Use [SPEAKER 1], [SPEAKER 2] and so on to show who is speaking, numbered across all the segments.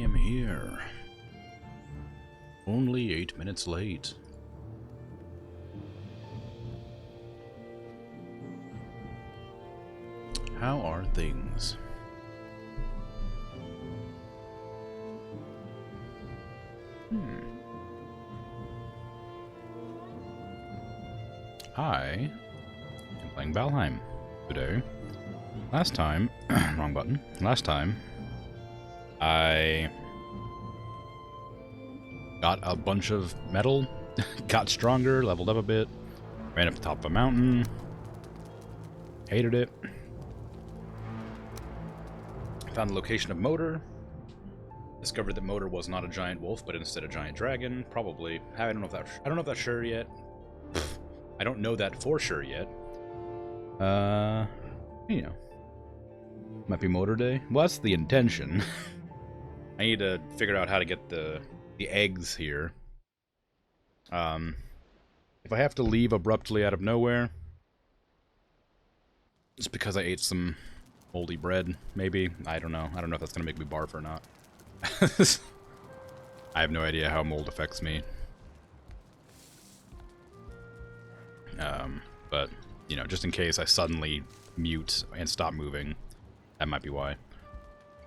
[SPEAKER 1] am here. Only 8 minutes late. How are things? I am playing Valheim today. Last time, wrong button. Last time, I got a bunch of metal, got stronger, leveled up a bit, ran up the top of a mountain, hated it, found the location of Motor, discovered that Motor was not a giant wolf, but instead a giant dragon. Probably. I don't know if that's sure yet. I don't know that for sure yet. You know. Might be Motor Day. Well, that's the intention. I need to figure out how to get the eggs here. If I have to leave abruptly out of nowhere, it's because I ate some moldy bread, maybe. I don't know. I don't know if that's gonna make me barf or not. I have no idea how mold affects me. But, you know, just in case I suddenly mute and stop moving, that might be why.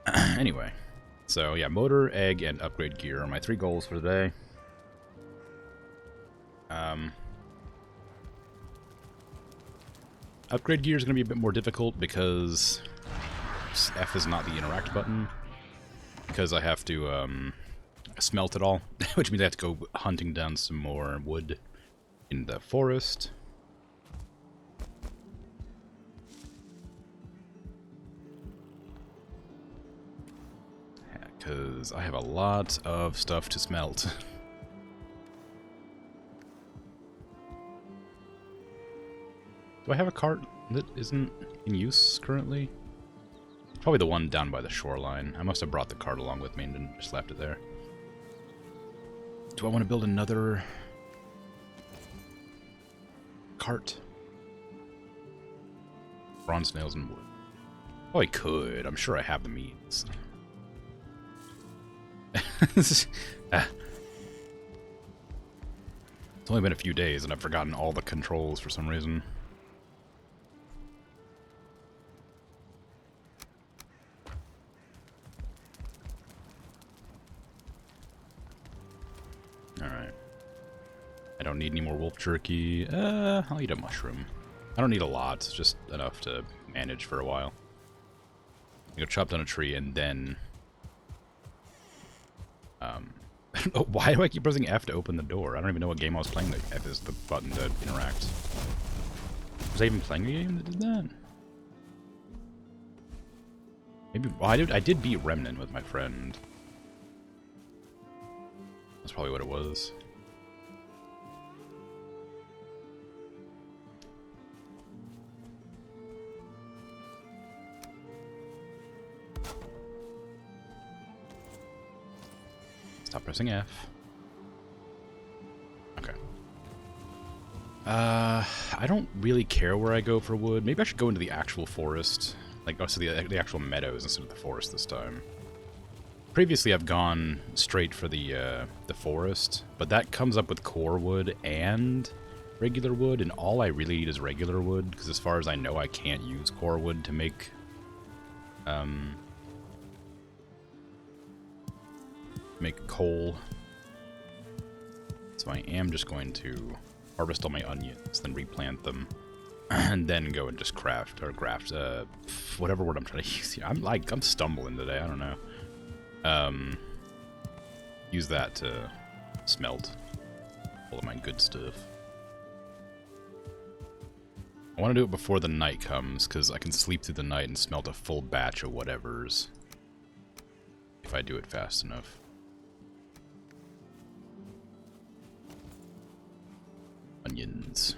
[SPEAKER 1] Anyway, so yeah, motor, egg, and upgrade gear are my 3 goals for the day. Upgrade gear is going to be a bit more difficult because F is not the interact button. Because I have to smelt it all, which means I have to go hunting down some more wood in the forest. Because I have a lot of stuff to smelt. Do I have a cart that isn't in use currently? Probably the one down by the shoreline. I must have brought the cart along with me and then just left it there. Do I want to build another cart? Bronze nails and wood. Oh, I could. I'm sure I have the means. It's only been a few days and I've forgotten all the controls for some reason. Alright. I don't need any more wolf jerky. I'll eat a mushroom. I don't need a lot, just enough to manage for a while. I'm gonna chop down a tree and then... why do I keep pressing F to open the door? I don't even know what game I was playing that F is the button to interact. Was I even playing a game that did that? Maybe... Well, I did beat Remnant with my friend. That's probably what it was. Stop pressing F. Okay. I don't really care where I go for wood. Maybe I should go into the actual forest. Like, go to the actual meadows instead of the forest this time. Previously, I've gone straight for the forest, but that comes up with core wood and regular wood, and all I really need is regular wood, because as far as I know, I can't use core wood to make, make coal. So I am just going to harvest all my onions, then replant them, and then go and just craft, or graft, whatever word I'm trying to use here. I'm stumbling today, I don't know. Use that to smelt all of my good stuff. I want to do it before the night comes, because I can sleep through the night and smelt a full batch of whatevers. If I do it fast enough. Onions.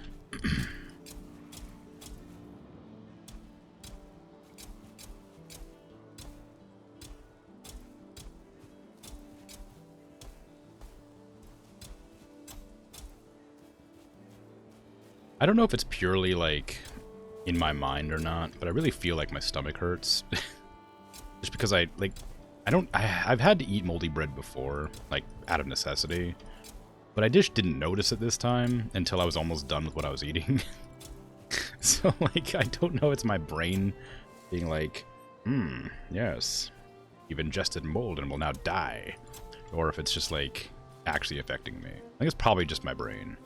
[SPEAKER 1] I don't know if it's purely, like, in my mind or not, but I really feel like my stomach hurts. Just because I, like, I've had to eat moldy bread before, like, out of necessity. But I just didn't notice it this time until I was almost done with what I was eating. So, like, I don't know, it's my brain being like, yes, you've ingested mold and will now die. Or if it's just, like, actually affecting me. I think it's probably just my brain.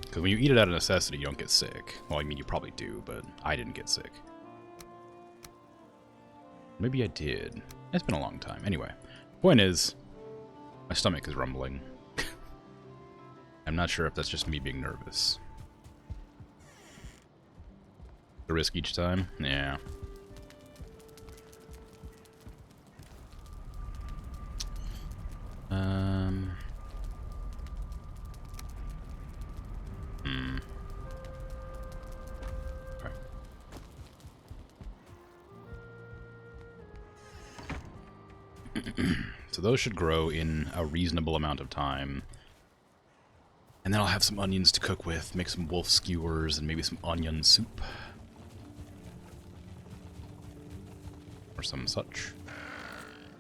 [SPEAKER 1] Because when you eat it out of necessity, you don't get sick. Well, I mean, you probably do, but I didn't get sick. Maybe I did. It's been a long time. Anyway, point is, my stomach is rumbling. I'm not sure if that's just me being nervous. The risk each time? Yeah. Okay. So those should grow in a reasonable amount of time. And then I'll have some onions to cook with, make some wolf skewers, and maybe some onion soup. Or some such.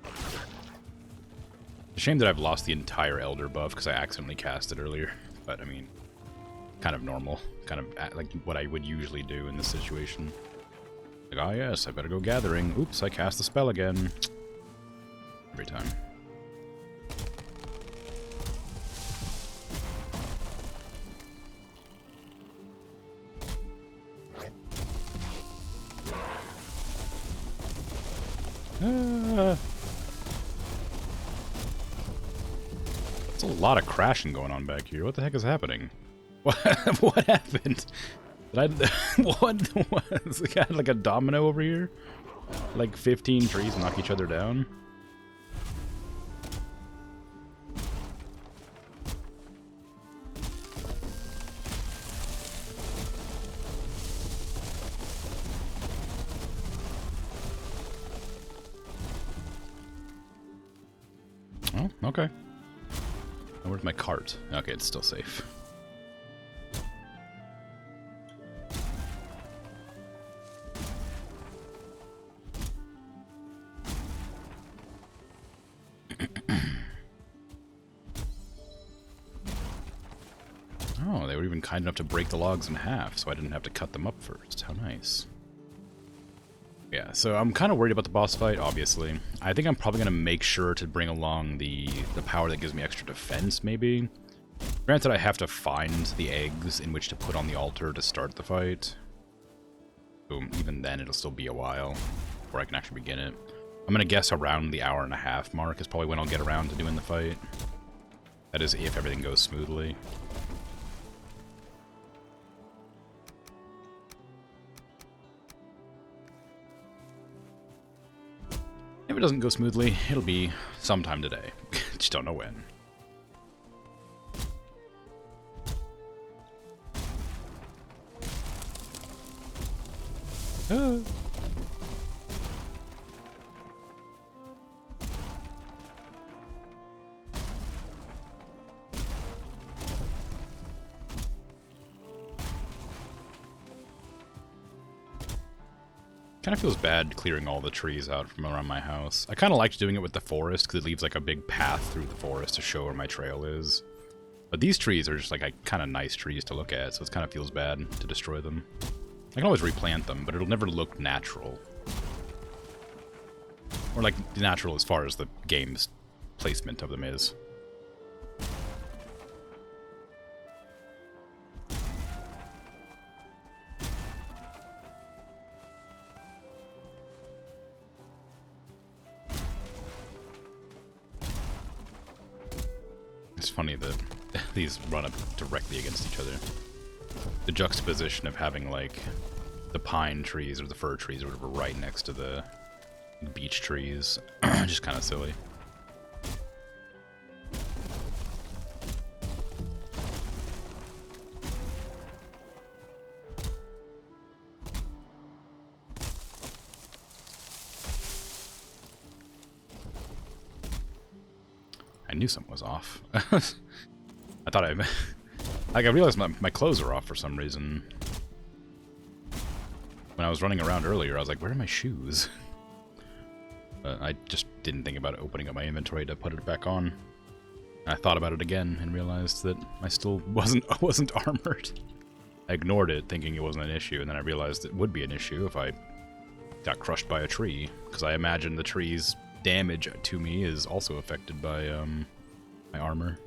[SPEAKER 1] It's a shame that I've lost the entire Elder buff because I accidentally cast it earlier. But, I mean, kind of normal. Kind of like what I would usually do in this situation. Like, oh yes, I better go gathering. Oops, I cast the spell again. Every time. That's a lot of crashing going on back here. What the heck is happening? What happened? Did I... What was it? Like a domino over here? Like 15 trees knock each other down? Oh, okay. Oh, where's my cart? Okay, it's still safe. Oh, they were even kind enough to break the logs in half, so I didn't have to cut them up first. How nice. Yeah, so I'm kind of worried about the boss fight, obviously. I think I'm probably going to make sure to bring along the power that gives me extra defense, maybe. Granted, I have to find the eggs in which to put on the altar to start the fight. So even then, it'll still be a while before I can actually begin it. I'm going to guess around the hour-and-a-half mark is probably when I'll get around to doing the fight. That is, if everything goes smoothly. If it doesn't go smoothly, it'll be sometime today. Just don't know when. Kind of feels bad clearing all the trees out from around my house. I kind of liked doing it with the forest because it leaves like a big path through the forest to show where my trail is. But these trees are just like kind of nice trees to look at, so it kind of feels bad to destroy them. I can always replant them, but it'll never look natural. Or like natural as far as the game's placement of them is. It's funny that these run up directly against each other. The juxtaposition of having, like, the pine trees or the fir trees or whatever right next to the beech trees. Just kind of silly. I knew something was off. I thought like, I realized my clothes are off for some reason. When I was running around earlier, I was like, where are my shoes? But I just didn't think about opening up my inventory to put it back on. I thought about it again and realized that I still wasn't armored. I ignored it, thinking it wasn't an issue, and then I realized it would be an issue if I got crushed by a tree, because I imagine the tree's damage to me is also affected by my armor.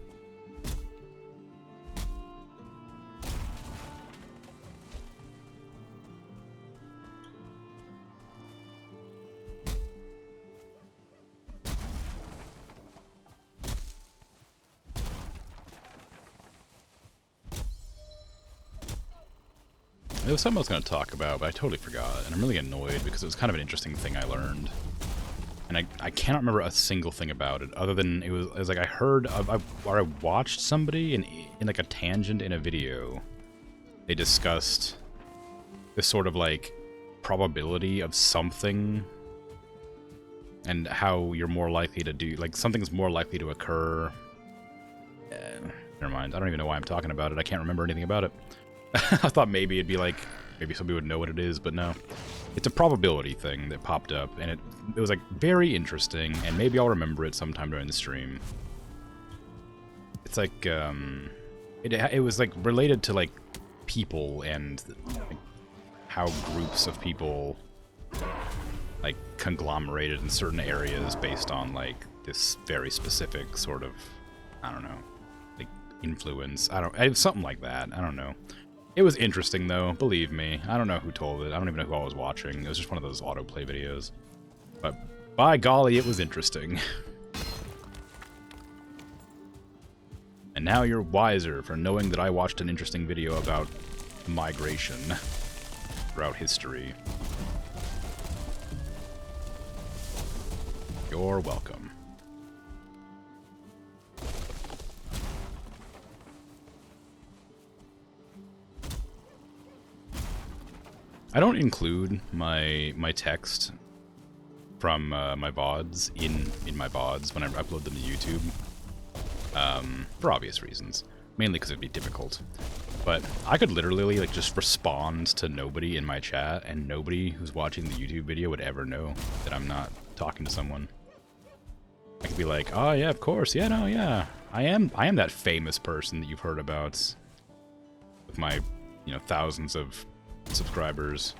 [SPEAKER 1] There was something I was going to talk about, but I totally forgot, and I'm really annoyed because it was kind of an interesting thing I learned. And I cannot remember a single thing about it, other than it was like I heard, or I watched somebody in like a tangent in a video. They discussed this sort of like probability of something and how you're more likely to do, like something's more likely to occur. Never mind, I don't even know why I'm talking about it. I can't remember anything about it. I thought maybe it'd be like, maybe somebody would know what it is, but no. It's a probability thing that popped up, and it was like very interesting, and maybe I'll remember it sometime during the stream. It's like, it was like related to like people and like, how groups of people like conglomerated in certain areas based on like this very specific sort of, I don't know, like influence. Something like that. I don't know. It was interesting, though, believe me. I don't know who told it. I don't even know who I was watching. It was just one of those autoplay videos. But, by golly, it was interesting. And now you're wiser for knowing that I watched an interesting video about migration throughout history. You're welcome. I don't include my text from my VODs in my VODs when I upload them to YouTube, for obvious reasons. Mainly because it'd be difficult. But I could literally like just respond to nobody in my chat, and nobody who's watching the YouTube video would ever know that I'm not talking to someone. I could be like, oh yeah, of course, yeah, no, yeah, I am that famous person that you've heard about with my, you know, thousands of subscribers.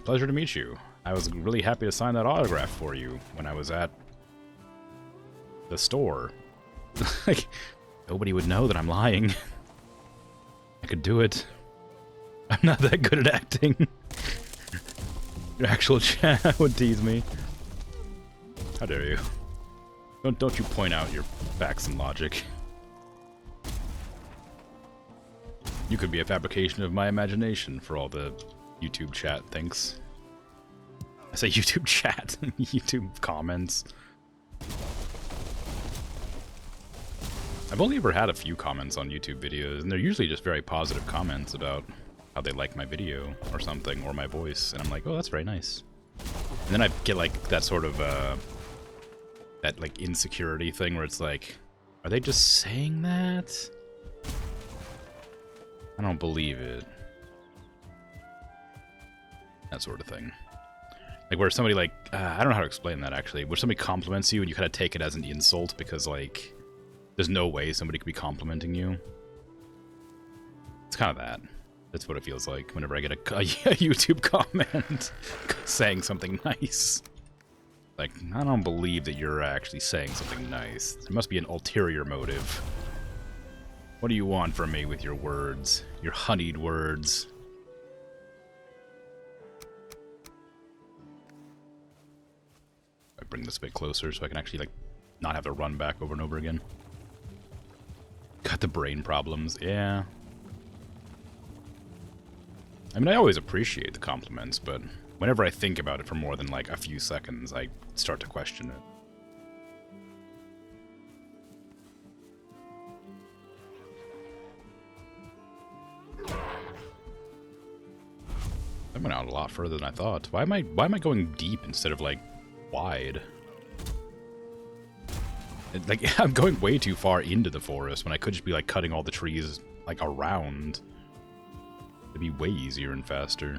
[SPEAKER 1] Pleasure to meet you. I was really happy to sign that autograph for you when I was at the store. Like, nobody would know that I'm lying. I could do it. I'm not that good at acting. Your actual chat would tease me. How dare you? Don't you point out your facts and logic. You could be a fabrication of my imagination for all the YouTube chat thinks. I say YouTube chat, YouTube comments. I've only ever had a few comments on YouTube videos, and they're usually just very positive comments about how they like my video or something, or my voice, and I'm like, oh, that's very nice. And then I get like that sort of, that like insecurity thing where it's like, are they just saying that? I don't believe it. That sort of thing. Like where somebody like, I don't know how to explain that actually, where somebody compliments you and you kind of take it as an insult because like, there's no way somebody could be complimenting you. It's kind of that. That's what it feels like whenever I get a YouTube comment saying something nice. Like, I don't believe that you're actually saying something nice. There must be an ulterior motive. What do you want from me with your words? Your honeyed words? I bring this a bit closer so I can actually, like, not have to run back over and over again. Got the brain problems, yeah. I mean, I always appreciate the compliments, but whenever I think about it for more than, like, a few seconds, I start to question it. I went out a lot further than I thought. Why am I going deep instead of, like, wide? Like, I'm going way too far into the forest when I could just be, like, cutting all the trees, like, around. It'd be way easier and faster.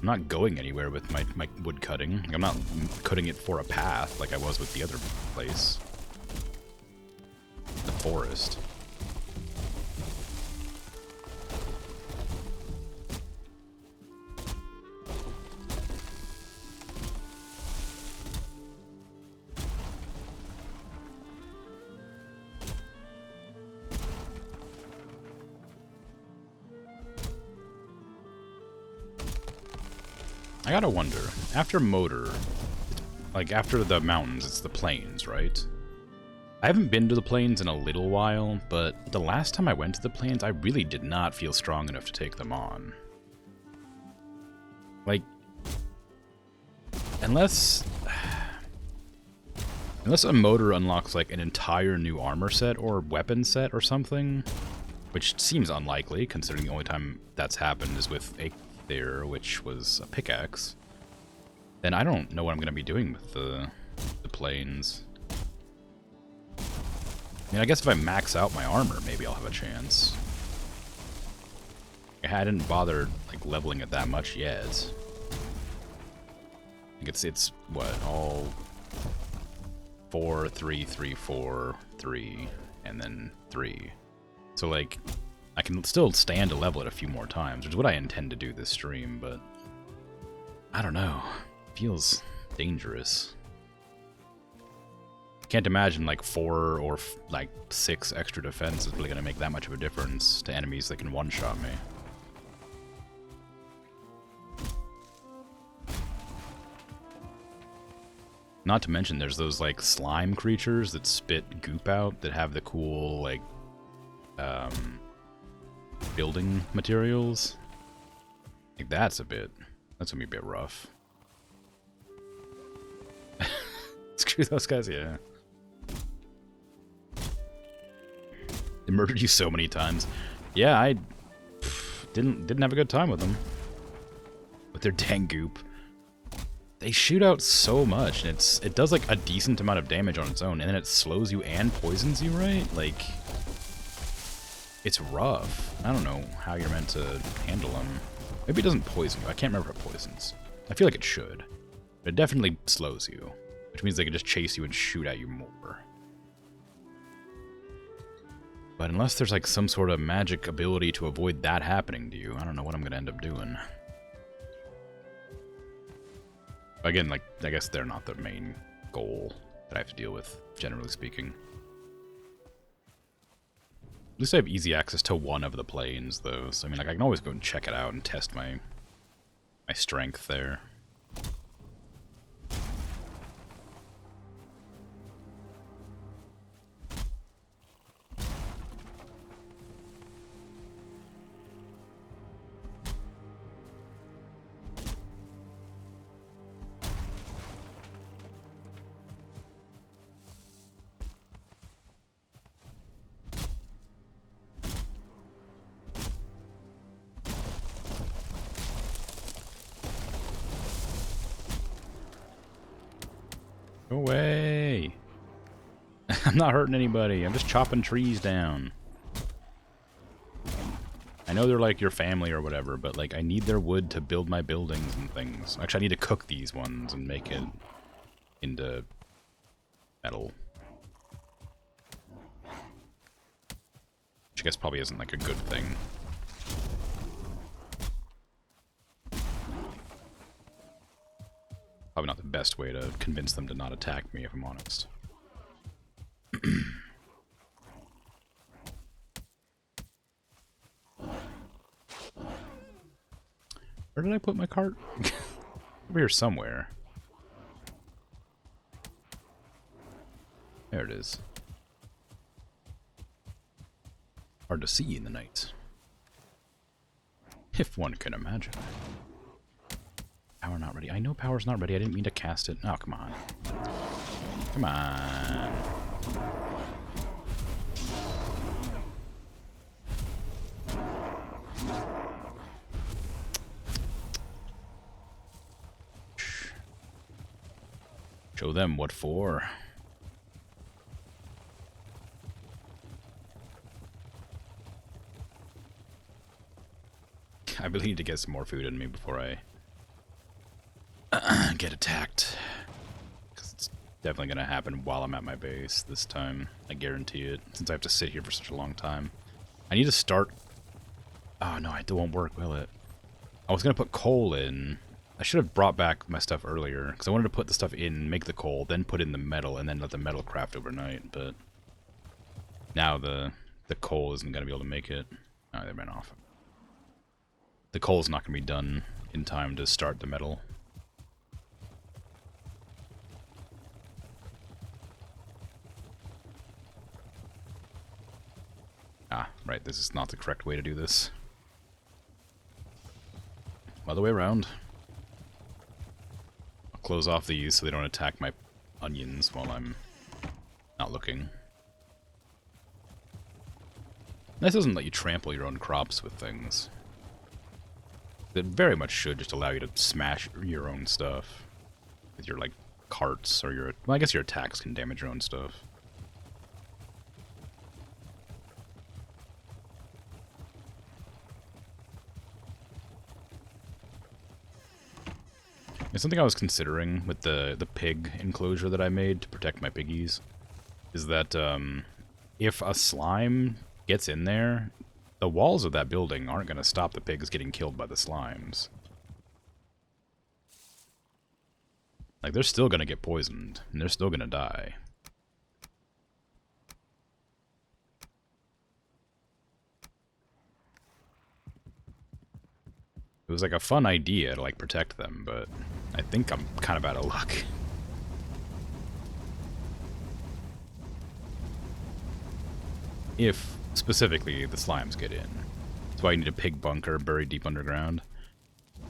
[SPEAKER 1] I'm not going anywhere with my wood cutting. Like, I'm not cutting it for a path like I was with the other place. The forest. I gotta wonder, after Motor, like after the mountains, it's the plains, right? I haven't been to the plains in a little while, but the last time I went to the plains, I really did not feel strong enough to take them on. Like, unless a Motor unlocks like an entire new armor set or weapon set or something, which seems unlikely considering the only time that's happened is with a there, which was a pickaxe, then I don't know what I'm going to be doing with the plains. I mean, I guess if I max out my armor, maybe I'll have a chance. I hadn't bothered like leveling it that much yet. I think it's what, all 4, 3, 3, 4, 3, and then 3. So like, I can still stand to level it a few more times, which is what I intend to do this stream, but I don't know. It feels dangerous. Can't imagine like 4 or like 6 extra defense is really going to make that much of a difference to enemies that can one-shot me. Not to mention there's those like slime creatures that spit goop out that have the cool like building materials. Like that's gonna be a bit rough. Screw those guys, yeah. They murdered you so many times. Yeah, I didn't have a good time with them. With their dang goop. They shoot out so much, and it does like a decent amount of damage on its own, and then it slows you and poisons you, right? Like, it's rough. I don't know how you're meant to handle them. Maybe it doesn't poison you. I can't remember if it poisons. I feel like it should. But it definitely slows you, which means they can just chase you and shoot at you more. But unless there's like some sort of magic ability to avoid that happening to you, I don't know what I'm going to end up doing. Again, like, I guess they're not the main goal that I have to deal with, generally speaking. At least I have easy access to one of the planes, though. So, I mean, like, I can always go and check it out and test my strength there. Go away! I'm not hurting anybody. I'm just chopping trees down. I know they're like your family or whatever, but like I need their wood to build my buildings and things. Actually, I need to cook these ones and make it into metal. Which I guess probably isn't like a good thing. Probably not the best way to convince them to not attack me, if I'm honest. Where did I put my cart? Over here somewhere. There it is. Hard to see in the night. If one can imagine. Power not ready. I know power's not ready. I didn't mean to cast it. Oh, come on. Come on. Show them what for. I really need to get some more food in me before I get attacked. Because it's definitely going to happen while I'm at my base this time. I guarantee it, since I have to sit here for such a long time. I need to start... Oh, no, it won't work, will it? I was going to put coal in. I should have brought back my stuff earlier, because I wanted to put the stuff in, make the coal, then put in the metal, and then let the metal craft overnight, but... Now the coal isn't going to be able to make it. Oh, they ran off. The coal's not going to be done in time to start the metal. Ah, right, this is not the correct way to do this. Other way around. I'll close off these so they don't attack my onions while I'm not looking. This doesn't let you trample your own crops with things. It very much should just allow you to smash your own stuff. With your, like, carts or your... Well, I guess your attacks can damage your own stuff. And something I was considering with the pig enclosure that I made to protect my piggies is that if a slime gets in there, the walls of that building aren't going to stop the pigs getting killed by the slimes. Like, they're still going to get poisoned, and they're still going to die. It was like a fun idea to, like, protect them, but I think I'm kind of out of luck. If, specifically, the slimes get in. That's why you need a pig bunker buried deep underground.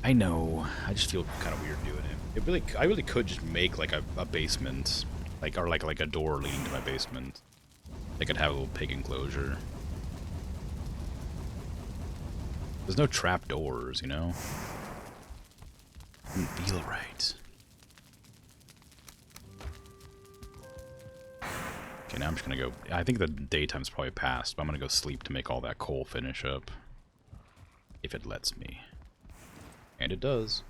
[SPEAKER 1] I know, I just feel kind of weird doing it. I really could just make, like, a basement, like, or like a door leading to my basement. I could have a little pig enclosure. There's no trap doors, you know? Doesn't feel right. Okay, now I'm just gonna go... I think the daytime's probably past, but I'm gonna go sleep to make all that coal finish up. If it lets me. And it does.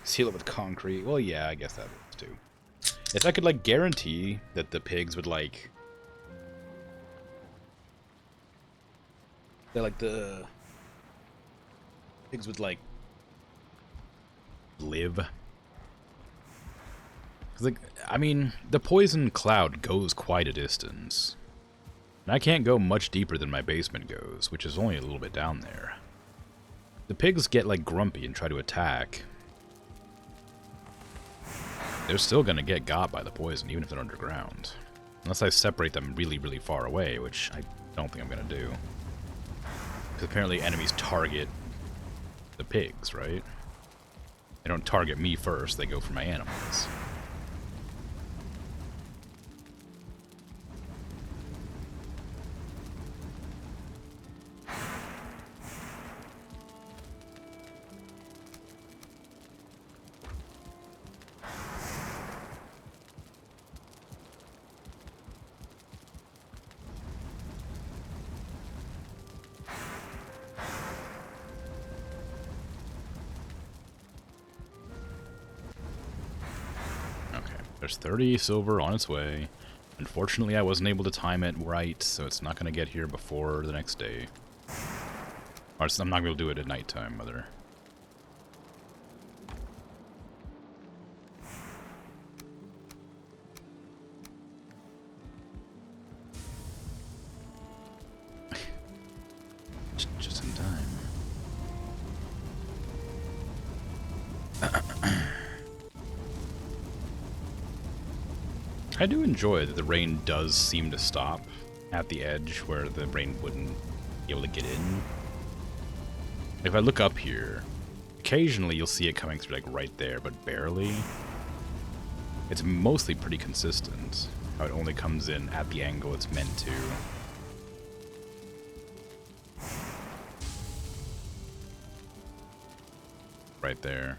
[SPEAKER 1] Seal it with concrete. Well, yeah, I guess that works too. If I could, like, guarantee that the pigs would, like... They're like the... Pigs would, like... live. Because, like, I mean, the poison cloud goes quite a distance. And I can't go much deeper than my basement goes, which is only a little bit down there. The pigs get, like, grumpy and try to attack. They're still gonna get got by the poison, even if they're underground. Unless I separate them really, really far away, which I don't think I'm gonna do. Because apparently enemies target the pigs, right? They don't target me first, they go for my animals. There's 30 silver on its way. Unfortunately, I wasn't able to time it right, so it's not going to get here before the next day. Or I'm not going to do it at nighttime, rather. Just in time. I do enjoy that the rain does seem to stop at the edge where the rain wouldn't be able to get in. Like, if I look up here, occasionally you'll see it coming through, like, right there, but barely. It's mostly pretty consistent, how it only comes in at the angle it's meant to. Right there.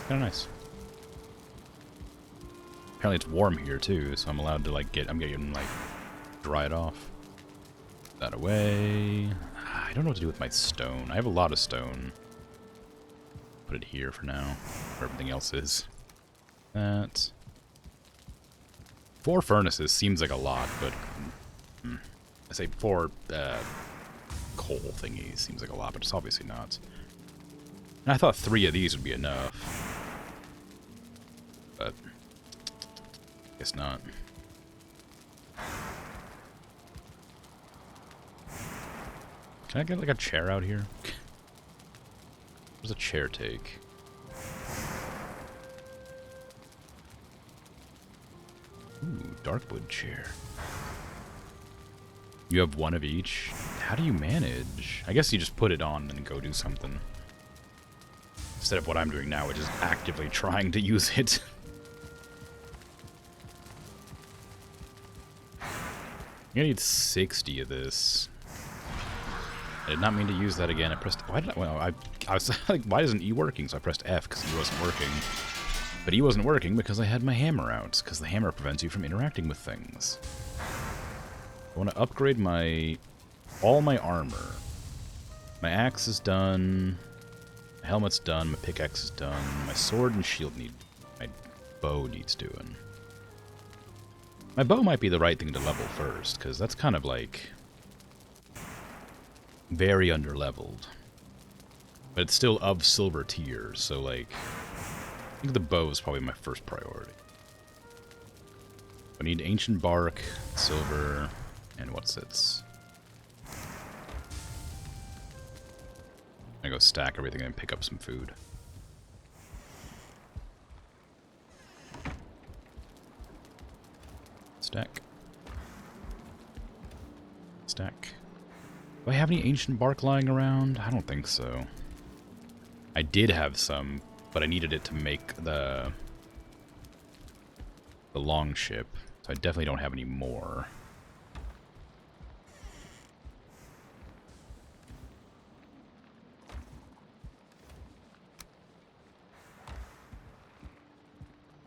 [SPEAKER 1] Kind of nice. Apparently it's warm here too, so I'm allowed to like I'm getting like dry it off. That away. I don't know what to do with my stone. I have a lot of stone. Put it here for now, where everything else is. That. 4 furnaces seems like a lot, but I say 4 coal thingies seems like a lot, but it's obviously not. And I thought 3 of these would be enough, but guess not. Can I get like a chair out here? What does a chair take? Ooh, darkwood chair. You have 1 of each? How do you manage? I guess you just put it on and go do something. Instead of what I'm doing now, which is actively trying to use it. I'm gonna need 60 of this. I did not mean to use that again. I pressed... Why did I... Well, I was like, why isn't E working? So I pressed F because E wasn't working. But E wasn't working because I had my hammer out. Because the hammer prevents you from interacting with things. I want to upgrade all my armor. My axe is done. My helmet's done. My pickaxe is done. My sword and shield need... My bow needs doing. My bow might be the right thing to level first, because that's kind of like... very underleveled. But it's still of silver tier, so like... I think the bow is probably my first priority. I need ancient bark, silver, and what's its... I'm gonna go stack everything and pick up some food. Stack. Stack. Do I have any ancient bark lying around? I don't think so. I did have some, but I needed it to make the long ship, so I definitely don't have any more.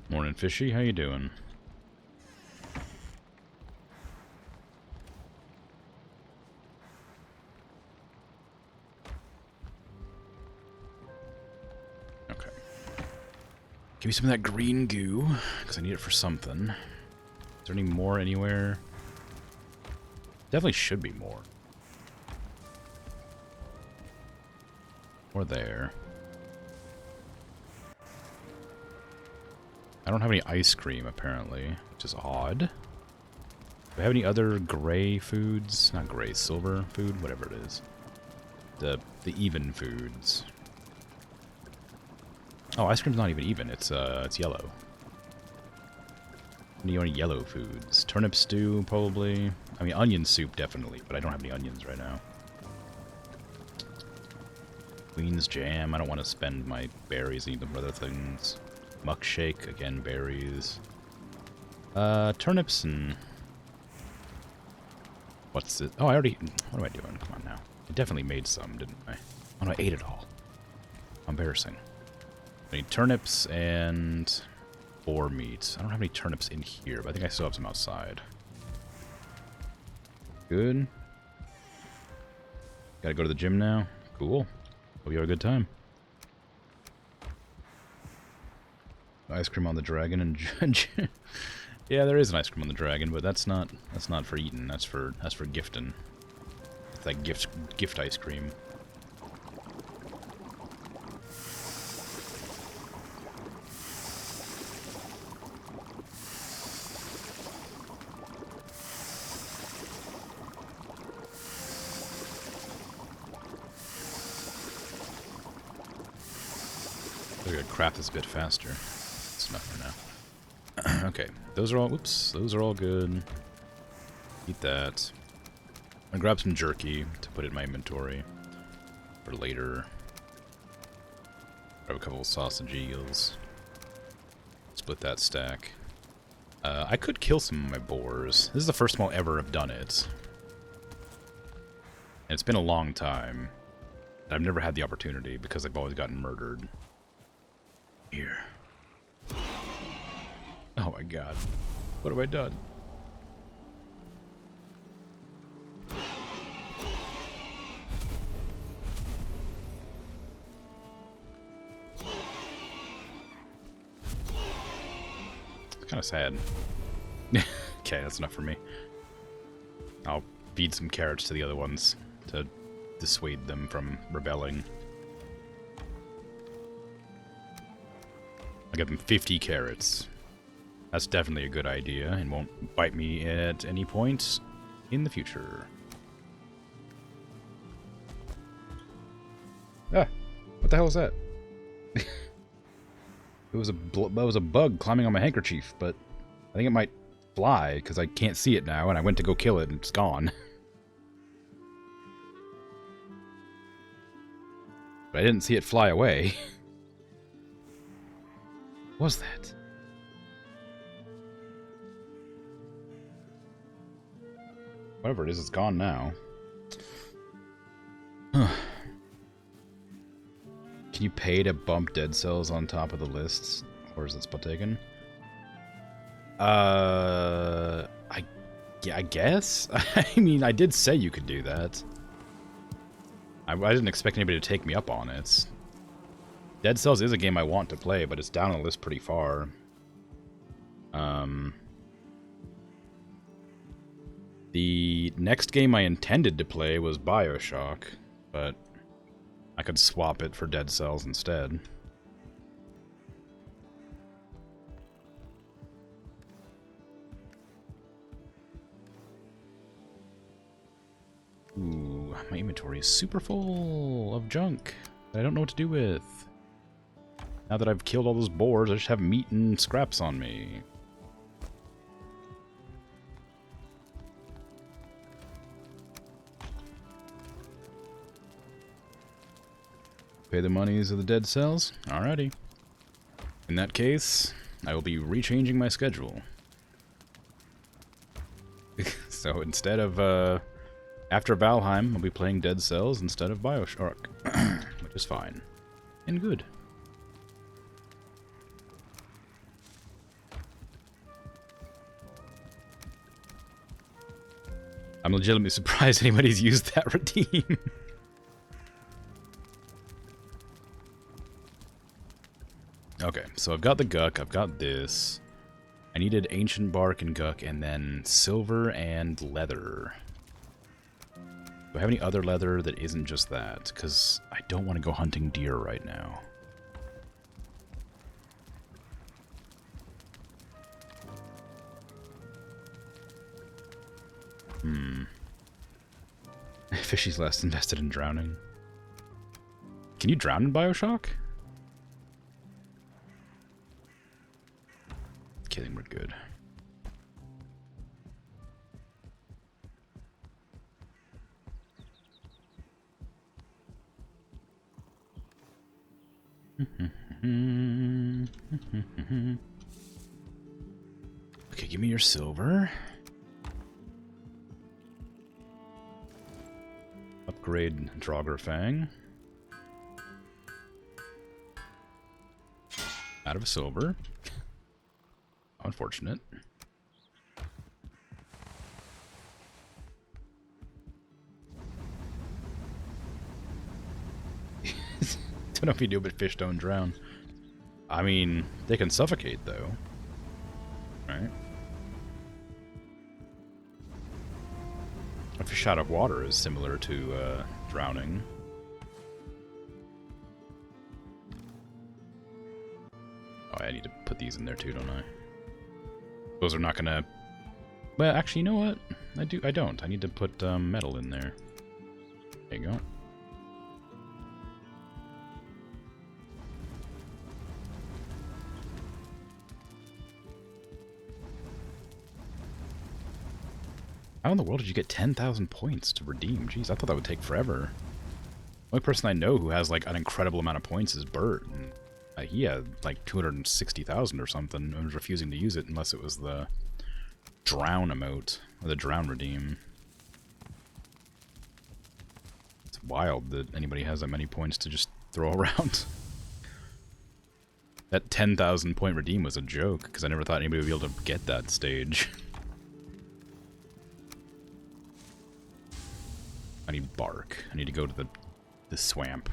[SPEAKER 1] Morning, Fishy. How you doing? Okay. Give me some of that green goo, because I need it for something. Is there any more anywhere? Definitely should be more. Or there. I don't have any ice cream, apparently, which is odd. Do I have any other gray foods? Not gray, silver food? Whatever it is. The even foods. Oh, ice cream's not even even. It's yellow. Any yellow foods? Turnip stew, probably. I mean, onion soup, definitely, but I don't have any onions right now. Queen's jam. I don't want to spend my berries. I need them for other things. Muck shake, again, berries. Turnips and... What's it? Oh, I already... What am I doing? Come on now. I definitely made some, didn't I? Oh no, I ate it all. Embarrassing. I need turnips and... boar meat. I don't have any turnips in here, but I think I still have some outside. Good. Gotta go to the gym now. Cool. Hope you have a good time. Ice cream on the dragon and yeah, there is an ice cream on the dragon, but that's not for eating. That's for gifting. It's like gift ice cream. I gotta craft this a bit faster. That's enough for now. Okay, those are all, oops, those are all good. Eat that. I'm gonna grab some jerky to put in my inventory for later. Grab a couple of sausage eels. Split that stack. I could kill some of my boars. This is the first time I'll ever have done it. And it's been a long time. I've never had the opportunity because I've always gotten murdered. Here. Oh Oh my god. What have I done? It's kind of sad. Okay, that's enough for me. I'll feed some carrots to the other ones to dissuade them from rebelling. I'll give them 50 carrots. That's definitely a good idea and won't bite me at any point in the future. Ah, what the hell was that? It was a bug climbing on my handkerchief, but I think it might fly because I can't see it now, and I went to go kill it and it's gone. But I didn't see it fly away. What was that? Whatever it is, it's gone now. Can you pay to bump dead cells on top of the lists? Or is it spot taken? I guess? I mean, I did say you could do that. I didn't expect anybody to take me up on it. Dead Cells is a game I want to play, but it's down on the list pretty far. The next game I intended to play was BioShock, but I could swap it for Dead Cells instead. Ooh, my inventory is super full of junk that I don't know what to do with. Now that I've killed all those boars, I just have meat and scraps on me. Pay the monies of the dead cells? Alrighty. In that case, I will be rechanging my schedule. So instead of, after Valheim, I'll be playing Dead Cells instead of BioShock, which is fine. And good. I'm legitimately surprised anybody's used that redeem. Okay, so I've got the Guck, I've got this. I needed Ancient Bark and Guck, and then Silver and Leather. Do I have any other leather that isn't just that? Because I don't want to go hunting deer right now. Fishy's less invested in drowning. Can you drown in BioShock? Kidding, we're good. Okay, give me your silver. Upgrade Draugr out of a silver. Unfortunate. Don't know if you do, but fish don't drown. I mean, they can suffocate, though. Right? A fish out of water is similar to drowning. Oh, I need to put these in there too, don't I? Those are not gonna... Well, actually, you know what? I don't. I need to put metal in there. There you go. How in the world did you get 10,000 points to redeem? Jeez, I thought that would take forever. The only person I know who has, like, an incredible amount of points is Bert. And, he had, like, 260,000 or something and was refusing to use it unless it was the drown emote, or the drown redeem. It's wild that anybody has that many points to just throw around. That 10,000 point redeem was a joke, because I never thought anybody would be able to get that stage. I need bark. I need to go to the swamp.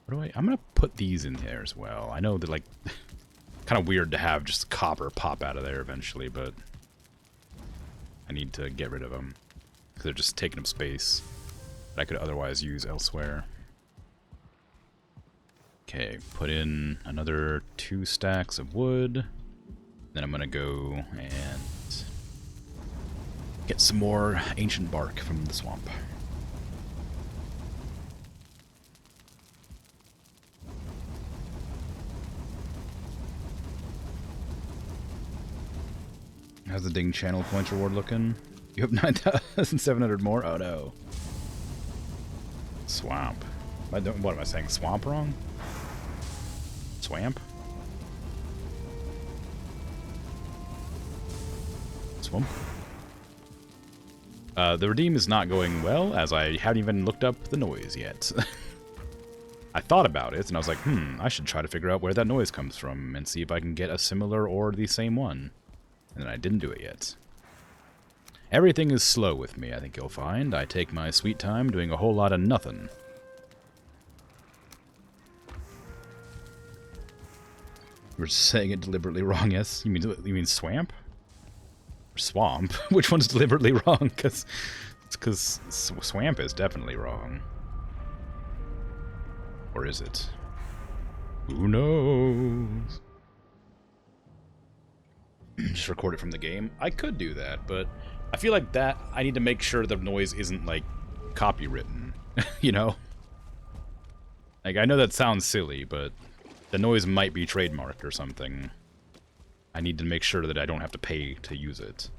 [SPEAKER 1] What do I'm gonna put these in there as well. I know that, like, kind of weird to have just copper pop out of there eventually, but I need to get rid of them because they're just taking up space that I could otherwise use elsewhere. Okay, put in another 2 stacks of wood. Then I'm gonna go and get some more ancient bark from the swamp. How's the ding channel points reward looking? You have 9,700 more? Oh no. Swamp. What am I saying? Swamp wrong? Swamp? Swamp? The redeem is not going well, as I haven't even looked up the noise yet. I thought about it, and I was like, I should try to figure out where that noise comes from, and see if I can get a similar or the same one. And then I didn't do it yet. Everything is slow with me, I think you'll find. I take my sweet time doing a whole lot of nothing. We're saying it deliberately wrong, yes? You mean swamp? Or swamp? Which one's deliberately wrong? Because swamp is definitely wrong. Or is it? Who knows? Just record it from the game. I could do that, but I feel like that I need to make sure the noise isn't, like, copywritten. You know? Like, I know that sounds silly, but the noise might be trademarked or something. I need to make sure that I don't have to pay to use it.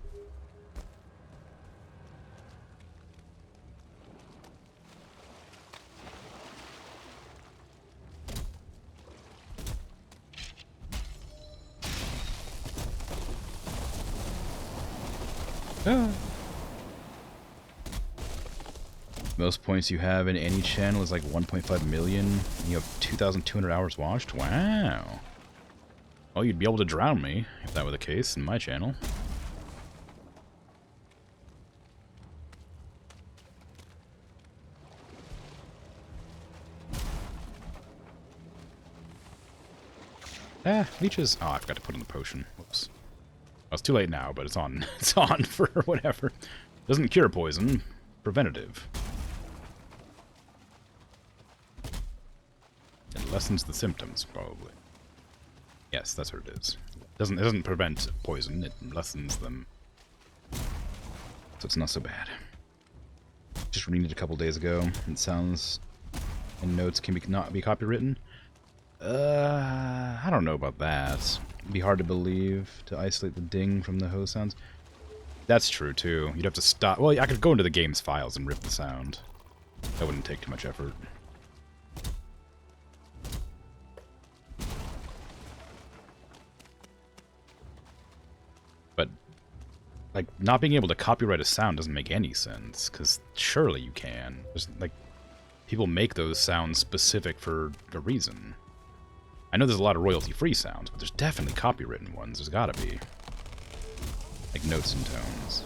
[SPEAKER 1] Most points you have in any channel is like 1.5 million, and you have 2,200 hours watched? Wow. Well, you'd be able to drown me, if that were the case, in my channel. Leeches. Oh, I forgot to put in the potion. Whoops. Well, it's too late now, but it's on. It's on for whatever. Doesn't cure poison. Preventative. It lessens the symptoms, probably. Yes, that's what it is. It doesn't prevent poison, it lessens them. So it's not so bad. Just reading it a couple days ago. It sounds and notes can not be copywritten. I don't know about that. It'd be hard to believe to isolate the ding from the hose sounds. That's true too. You'd have to stop. Well, I could go into the game's files and rip the sound. That wouldn't take too much effort. But, like, not being able to copyright a sound doesn't make any sense, because surely you can. There's, like, people make those sounds specific for a reason. I know there's a lot of royalty-free sounds, but there's definitely copywritten ones. There's gotta be. Like notes and tones.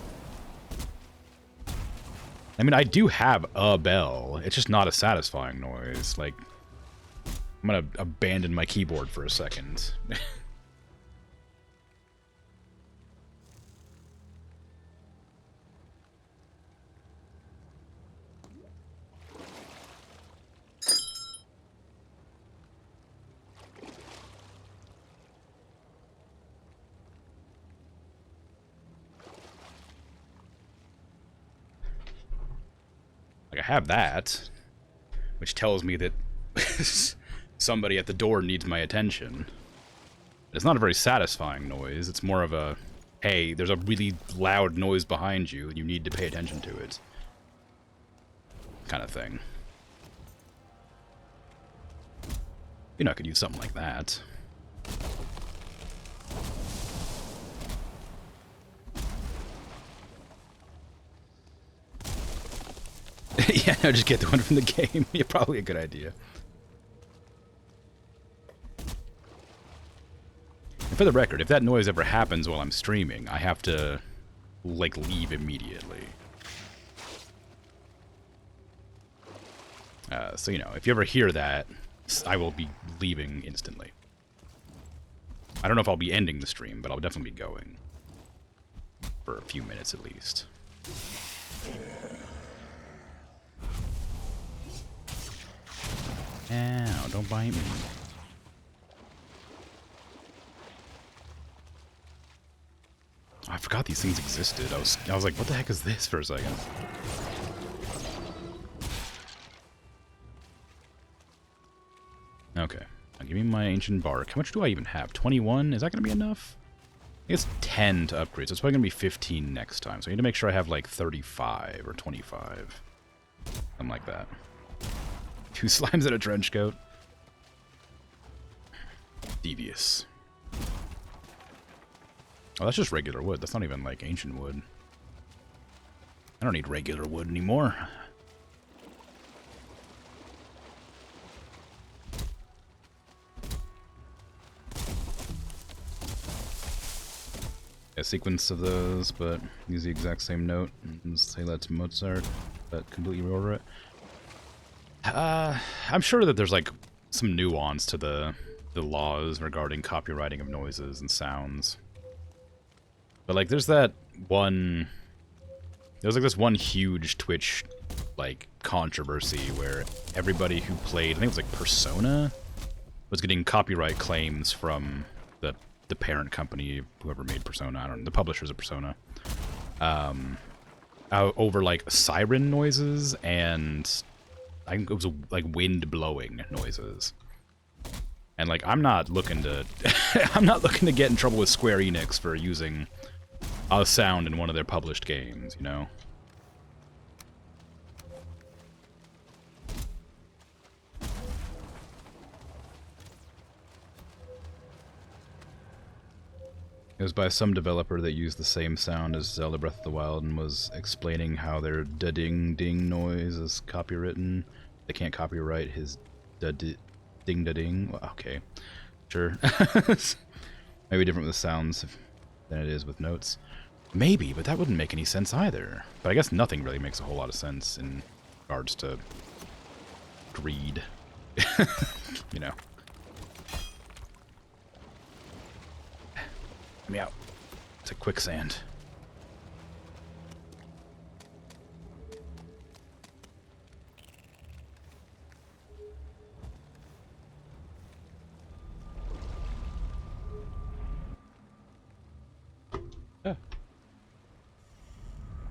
[SPEAKER 1] I mean, I do have a bell. It's just not a satisfying noise. Like, I'm gonna abandon my keyboard for a second. Like, I have that, which tells me that somebody at the door needs my attention. It's not a very satisfying noise. It's more of a, hey, there's a really loud noise behind you, and you need to pay attention to it. Kind of thing. You know, I could use something like that. Yeah, no, just get the one from the game. Yeah, probably a good idea. And for the record, if that noise ever happens while I'm streaming, I have to, like, leave immediately. So, you know, if you ever hear that, I will be leaving instantly. I don't know if I'll be ending the stream, but I'll definitely be going. For a few minutes at least. Ow, don't bite me. I forgot these things existed. I was like, what the heck is this for a second? Okay. Now give me my ancient bark. How much do I even have? 21? Is that going to be enough? I think it's 10 to upgrade, so it's probably going to be 15 next time. So I need to make sure I have like 35 or 25. Something like that. 2 slimes in a trench coat. Devious. Oh, that's just regular wood. That's not even like ancient wood. I don't need regular wood anymore. A sequence of those, but use the exact same note and say that to Mozart, but completely reorder it. I'm sure that there's like some nuance to the laws regarding copywriting of noises and sounds. But like there's like this one huge Twitch like controversy where everybody who played, I think it was like Persona, was getting copyright claims from the parent company, whoever made Persona, I don't know, the publishers of Persona, over like siren noises and I think it was like wind blowing noises. And like I'm not looking to I'm not looking to get in trouble with Square Enix for using a sound in one of their published games, you know. It was by some developer that used the same sound as Zelda Breath of the Wild and was explaining how their da-ding-ding noise is copywritten. They can't copyright his da-ding-da-ding. Well, okay, sure. Maybe different with the sounds than it is with notes. Maybe, but that wouldn't make any sense either. But I guess nothing really makes a whole lot of sense in regards to greed. You know. Let me out. It's a quicksand. Ah.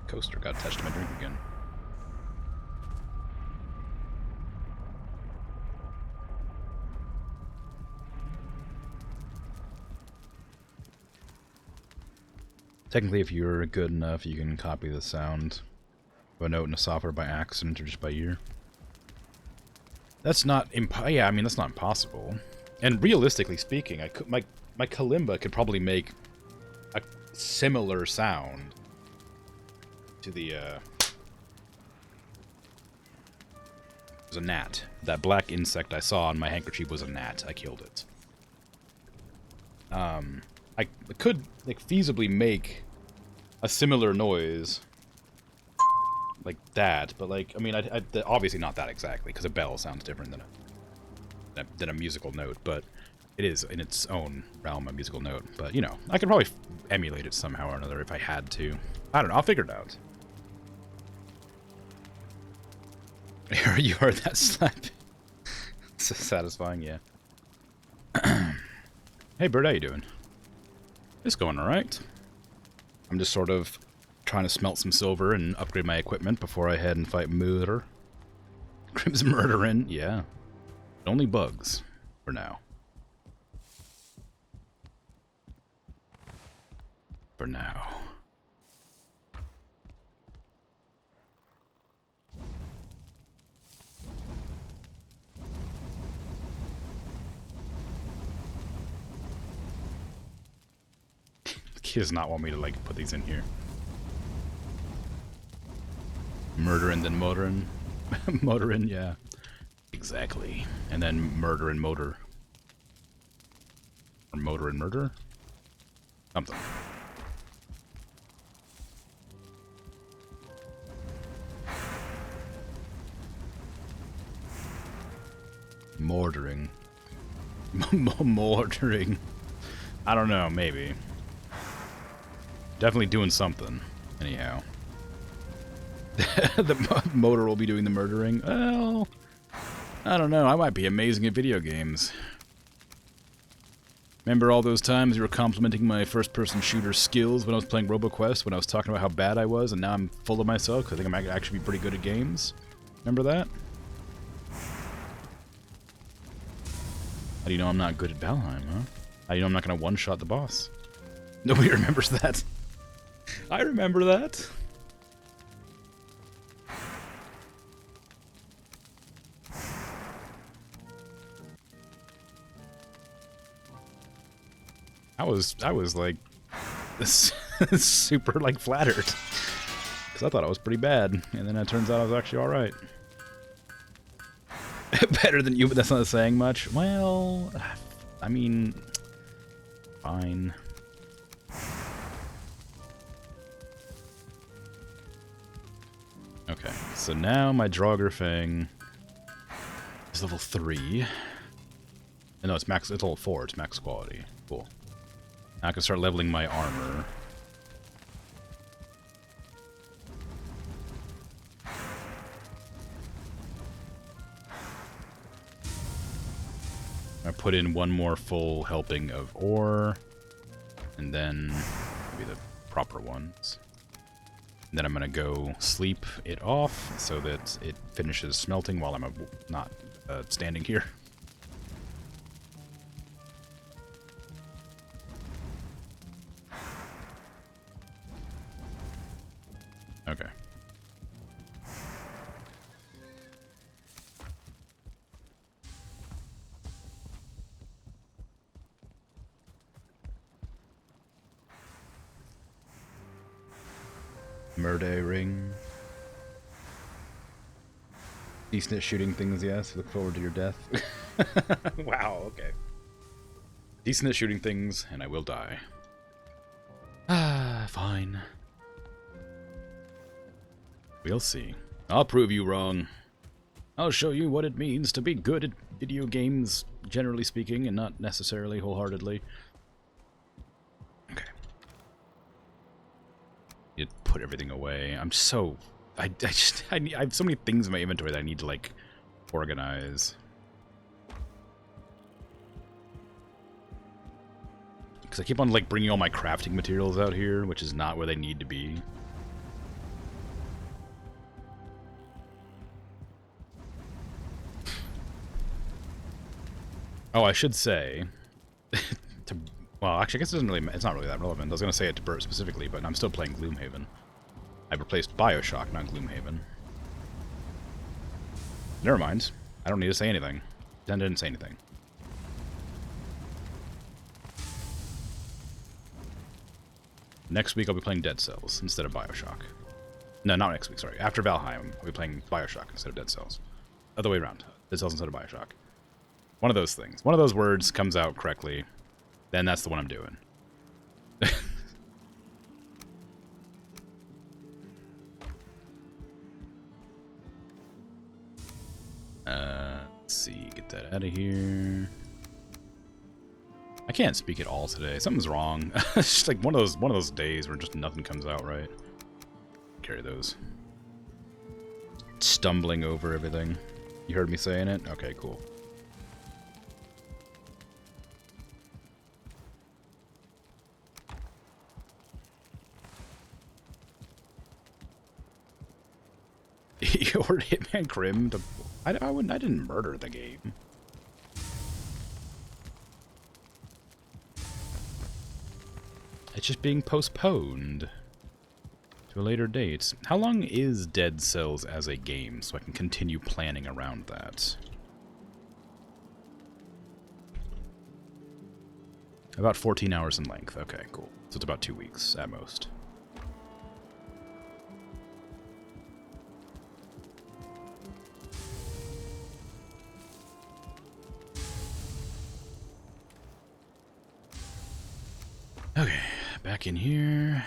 [SPEAKER 1] Coaster got attached to my drink again. Technically, if you're good enough, you can copy the sound of a note in a software by accident or just by ear. That's not yeah, I mean, that's not impossible. And realistically speaking, my kalimba could probably make a similar sound to the it was a gnat. That black insect I saw on my handkerchief was a gnat. I killed it. I could like feasibly make a similar noise like that, but like I mean, obviously not that exactly because a bell sounds different than a musical note, but it is in its own realm a musical note. But you know, I could probably emulate it somehow or another if I had to. I don't know. I'll figure it out. You heard that slap? So satisfying, yeah. Hey, Bird, how you doing? It's going alright. I'm just sort of trying to smelt some silver and upgrade my equipment before I head and fight Murder. Crimson Murderin', yeah. Only bugs, for now. For now. He does not want me to, like, put these in here. Murdering then motoring. Motorin, yeah. Exactly. And then murder and motor. Or motor and murder? Something. Mortaring. Mortaring. I don't know, maybe. Definitely doing something. Anyhow. The motor will be doing the murdering. Well, I don't know. I might be amazing at video games. Remember all those times you were complimenting my first-person shooter skills when I was playing RoboQuest, when I was talking about how bad I was, and now I'm full of myself because I think I might actually be pretty good at games? Remember that? How do you know I'm not good at Valheim, huh? How do you know I'm not going to one-shot the boss? Nobody remembers that. I remember that. I was like super like flattered because I thought I was pretty bad, and then it turns out I was actually all right. Better than you, but that's not saying much. Well, I mean, fine. Okay, so now my Draugr Fang is level 3. No, it's max. It's level 4. It's max quality. Cool. Now I can start leveling my armor. I put in one more full helping of ore, and then maybe the proper ones. And then I'm gonna go sleep it off so that it finishes smelting while I'm not standing here. Okay. Murdering. Decent at shooting things, yes. Look forward to your death. Wow, okay. Decent at shooting things, and I will die. Ah, fine. We'll see. I'll prove you wrong. I'll show you what it means to be good at video games, generally speaking, and not necessarily wholeheartedly. Okay. You put everything away. I'm so... I have so many things in my inventory that I need to, like, organize. Because I keep on, like, bringing all my crafting materials out here, which is not where they need to be. Oh, I should say... well, actually, I guess it's not really that relevant. I was going to say it to Bert specifically, but I'm still playing Gloomhaven. I've replaced Bioshock, not Gloomhaven. Never mind. I don't need to say anything. Dan didn't say anything. Next week I'll be playing Dead Cells instead of Bioshock. No, not next week, sorry. After Valheim, I'll be playing Bioshock instead of Dead Cells. Other way around. Dead Cells instead of Bioshock. One of those things. One of those words comes out correctly, then that's the one I'm doing. Let's see, get that out of here. I can't speak at all today. Something's wrong. It's just like one of those days where just nothing comes out right. Carry those. Stumbling over everything. You heard me saying it? Okay, cool. You ordered Hitman Krim to... I didn't murder the game. It's just being postponed to a later date. How long is Dead Cells as a game, so I can continue planning around that? About 14 hours in length. Okay, cool. So it's about 2 weeks at most. Okay, back in here.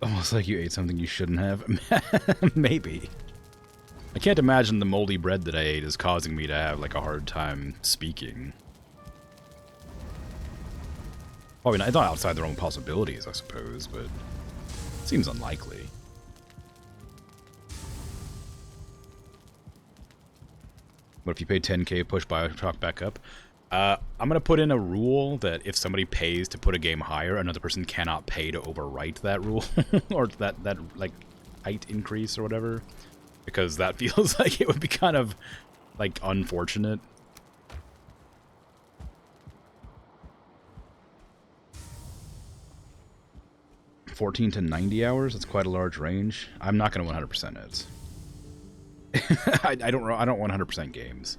[SPEAKER 1] Almost like you ate something you shouldn't have. Maybe. I can't imagine the moldy bread that I ate is causing me to have, like, a hard time speaking. Well, I mean, it's not outside the realm of possibilities, I suppose, but it seems unlikely. What if you pay 10K, push Bioshock back up? I'm going to put in a rule that if somebody pays to put a game higher, another person cannot pay to overwrite that rule. Or that, like, height increase or whatever. Because that feels like it would be kind of, like, unfortunate. $14 to 90 hours? That's quite a large range. I'm not going to 100% it. I don't 100% games.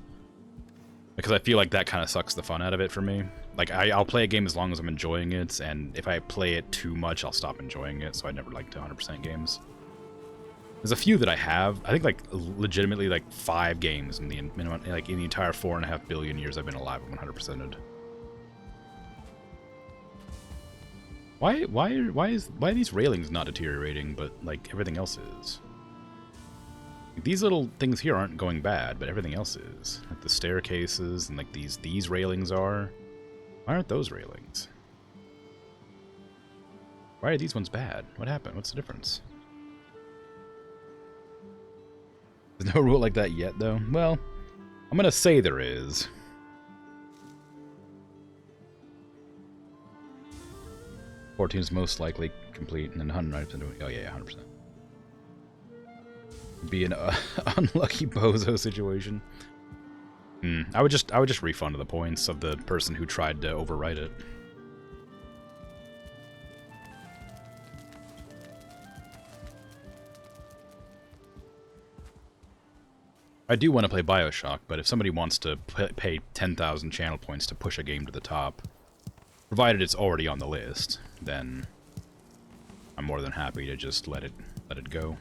[SPEAKER 1] Because I feel like that kind of sucks the fun out of it for me. Like, I'll play a game as long as I'm enjoying it, and if I play it too much, I'll stop enjoying it, so I never like to 100% games. There's a few that I have. I think, like, legitimately, like, 5 games in the like in the entire 4.5 billion years I've been alive, I'm 100%ed. Why are these railings not deteriorating, but, like, everything else is? These little things here aren't going bad, but everything else is. Like the staircases and, like, these railings are. Why aren't those railings? Why are these ones bad? What happened? What's the difference? There's no rule like that yet, though. Well, I'm gonna say there is. $14 is most likely complete, and then 190%. Oh yeah, 100%. Be an unlucky bozo situation. I would just refund the points of the person who tried to overwrite it. I do want to play Bioshock, but if somebody wants to pay 10,000 channel points to push a game to the top, provided it's already on the list, then I'm more than happy to just let it go.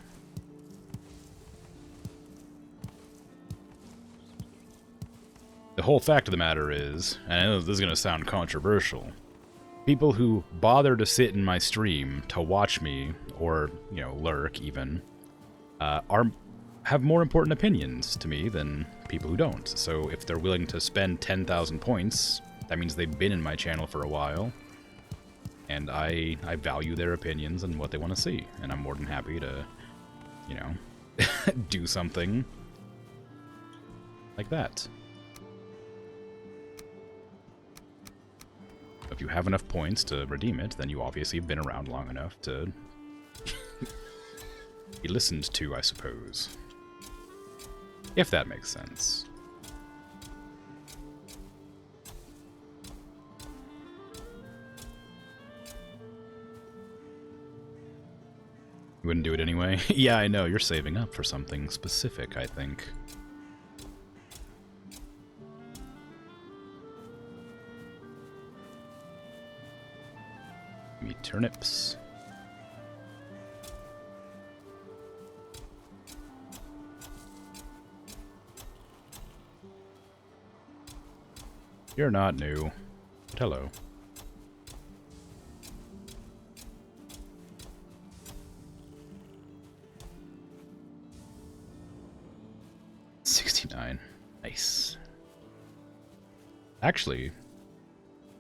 [SPEAKER 1] The whole fact of the matter is, and I know this is going to sound controversial, people who bother to sit in my stream to watch me, or, you know, lurk even, have more important opinions to me than people who don't. So if they're willing to spend 10,000 points, that means they've been in my channel for a while, and I value their opinions and what they want to see, and I'm more than happy to, you know, do something like that. If you have enough points to redeem it, then you obviously have been around long enough to be listened to, I suppose. If that makes sense. You wouldn't do it anyway? Yeah, I know. You're saving up for something specific, I think. Give me turnips. You're not new. But hello. $69. Nice. Actually,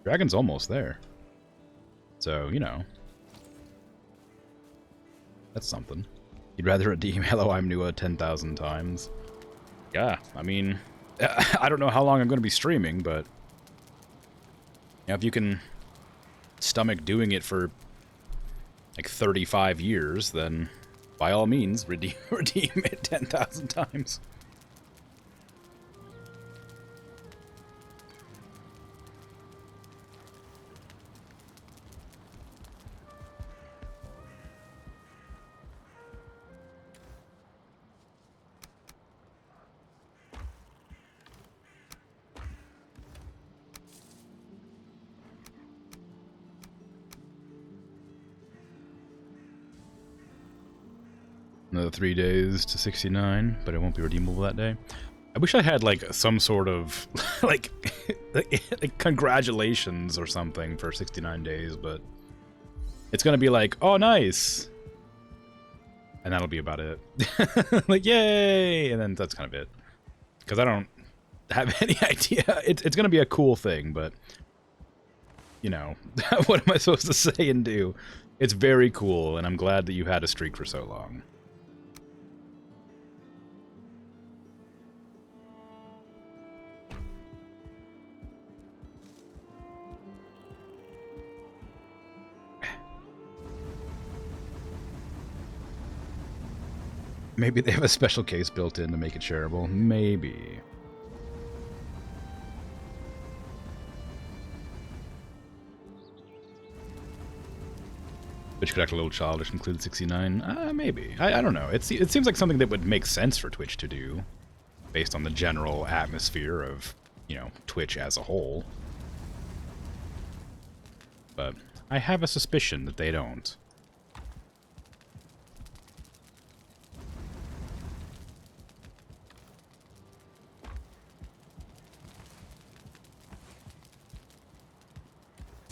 [SPEAKER 1] Dragon's almost there. So, you know. That's something. You'd rather redeem Hello, I'm New 10,000 times. Yeah, I mean, I don't know how long I'm going to be streaming, but you know, if you can stomach doing it for like 35 years, then by all means, redeem it 10,000 times. Another 3 days to 69, but it won't be redeemable that day. I wish I had, like, some sort of, like, like, congratulations or something for 69 days, but it's gonna be like, oh, nice! And that'll be about it. Like, yay! And then that's kind of it. Because I don't have any idea. It's gonna be a cool thing, but, you know, what am I supposed to say and do? It's very cool, and I'm glad that you had a streak for so long. Maybe they have a special case built in to make it shareable. Maybe. Twitch could act a little childish, include 69? Maybe. I don't know. It seems like something that would make sense for Twitch to do, based on the general atmosphere of, you know, Twitch as a whole. But I have a suspicion that they don't.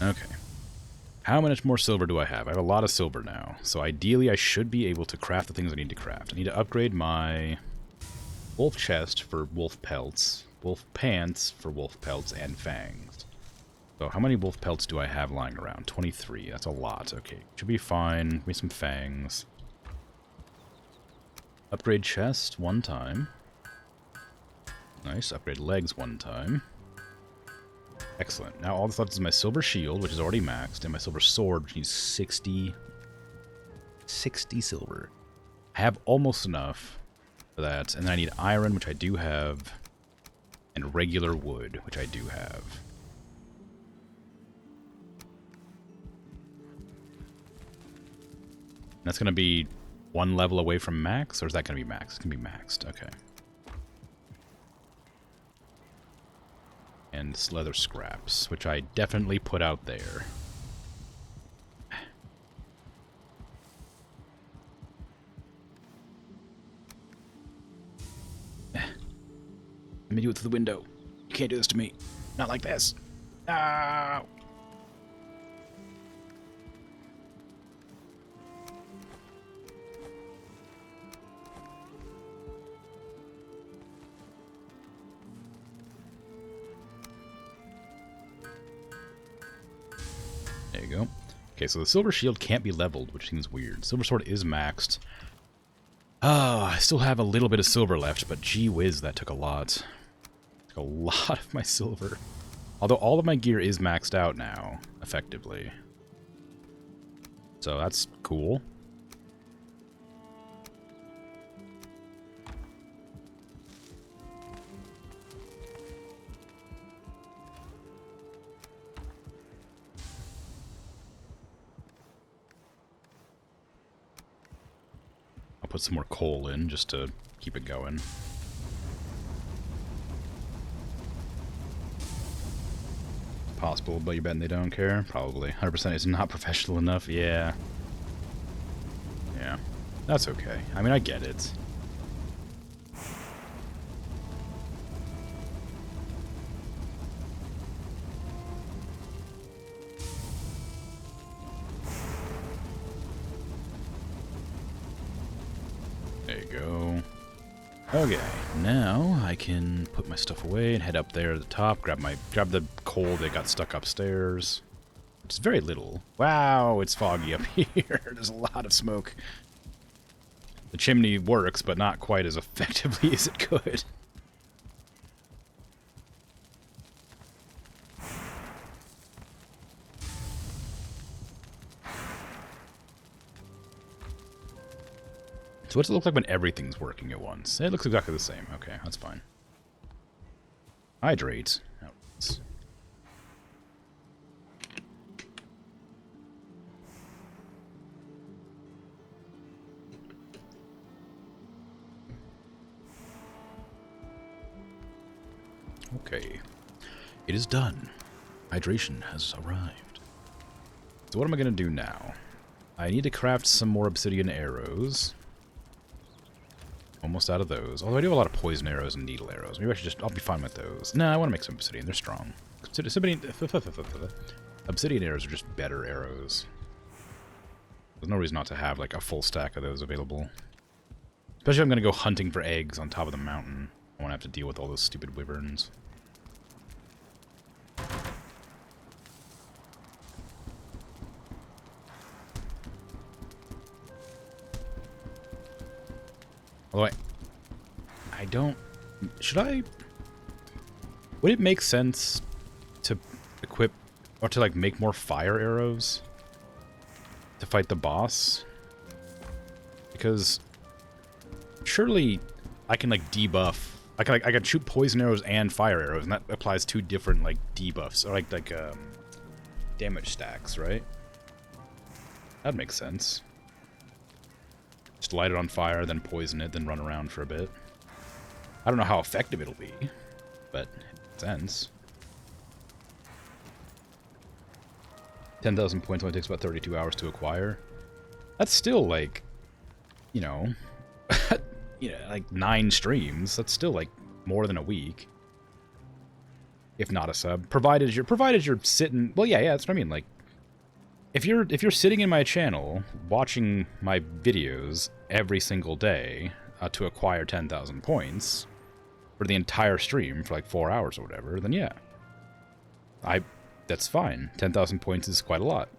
[SPEAKER 1] Okay. How much more silver do I have? I have a lot of silver now. So ideally I should be able to craft the things I need to craft. I need to upgrade my wolf chest for wolf pelts, wolf pants for wolf pelts, and fangs. So how many wolf pelts do I have lying around? 23. That's a lot. Okay. Should be fine. Give me some fangs. Upgrade chest one time. Nice. Upgrade legs one time. Excellent. Now all that's left is my silver shield, which is already maxed, and my silver sword, which needs 60 silver. I have almost enough for that, and then I need iron, which I do have, and regular wood, which I do have. And that's going to be one level away from max, or is that going to be max? It's going to be maxed. Okay. And leather scraps, which I definitely put out there. Let me do it through the window. You can't do this to me. Not like this. No! There you go. Okay, so the silver shield can't be leveled, which seems weird. Silver sword is maxed. I still have a little bit of silver left, but gee whiz, that took a lot. Took a lot of my silver. Although all of my gear is maxed out now, effectively. So that's cool. Put some more coal in just to keep it going. Possible, but you betting they don't care? Probably. 100% is not professional enough? Yeah. Yeah. That's okay. I mean, I get it. There you go. Okay, now I can put my stuff away and head up there at the top, grab the coal that got stuck upstairs. Which is very little. Wow, it's foggy up here. There's a lot of smoke. The chimney works, but not quite as effectively as it could. So what's it look like when everything's working at once? It looks exactly the same. Okay, that's fine. Hydrate. Oh, okay. It is done. Hydration has arrived. So what am I going to do now? I need to craft some more obsidian arrows. Almost out of those. Although I do have a lot of poison arrows and needle arrows. Maybe I should just... I'll be fine with those. No, I want to make some obsidian. They're strong. Obsidian arrows are just better arrows. There's no reason not to have, like, a full stack of those available. Especially if I'm going to go hunting for eggs on top of the mountain. I won't have to deal with all those stupid wyverns. Although I don't... Should I... Would it make sense to equip... Or to, like, make more fire arrows? To fight the boss? Because... Surely I can, like, debuff... I can shoot poison arrows and fire arrows, and that applies two different, like, debuffs. Or, like damage stacks, right? That makes sense. Just light it on fire, then poison it, then run around for a bit. I don't know how effective it'll be, but it makes sense. 10,000 points only takes about 32 hours to acquire. That's still, like, you know, like 9 streams. That's still, like, more than a week. If not a sub. Provided you're sitting... Well, yeah, that's what I mean, like... If you're sitting in my channel, watching my videos every single day to acquire 10,000 points for the entire stream for like 4 hours or whatever, then yeah. That's fine. 10,000 points is quite a lot.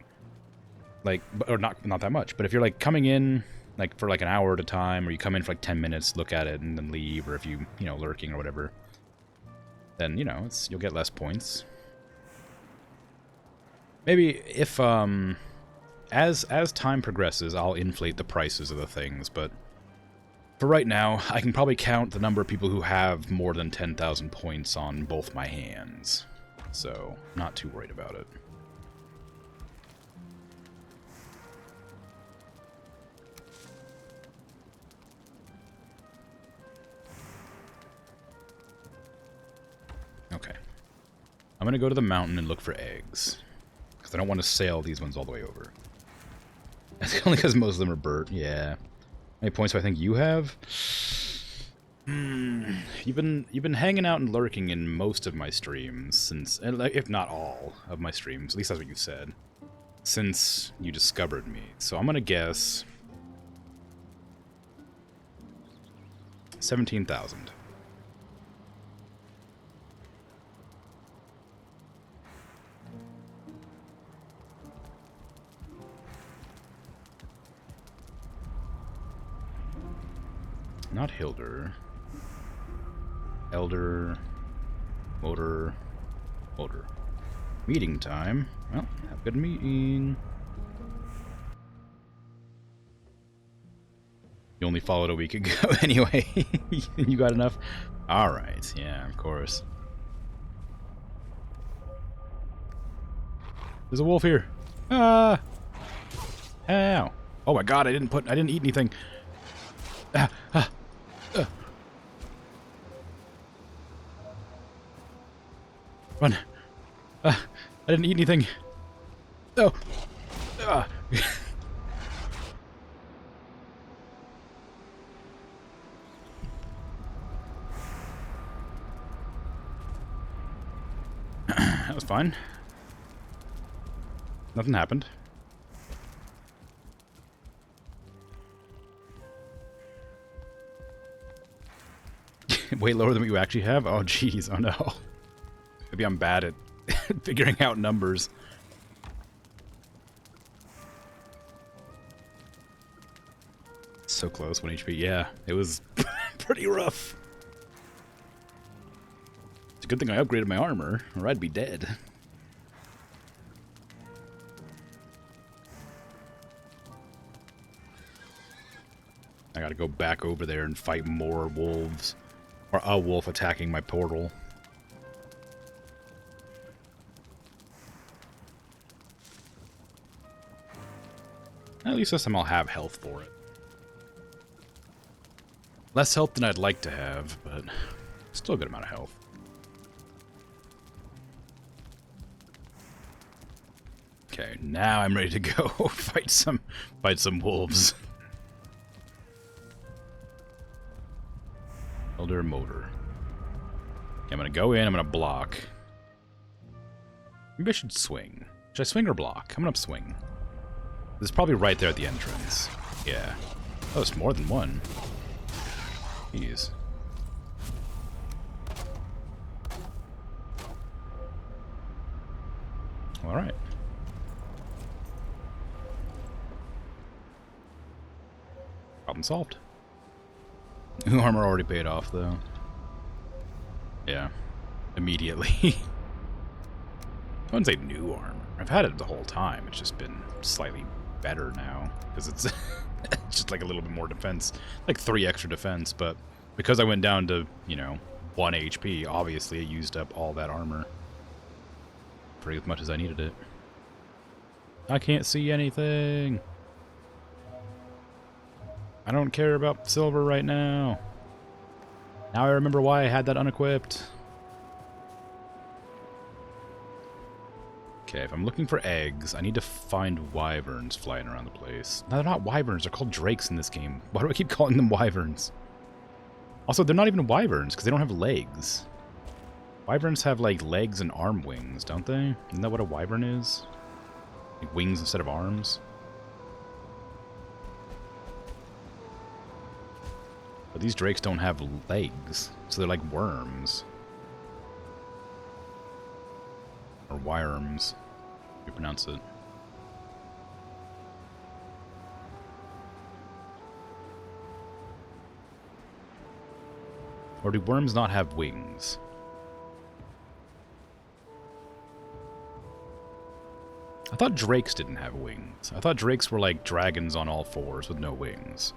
[SPEAKER 1] Like, or not that much, but if you're like coming in like for like an hour at a time, or you come in for like 10 minutes, look at it, and then leave, or if you know, lurking or whatever, then, you know, you'll get less points. Maybe if, as time progresses, I'll inflate the prices of the things, but for right now, I can probably count the number of people who have more than 10,000 points on both my hands, so not too worried about it. Okay. I'm gonna go to the mountain and look for eggs. I don't want to sail these ones all the way over. That's only because most of them are burnt. Yeah. How many points do I think you have? You've been hanging out and lurking in most of my streams since, if not all of my streams. At least that's what you said. Since you discovered me. So I'm gonna guess 17,000. Not Hilder. Elder. Motor. Motor. Meeting time. Well, have a good meeting. You only followed a week ago anyway. You got enough? Alright, yeah, of course. There's a wolf here. Ah! Ow. Oh my god, I didn't eat anything. Ah, ah. Run. I didn't eat anything. Oh. That was fine. Nothing happened. Way lower than what you actually have? Oh, jeez. Oh, no. Maybe I'm bad at figuring out numbers. So close, 1 HP. Yeah, it was pretty rough. It's a good thing I upgraded my armor, or I'd be dead. I gotta go back over there and fight more wolves. Or a wolf attacking my portal. At least this time I'll have health for it. Less health than I'd like to have, but still a good amount of health. Okay, now I'm ready to go fight some wolves. Elder Motor. Okay, I'm gonna go in, I'm gonna block. Maybe I should swing. Should I swing or block? I'm gonna swing. This is probably right there at the entrance. Yeah. Oh, it's more than one. Jeez. Alright. Problem solved. New armor already paid off, though. Yeah. Immediately. I wouldn't say new armor. I've had it the whole time. It's just been slightly better now. Because it's just like a little bit more defense. Like 3 extra defense, but because I went down to, you know, 1 HP, obviously I used up all that armor. For as much as I needed it. I can't see anything. I don't care about silver right now. Now I remember why I had that unequipped. Okay, if I'm looking for eggs, I need to find wyverns flying around the place. No, they're not wyverns. They're called drakes in this game. Why do I keep calling them wyverns? Also, they're not even wyverns because they don't have legs. Wyverns have, like, legs and arm wings, don't they? Isn't that what a wyvern is? Like wings instead of arms? But these drakes don't have legs, so they're like worms. Or wyrms, you pronounce it. Or do worms not have wings? I thought drakes didn't have wings. I thought drakes were like dragons on all fours with no wings.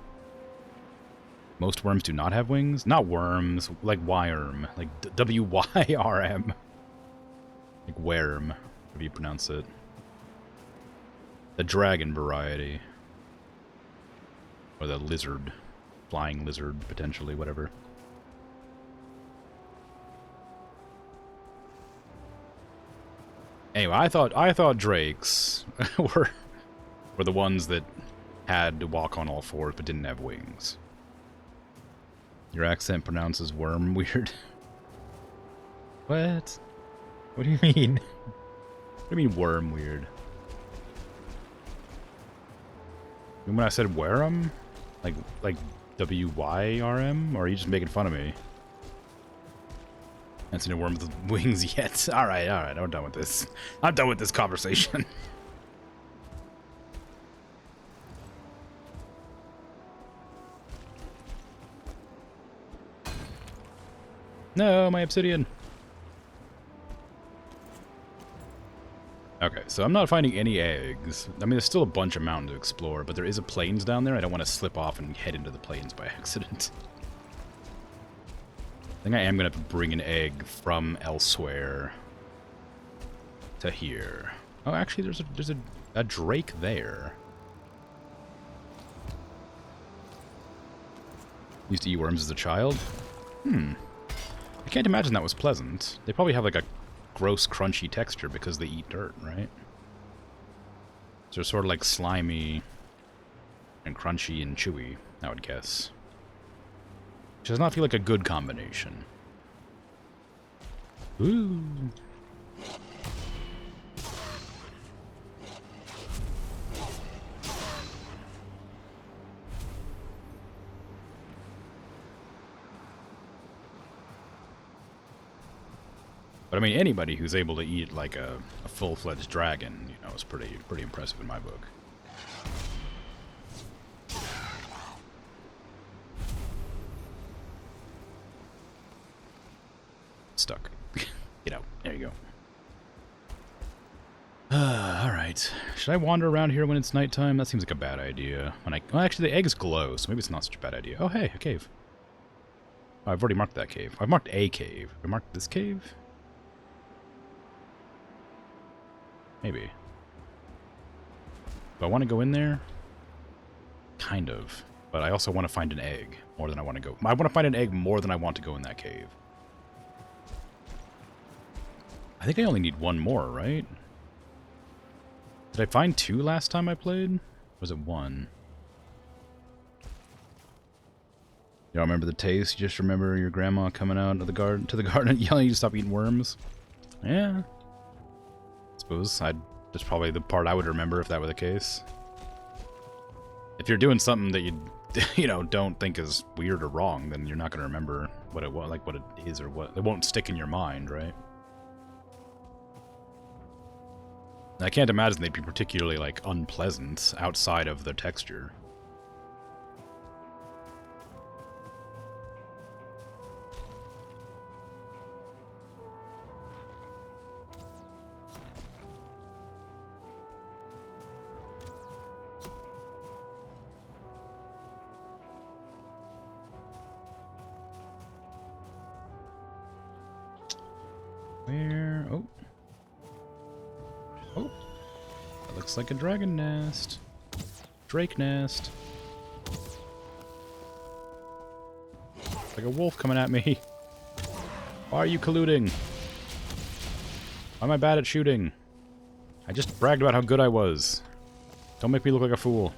[SPEAKER 1] Most worms do not have wings? Not worms, like wyrm. Like W-Y-R-M. Like worm, however you pronounce it. The dragon variety. Or the lizard. Flying lizard, potentially, whatever. Anyway, I thought drakes were the ones that had to walk on all fours but didn't have wings. Your accent pronounces worm weird. What? What do you mean? What do you mean worm weird? When I said worm? Like W-Y-R-M? Or are you just making fun of me? I haven't seen a worm with wings yet. Alright, I'm done with this. I'm done with this conversation. No, my obsidian. Okay, so I'm not finding any eggs. I mean, there's still a bunch of mountain to explore, but there is a plains down there. I don't want to slip off and head into the plains by accident. I think I am going to have to bring an egg from elsewhere to here. Oh, actually, there's a drake there. Used to eat worms as a child? I can't imagine that was pleasant. They probably have like a gross, crunchy texture because they eat dirt, right? So they're sort of like slimy and crunchy and chewy, I would guess. Which does not feel like a good combination. Ooh. But I mean, anybody who's able to eat like a full-fledged dragon, you know, is pretty impressive in my book. Stuck. Get out. There you go. Alright. Should I wander around here when it's nighttime? That seems like a bad idea. Well, actually, the eggs glow, so maybe it's not such a bad idea. Oh, hey, a cave. Oh, I've already marked that cave. I've marked a cave. Have I marked this cave? Maybe. Do I want to go in there? Kind of. But I also want to find an egg more than I want to go. I want to find an egg more than I want to go in that cave. I think I only need one more, right? Did I find 2 last time I played? Or was it 1? You don't remember the taste, you just remember your grandma coming out of the garden to the garden and yelling you to stop eating worms? Yeah. I suppose that's probably the part I would remember if that were the case. If you're doing something that you don't think is weird or wrong, then you're not going to remember what it was, like what it is, or what it won't stick in your mind, right? I can't imagine they'd be particularly like unpleasant outside of the texture. Where? Oh. Oh. That looks like a dragon nest. Drake nest. Like a wolf coming at me. Why are you colluding? Why am I bad at shooting? I just bragged about how good I was. Don't make me look like a fool.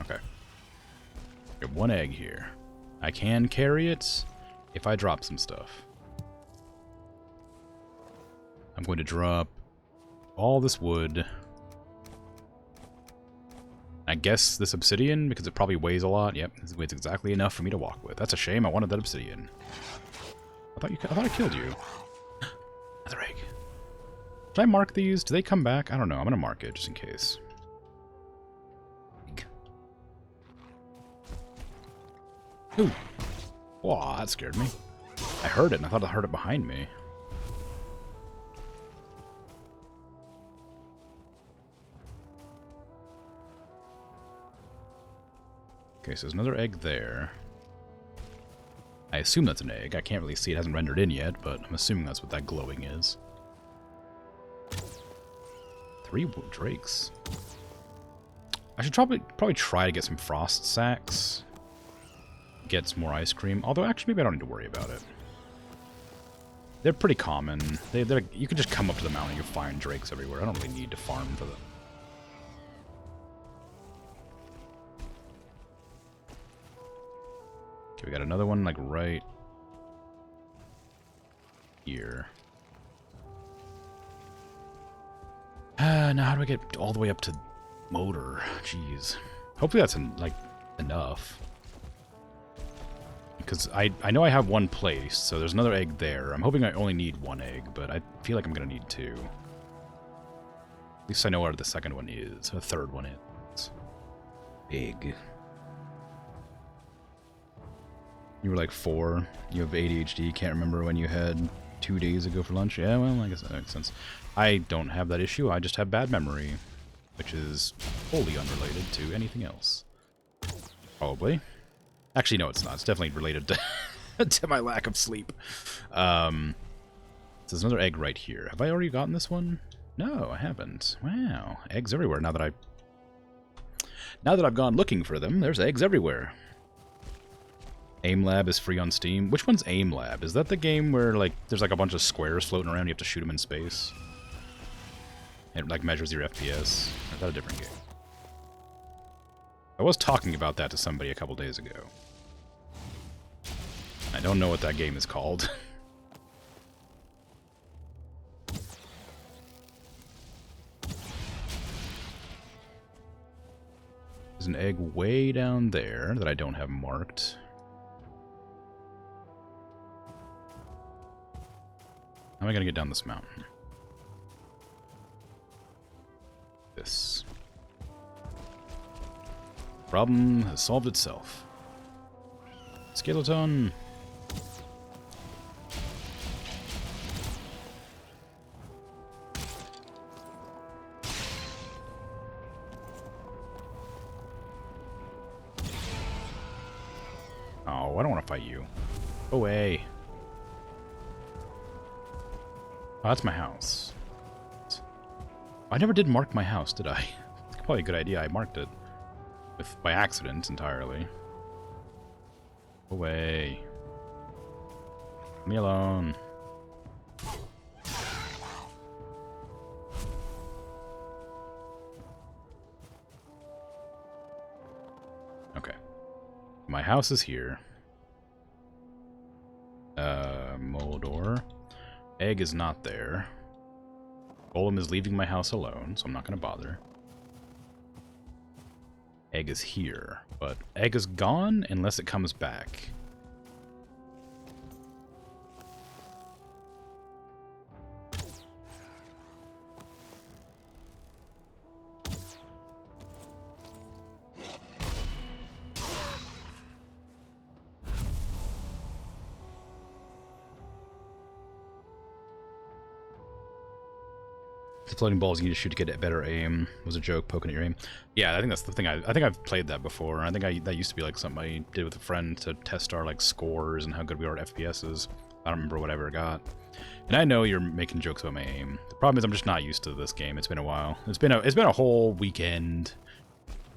[SPEAKER 1] Okay. Got one egg here. I can carry it if I drop some stuff. I'm going to drop all this wood. I guess this obsidian, because it probably weighs a lot. Yep, this weighs exactly enough for me to walk with. That's a shame. I wanted that obsidian. I thought I killed you. Another egg. Did I mark these? Do they come back? I don't know. I'm gonna mark it just in case. Ooh. Whoa, that scared me. I heard it, and I thought I heard it behind me. Okay, so there's another egg there. I assume that's an egg. I can't really see. It hasn't rendered in yet, but I'm assuming that's what that glowing is. 3 drakes. I should probably try to get some frost sacks. Get some more ice cream. Although, actually, maybe I don't need to worry about it. They're pretty common. You can just come up to the mountain and you'll find drakes everywhere. I don't really need to farm for them. Okay, we got another one, like, right here. Now how do I get all the way up to motor? Jeez. Hopefully that's, like, enough. Because I know I have one place, so there's another egg there. I'm hoping I only need 1 egg, but I feel like I'm going to need 2. At least I know where the second one is. The third one is. Big. You were like 4. You have ADHD. Can't remember when you had 2 days ago for lunch. Yeah, well, I guess that makes sense. I don't have that issue. I just have bad memory, which is wholly unrelated to anything else. Probably. Actually, no, it's not. It's definitely related to, to my lack of sleep. So there's another egg right here. Have I already gotten this one? No, I haven't. Wow, eggs everywhere. Now that I've gone looking for them, there's eggs everywhere. Aim Lab is free on Steam. Which one's Aim Lab? Is that the game where like there's like a bunch of squares floating around? You have to shoot them in space. It like measures your FPS. Or is that a different game? I was talking about that to somebody a couple days ago. I don't know what that game is called. There's an egg way down there that I don't have marked. How am I going to get down this mountain? This. Problem has solved itself. Skeleton! Oh, I don't want to fight you. Go away. Oh, that's my house. I never did mark my house, did I? It's probably a good idea. I marked it by accident entirely. Go away. Leave me alone. My house is here. Moldor. Egg is not there. Golem is leaving my house alone, so I'm not going to bother. Egg is here, but egg is gone unless it comes back. The floating balls you need to shoot to get better aim was a joke, poking at your aim. Yeah, I think that's the thing. I think I've played that before. I think that used to be like something I did with a friend to test our like scores and how good we are at FPSs. I don't remember what I ever got. And I know you're making jokes about my aim. The problem is I'm just not used to this game. It's been a while. It's been a whole weekend.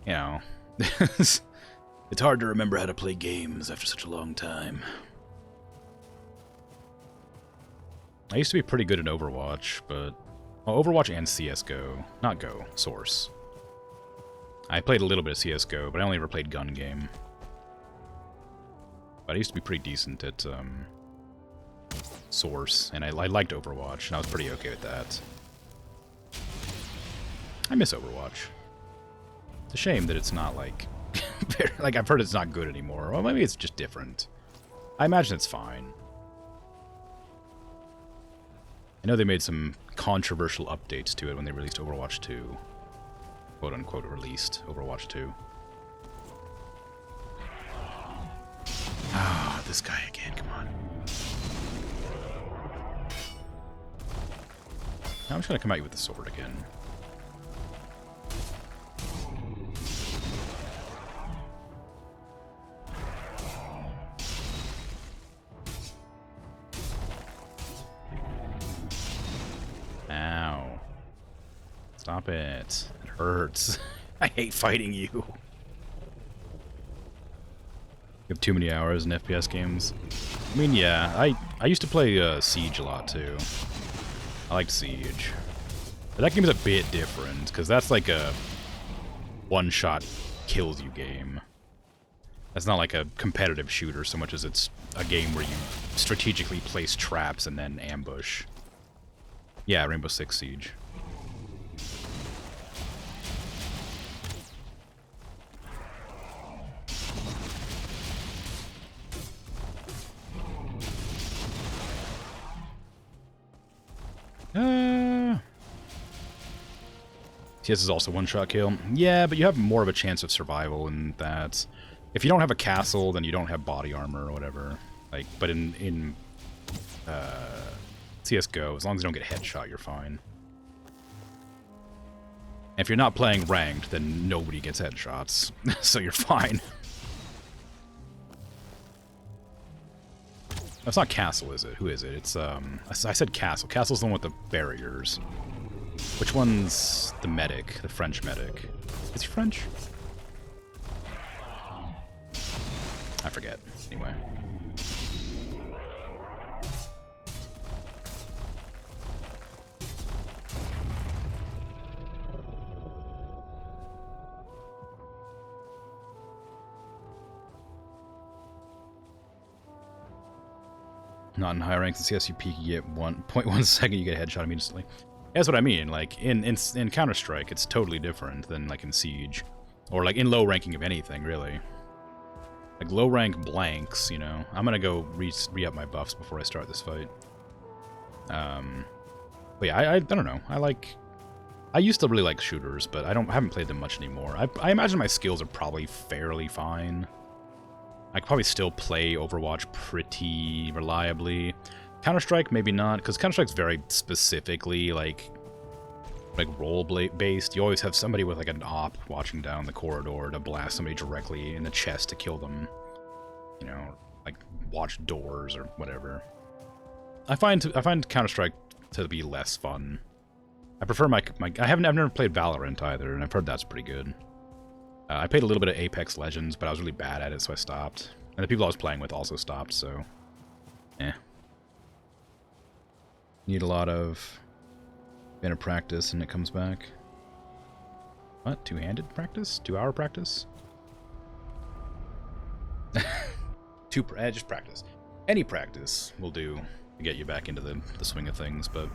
[SPEAKER 1] You know, it's hard to remember how to play games after such a long time. I used to be pretty good at Overwatch, but well, Overwatch and CSGO. Not Go, Source. I played a little bit of CSGO, but I only ever played gun game. But I used to be pretty decent at Source, and I liked Overwatch, and I was pretty okay with that. I miss Overwatch. It's a shame that it's not like... like, I've heard it's not good anymore. Well, maybe it's just different. I imagine it's fine. I know they made some controversial updates to it when they released Overwatch 2. Quote-unquote released Overwatch 2. Ah, this guy again, come on. Now I'm just gonna come at you with the sword again. Ow. Stop it. It hurts. I hate fighting you. You have too many hours in FPS games. I mean, yeah, I used to play Siege a lot, too. I liked Siege. But that game is a bit different, because that's like a one-shot kills you game. That's not like a competitive shooter so much as it's a game where you strategically place traps and then ambush. Yeah, Rainbow Six Siege. TS is also one-shot kill. Yeah, but you have more of a chance of survival in that. If you don't have a castle, then you don't have body armor or whatever. Like, but in CSGO, as long as you don't get headshot, you're fine. And if you're not playing ranked, then nobody gets headshots, so you're fine. That's not castle, is it? Who is it? It's I said castle. Castle's the one with the barriers. Which one's the medic? The French medic. Is he French? I forget. Anyway. Not in high ranks in CS, you peek, you get 1.1 second, you get a headshot immediately. That's what I mean. Like in Counter-Strike, it's totally different than like in Siege, or like in low ranking of anything, really. Like low rank blanks, you know. I'm gonna go re-up my buffs before I start this fight. But yeah, I don't know. I used to really like shooters, but I haven't played them much anymore. I imagine my skills are probably fairly fine. I could probably still play Overwatch pretty reliably. Counter-Strike, maybe not, because Counter-Strike's very specifically, like role-based. You always have somebody with, like, an op watching down the corridor to blast somebody directly in the chest to kill them. You know, like, watch doors or whatever. I find Counter-Strike to be less fun. I prefer I've never played Valorant either, and I've heard that's pretty good. I played a little bit of Apex Legends, but I was really bad at it, so I stopped. And the people I was playing with also stopped, so... eh. Need a lot of bit of practice, and it comes back. What? Two-handed practice? 2-hour practice? Just practice. Any practice will do to get you back into the swing of things, but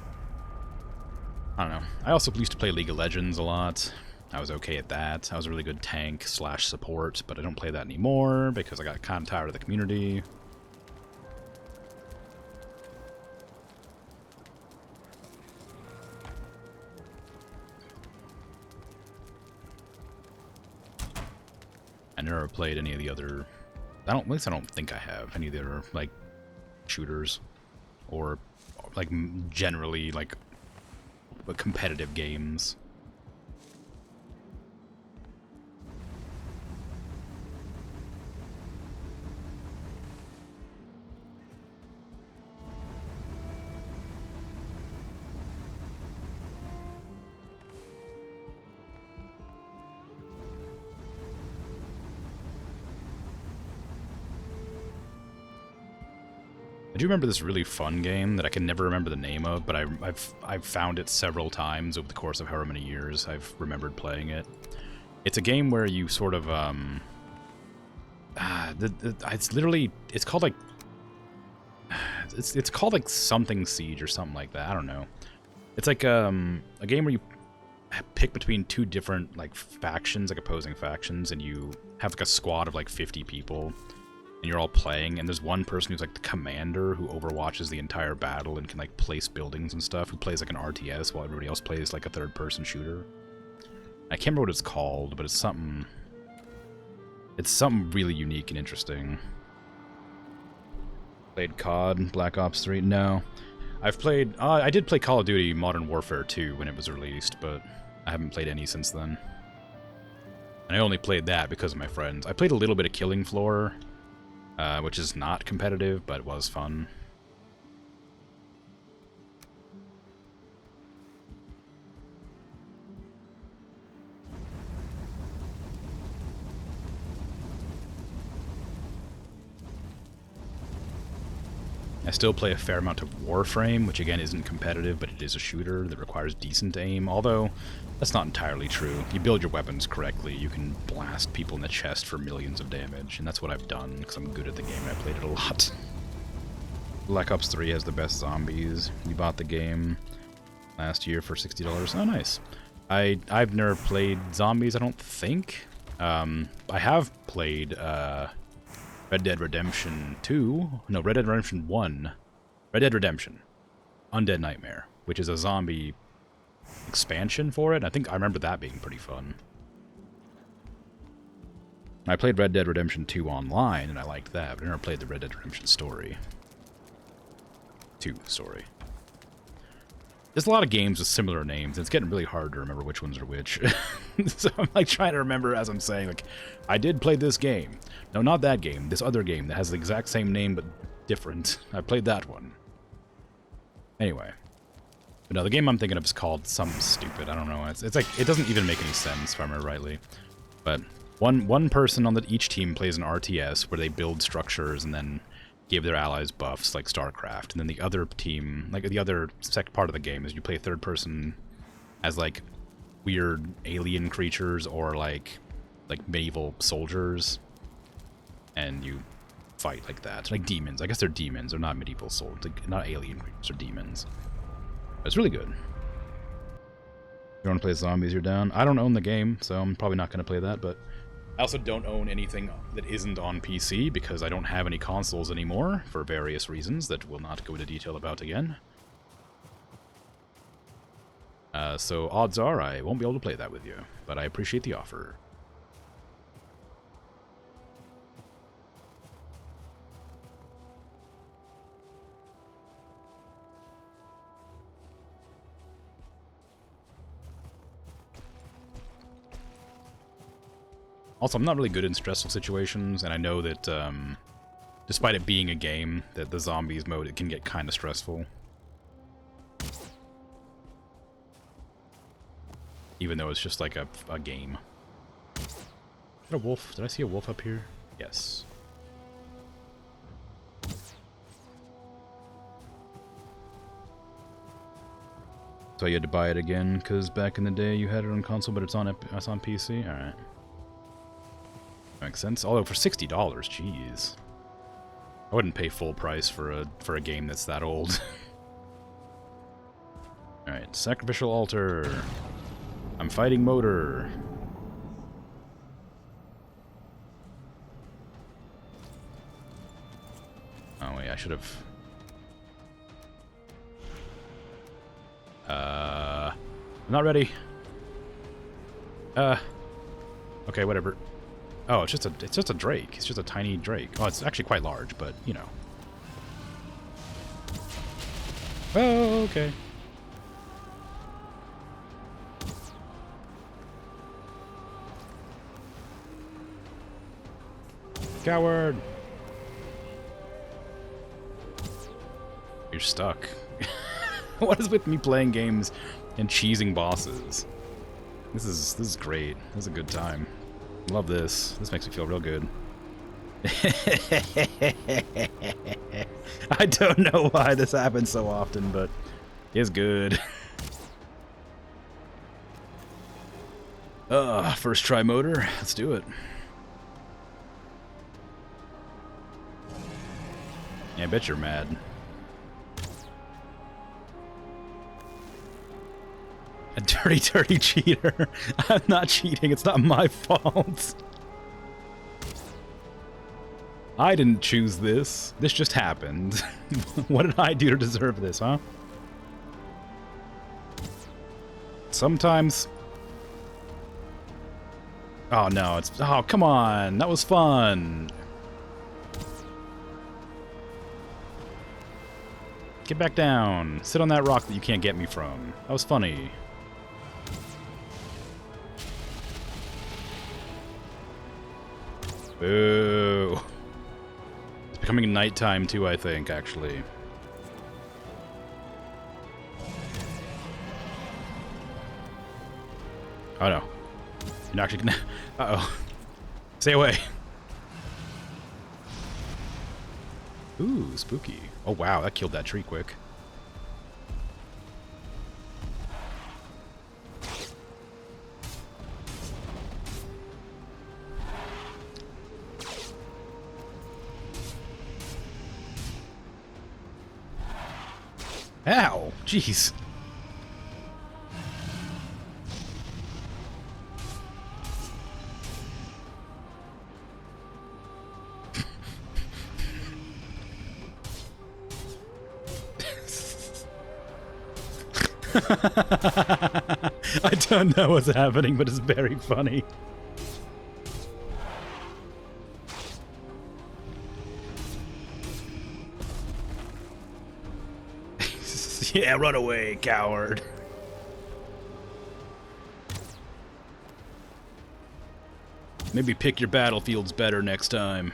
[SPEAKER 1] I don't know. I also used to play League of Legends a lot. I was okay at that. I was a really good tank / support, but I don't play that anymore because I got kind of tired of the community. I never played any of the other... at least I don't think I have any of the other, like, shooters. Or, like, generally, like, competitive games. I do remember this really fun game that I can never remember the name of, but I've found it several times over the course of however many years I've remembered playing it. It's a game where you sort of it's called like it's called like something Siege or something like that. I don't know. It's like a game where you pick between two different like factions, like opposing factions, and you have like a squad of like 50 people. And you're all playing, and there's one person who's like the commander who overwatches the entire battle and can like place buildings and stuff, who plays like an RTS while everybody else plays like a third-person shooter. I can't remember what it's called, but it's something really unique and interesting. Played COD, Black Ops 3? No. I've played... I did play Call of Duty Modern Warfare 2 when it was released, but I haven't played any since then. And I only played that because of my friends. I played a little bit of Killing Floor, which is not competitive, but was fun. I still play a fair amount of Warframe, which again isn't competitive, but it is a shooter that requires decent aim, although that's not entirely true. You build your weapons correctly, you can blast people in the chest for millions of damage, and that's what I've done, because I'm good at the game and I played it a lot. Black Ops 3 has the best zombies. We bought the game last year for $60. Oh, nice. I've never played zombies, I don't think. I have played Red Dead Redemption 2. No, Red Dead Redemption 1. Red Dead Redemption. Undead Nightmare, which is a zombie expansion for it. I think I remember that being pretty fun. I played Red Dead Redemption 2 online, and I liked that, but I never played the Red Dead Redemption story. 2 story. There's a lot of games with similar names, and it's getting really hard to remember which ones are which. So I'm like trying to remember as I'm saying, like, I did play this game. No, not that game. This other game that has the exact same name but different. I played that one. Anyway. But no, the game I'm thinking of is called something stupid. I don't know. It's like, it doesn't even make any sense, if I remember rightly. But one person on each team plays an RTS where they build structures and then give their allies buffs like StarCraft, and then the other team, like the other part of the game, is you play third person as like weird alien creatures or like medieval soldiers, and you fight like that, like demons. I guess they're demons. They're not medieval soldiers, like, not alien creatures. They're demons. But it's really good. You want to play zombies? You're down. I don't own the game, so I'm probably not going to play that, but I also don't own anything that isn't on PC because I don't have any consoles anymore for various reasons that we'll not go into detail about again. So odds are I won't be able to play that with you, but I appreciate the offer. Also, I'm not really good in stressful situations, and I know that, despite it being a game, that the zombies mode, it can get kind of stressful. Even though it's just like a game. Is that a wolf? Did I see a wolf up here? Yes. So you had to buy it again, because back in the day you had it on console, but it's on PC? Alright. Makes sense. Although for $60, jeez. I wouldn't pay full price for a game that's that old. Alright, sacrificial altar. I'm fighting motor. Oh wait, I should have... I'm not ready. Okay, whatever. Oh, it's just a drake. It's just a tiny drake. Oh, it's actually quite large, but you know. Oh, okay. Coward! You're stuck. What is with me playing games and cheesing bosses? This is great. This is a good time. Love this. This makes me feel real good. I don't know why this happens so often, but it's good. First try motor. Let's do it. Yeah, I bet you're mad. A dirty, dirty cheater. I'm not cheating. It's not my fault. I didn't choose this. This just happened. What did I do to deserve this, huh? Sometimes... Oh, no. It's... Oh, come on. That was fun. Get back down. Sit on that rock that you can't get me from. That was funny. Boo. It's becoming nighttime too, I think, actually. Oh no. You're not actually gonna... Uh-oh. Stay away. Ooh, spooky. Oh wow, that killed that tree quick. Ow! Jeez. I don't know what's happening, but it's very funny. Yeah, run away, coward. Maybe pick your battlefields better next time.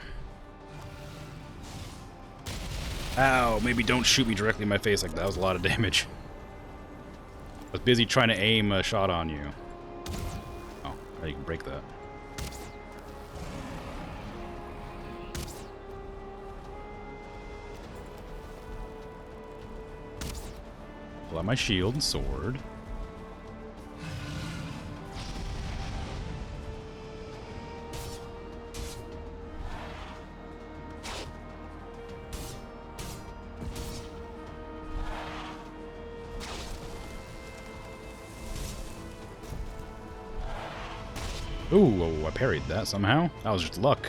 [SPEAKER 1] Ow, maybe don't shoot me directly in my face like that. That was a lot of damage. I was busy trying to aim a shot on you. Oh, you can break that. Pull out my shield and sword. Ooh, I parried that somehow. That was just luck.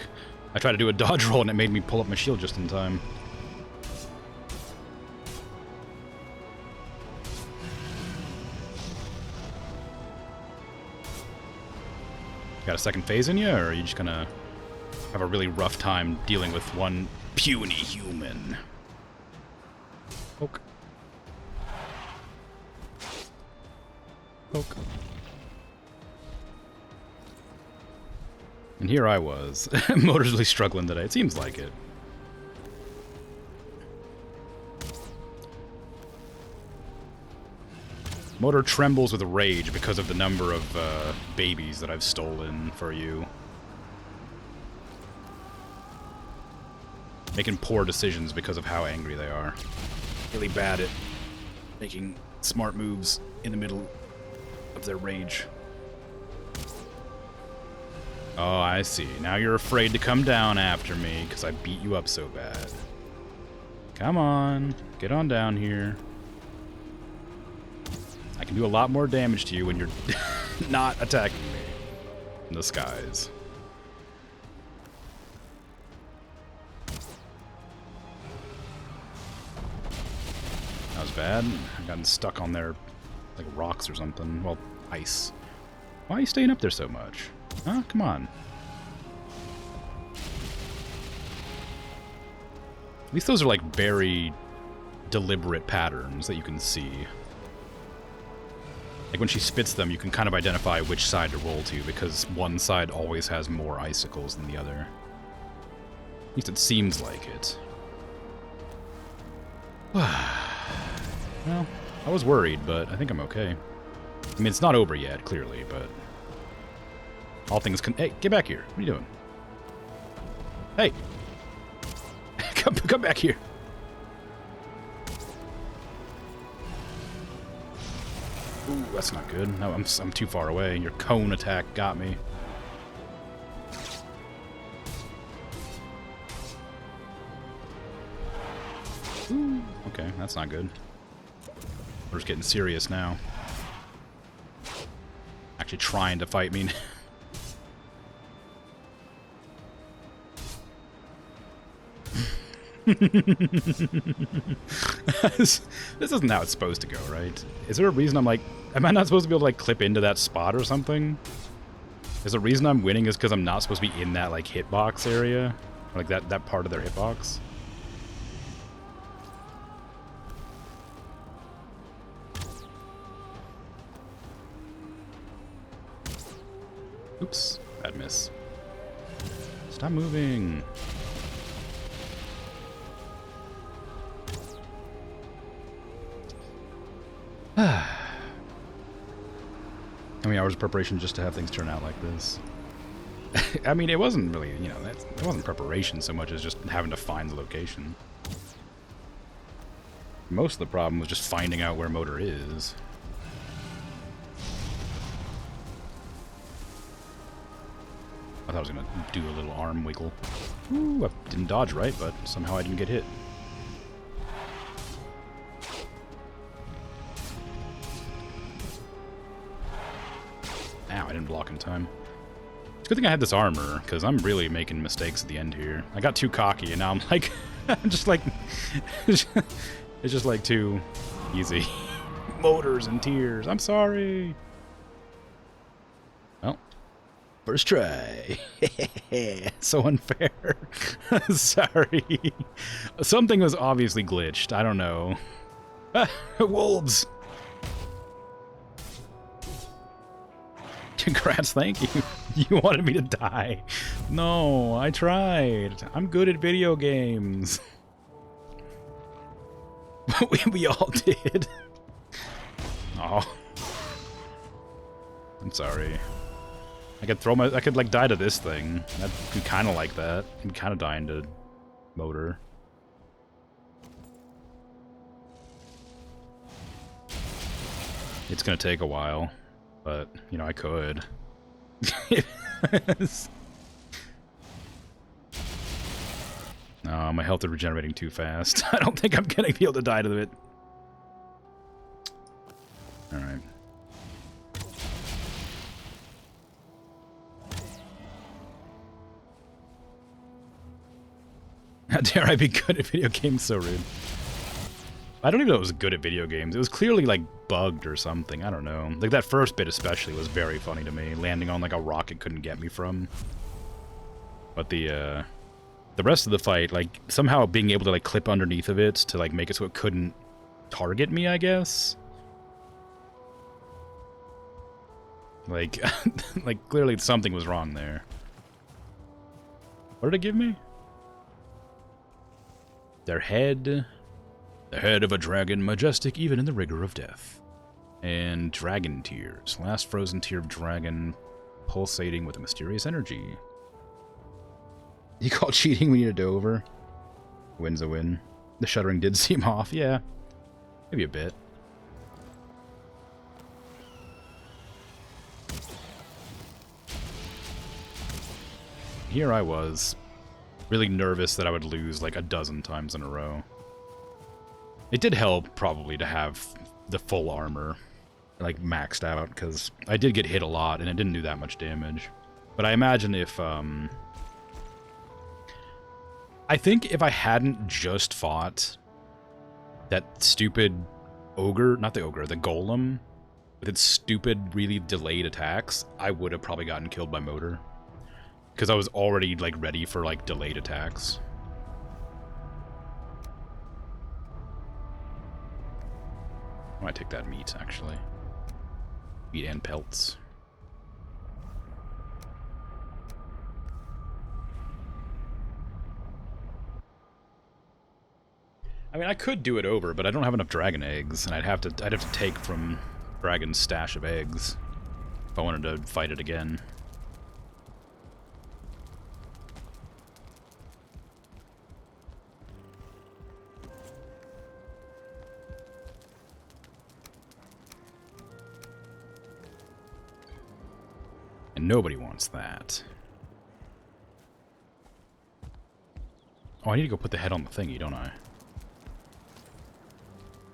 [SPEAKER 1] I tried to do a dodge roll and it made me pull up my shield just in time. Got a second phase in you, or are you just gonna have a really rough time dealing with one puny human? Poke. Poke. And here I was. Motor's really struggling today. It seems like it. Motor trembles with rage because of the number of babies that I've stolen for you. Making poor decisions because of how angry they are. Really bad at making smart moves in the middle of their rage. Oh, I see. Now you're afraid to come down after me because I beat you up so bad. Come on. Get on down here. I can do a lot more damage to you when you're not attacking me in the skies. That was bad. I've gotten stuck on there like rocks or something. Well, ice. Why are you staying up there so much? Huh? Come on. At least those are like very deliberate patterns that you can see. Like when she spits them, you can kind of identify which side to roll to because one side always has more icicles than the other. At least it seems like it. Well, I was worried, but I think I'm okay. I mean, it's not over yet, clearly, but... all things can... Hey, get back here. What are you doing? Hey! Come back here. Ooh, that's not good. No, I'm too far away. Your cone attack got me. Ooh, okay, that's not good. We're just getting serious now. Actually trying to fight me. This isn't how it's supposed to go, right? Is there a reason I'm like... am I not supposed to be able to like clip into that spot or something? Is the reason I'm winning is because I'm not supposed to be in that like hitbox area? Or, like that part of their hitbox? Oops, bad miss. Stop moving. How many hours of preparation just to have things turn out like this? I mean, it wasn't really, you know, it wasn't preparation so much as just having to find the location. Most of the problem was just finding out where Motor is. I thought I was going to do a little arm wiggle. Ooh, I didn't dodge right, but somehow I didn't get hit. Ow, I didn't block in time. It's a good thing I had this armor, because I'm really making mistakes at the end here. I got too cocky, and now I'm like... I'm just like... it's just like too easy. Motors and tears. I'm sorry. Well, first try. So unfair. Sorry. Something was obviously glitched. I don't know. Wolves. Congrats, thank you. You wanted me to die. No, I tried. I'm good at video games. we all did. Oh. I'm sorry. I could like die to this thing. I'd be kinda like that. I'm kinda dying to Motor. It's gonna take a while. But, you know, I could. No, my health is regenerating too fast. I don't think I'm gonna be able to die to it. Alright. How dare I be good at video games? So rude. I don't even know it was good at video games. It was clearly, like, bugged or something. I don't know. Like, that first bit especially was very funny to me. Landing on, like, a rock it couldn't get me from. But the rest of the fight, like, somehow being able to, like, clip underneath of it to, like, make it so it couldn't target me, I guess? Like, like, clearly something was wrong there. What did it give me? Their head... The head of a dragon, majestic even in the rigor of death. And dragon tears. Last frozen tear of dragon, pulsating with a mysterious energy. You call cheating when you need a do-over? Win's a win. The shuddering did seem off, yeah. Maybe a bit. here I was, really nervous that I would lose like a dozen times in a row. It did help, probably, to have the full armor, like, maxed out, because I did get hit a lot, and it didn't do that much damage. But I imagine if, I think if I hadn't just fought that stupid ogre, not the ogre, the golem, with its stupid, really delayed attacks, I would have probably gotten killed by Motor. Because I was already, like, ready for, like, delayed attacks. I might take that meat, actually. Meat and pelts. I mean, I could do it over, but I don't have enough dragon eggs, and I'd have to take from Dragon's stash of eggs if I wanted to fight it again. And nobody wants that. Oh, I need to go put the head on the thingy, don't I?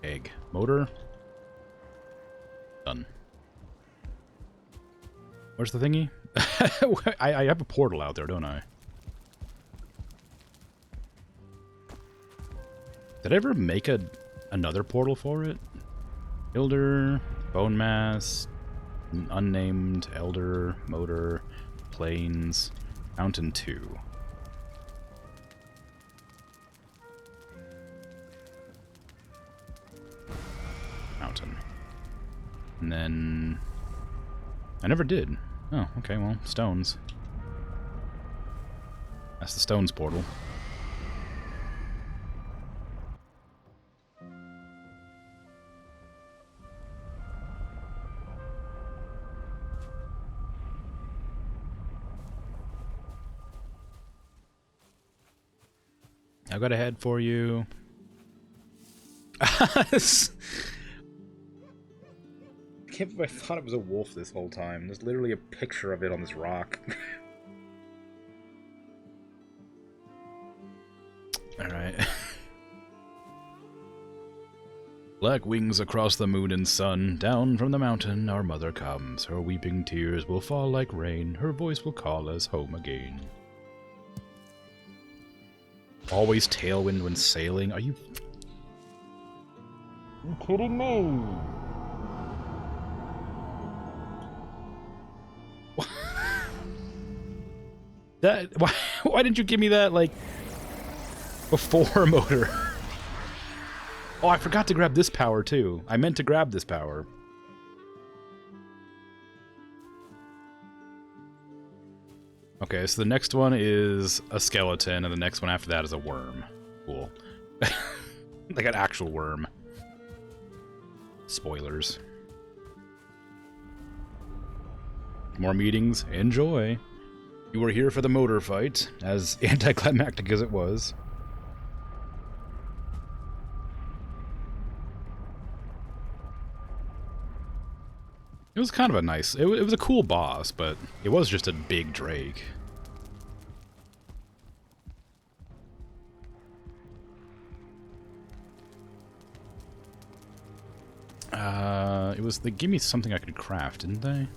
[SPEAKER 1] Egg. Motor. Done. Where's the thingy? I have a portal out there, don't I? Did I ever make another portal for it? Builder, bone mass, unnamed, elder, motor, plains, mountain 2. Mountain. And then I never did. Oh, okay, well, stones. That's the stones portal. I've got a head for you. I can't believe I thought it was a wolf this whole time. There's literally a picture of it on this rock. Alright. Black wings across the moon and sun, down from the mountain our mother comes. Her weeping tears will fall like rain, her voice will call us home again. Always tailwind when sailing? Are you kidding me? That why didn't you give me that like before Motor? Oh, I forgot to grab this power too. I meant to grab this power. Okay, so the next one is a skeleton, and the next one after that is a worm. Cool. Like an actual worm. Spoilers. More meetings. Enjoy. You were here for the Motor fight, as anticlimactic as it was. It was kind of a nice... It was a cool boss, but it was just a big Drake. It was... They gave me something I could craft, didn't they?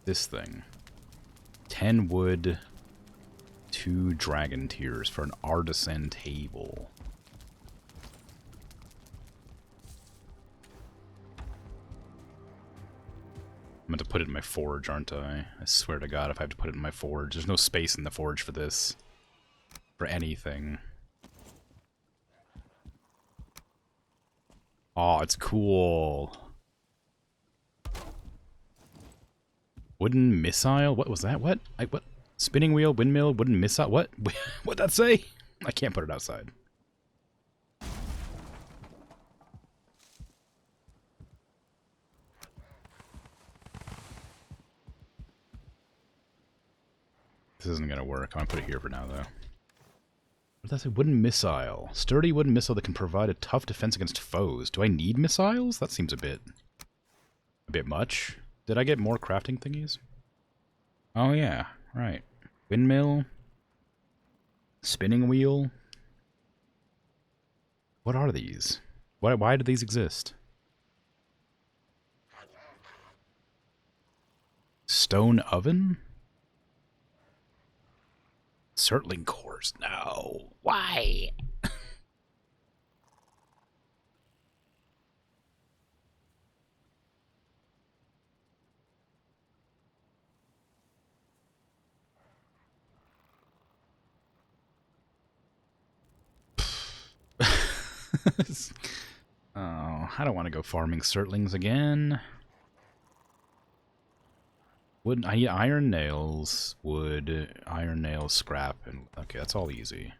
[SPEAKER 1] This thing. 10 wood, 2 dragon tears for an artisan table. I'm going to put it in my forge, aren't I? I swear to God, if I have to put it in my forge. There's no space in the forge for this. For anything. Oh, it's cool. Wooden missile? What was that? What? What? Spinning wheel, windmill, wooden missile? What? What'd that say? I can't put it outside. This isn't gonna work. I'm gonna put it here for now, though. What did that say? Wooden missile. Sturdy wooden missile that can provide a tough defense against foes. Do I need missiles? That seems a bit much. Did I get more crafting thingies? Oh yeah, right. Windmill. Spinning wheel. What are these? Why do these exist? Stone oven? Surtling cores. No. Why? Oh, I don't want to go farming Surtlings again. Wood, I need iron nails, wood, iron nails, scrap, and okay, that's all easy.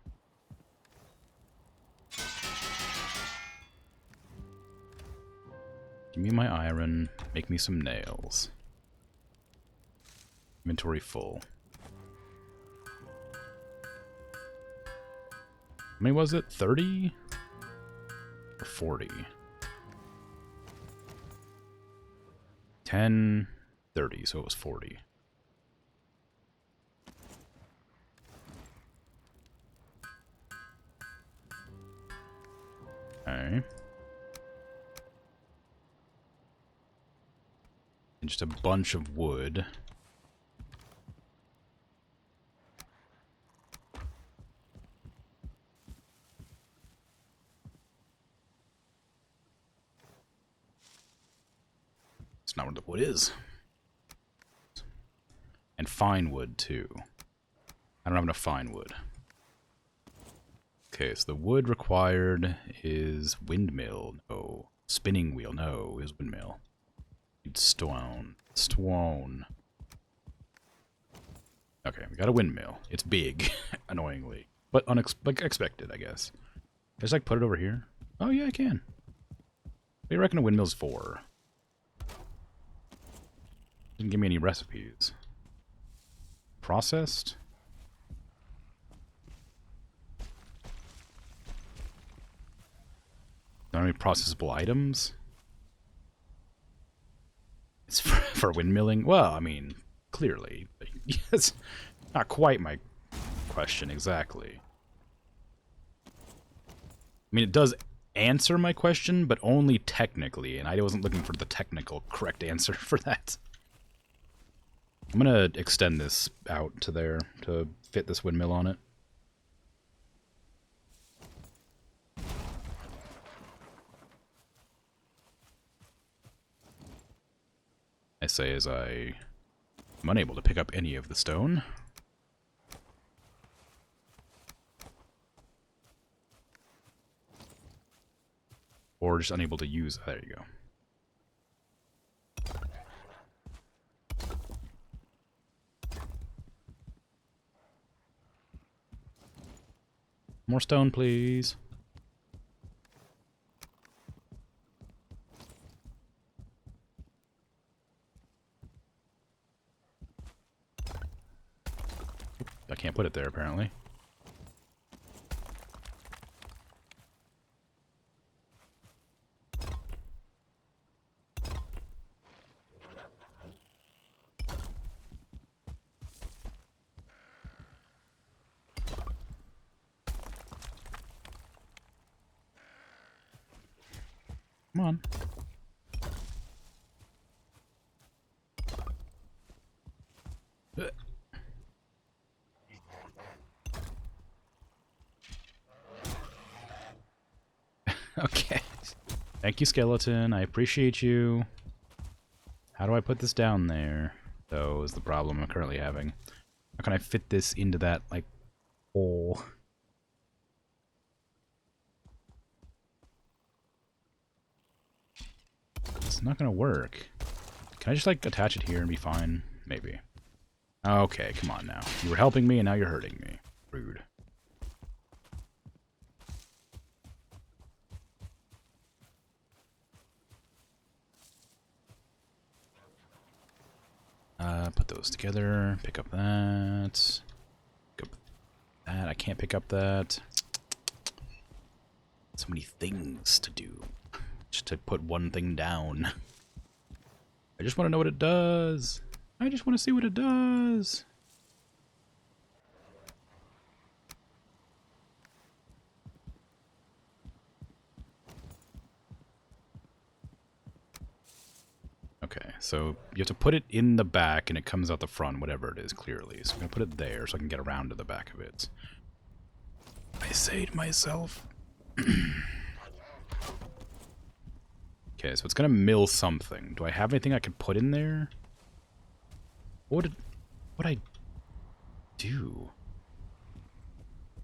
[SPEAKER 1] Give me my iron, make me some nails. Inventory full. How many was it? 30? Or 40? 10, 30, so it was 40. Alright. And just a bunch of wood. It's not where the wood is. And fine wood, too. I don't have enough fine wood. Okay, so the wood required is windmill. No. Spinning wheel. No, is windmill. Stone. Stone. Okay, we got a windmill. It's big, annoyingly. But like expected, I guess. Can I just like put it over here? Oh yeah, I can. What do you reckon a windmill's for? Didn't give me any recipes. Processed? Don't have any processable items? It's for windmilling? Well, I mean, clearly. It's not quite my question exactly. I mean, it does answer my question, but only technically, and I wasn't looking for the technical correct answer for that. I'm gonna extend this out to there to fit this windmill on it. I say as I am unable to pick up any of the stone. Or just unable to use. There you go. More stone, please. I can't put it there, apparently. Come on. Okay. Thank you, skeleton. I appreciate you. How do I put this down there? Though is the problem I'm currently having. How can I fit this into that, like, hole? It's not gonna work. Can I just, like, attach it here and be fine? Maybe. Okay, come on now. You were helping me and now you're hurting me. Rude. Put those together. Pick up that. Pick up that. I can't pick up that. So many things to do. Just to put one thing down. I just want to know what it does. I just want to see what it does. Okay, so you have to put it in the back and it comes out the front, whatever it is, clearly. So I'm going to put it there so I can get around to the back of it. I say to myself. Okay, so it's going to mill something. Do I have anything I could put in there? What would I do?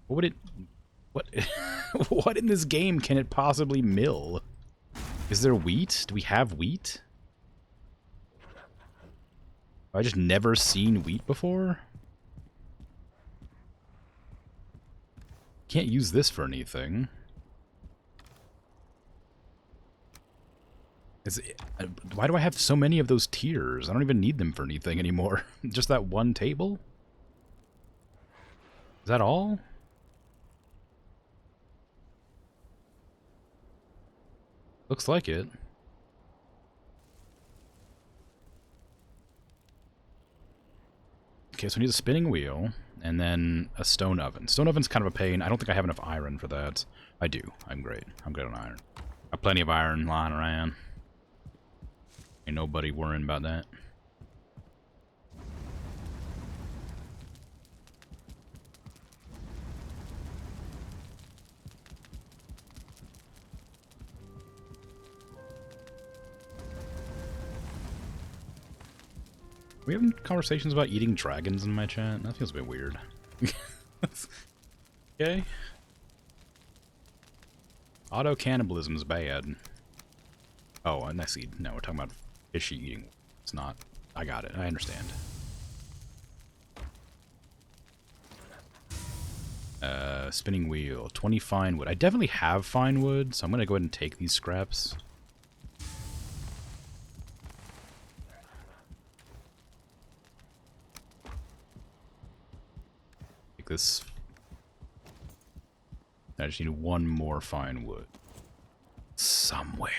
[SPEAKER 1] What would it... What... what in this game can it possibly mill? Is there wheat? Do we have wheat? Have I just never seen wheat before? Can't use this for anything. Why do I have so many of those tiers? I don't even need them for anything anymore. Just that one table? Is that all? Looks like it. Okay, so I need a spinning wheel, and then a stone oven. Stone oven's kind of a pain. I don't think I have enough iron for that. I do. I'm great. I'm good on iron. Got plenty of iron lying around. Ain't nobody worrying about that. Are we having conversations about eating dragons in my chat? That feels a bit weird. Okay. Auto-cannibalism is bad. Oh, and I see. No, we're talking about fishy eating. It's not. I got it. I understand. Spinning wheel. 20 fine wood. I definitely have fine wood, so I'm going to go ahead and take these scraps. Take this. I just need one more fine wood. Somewhere.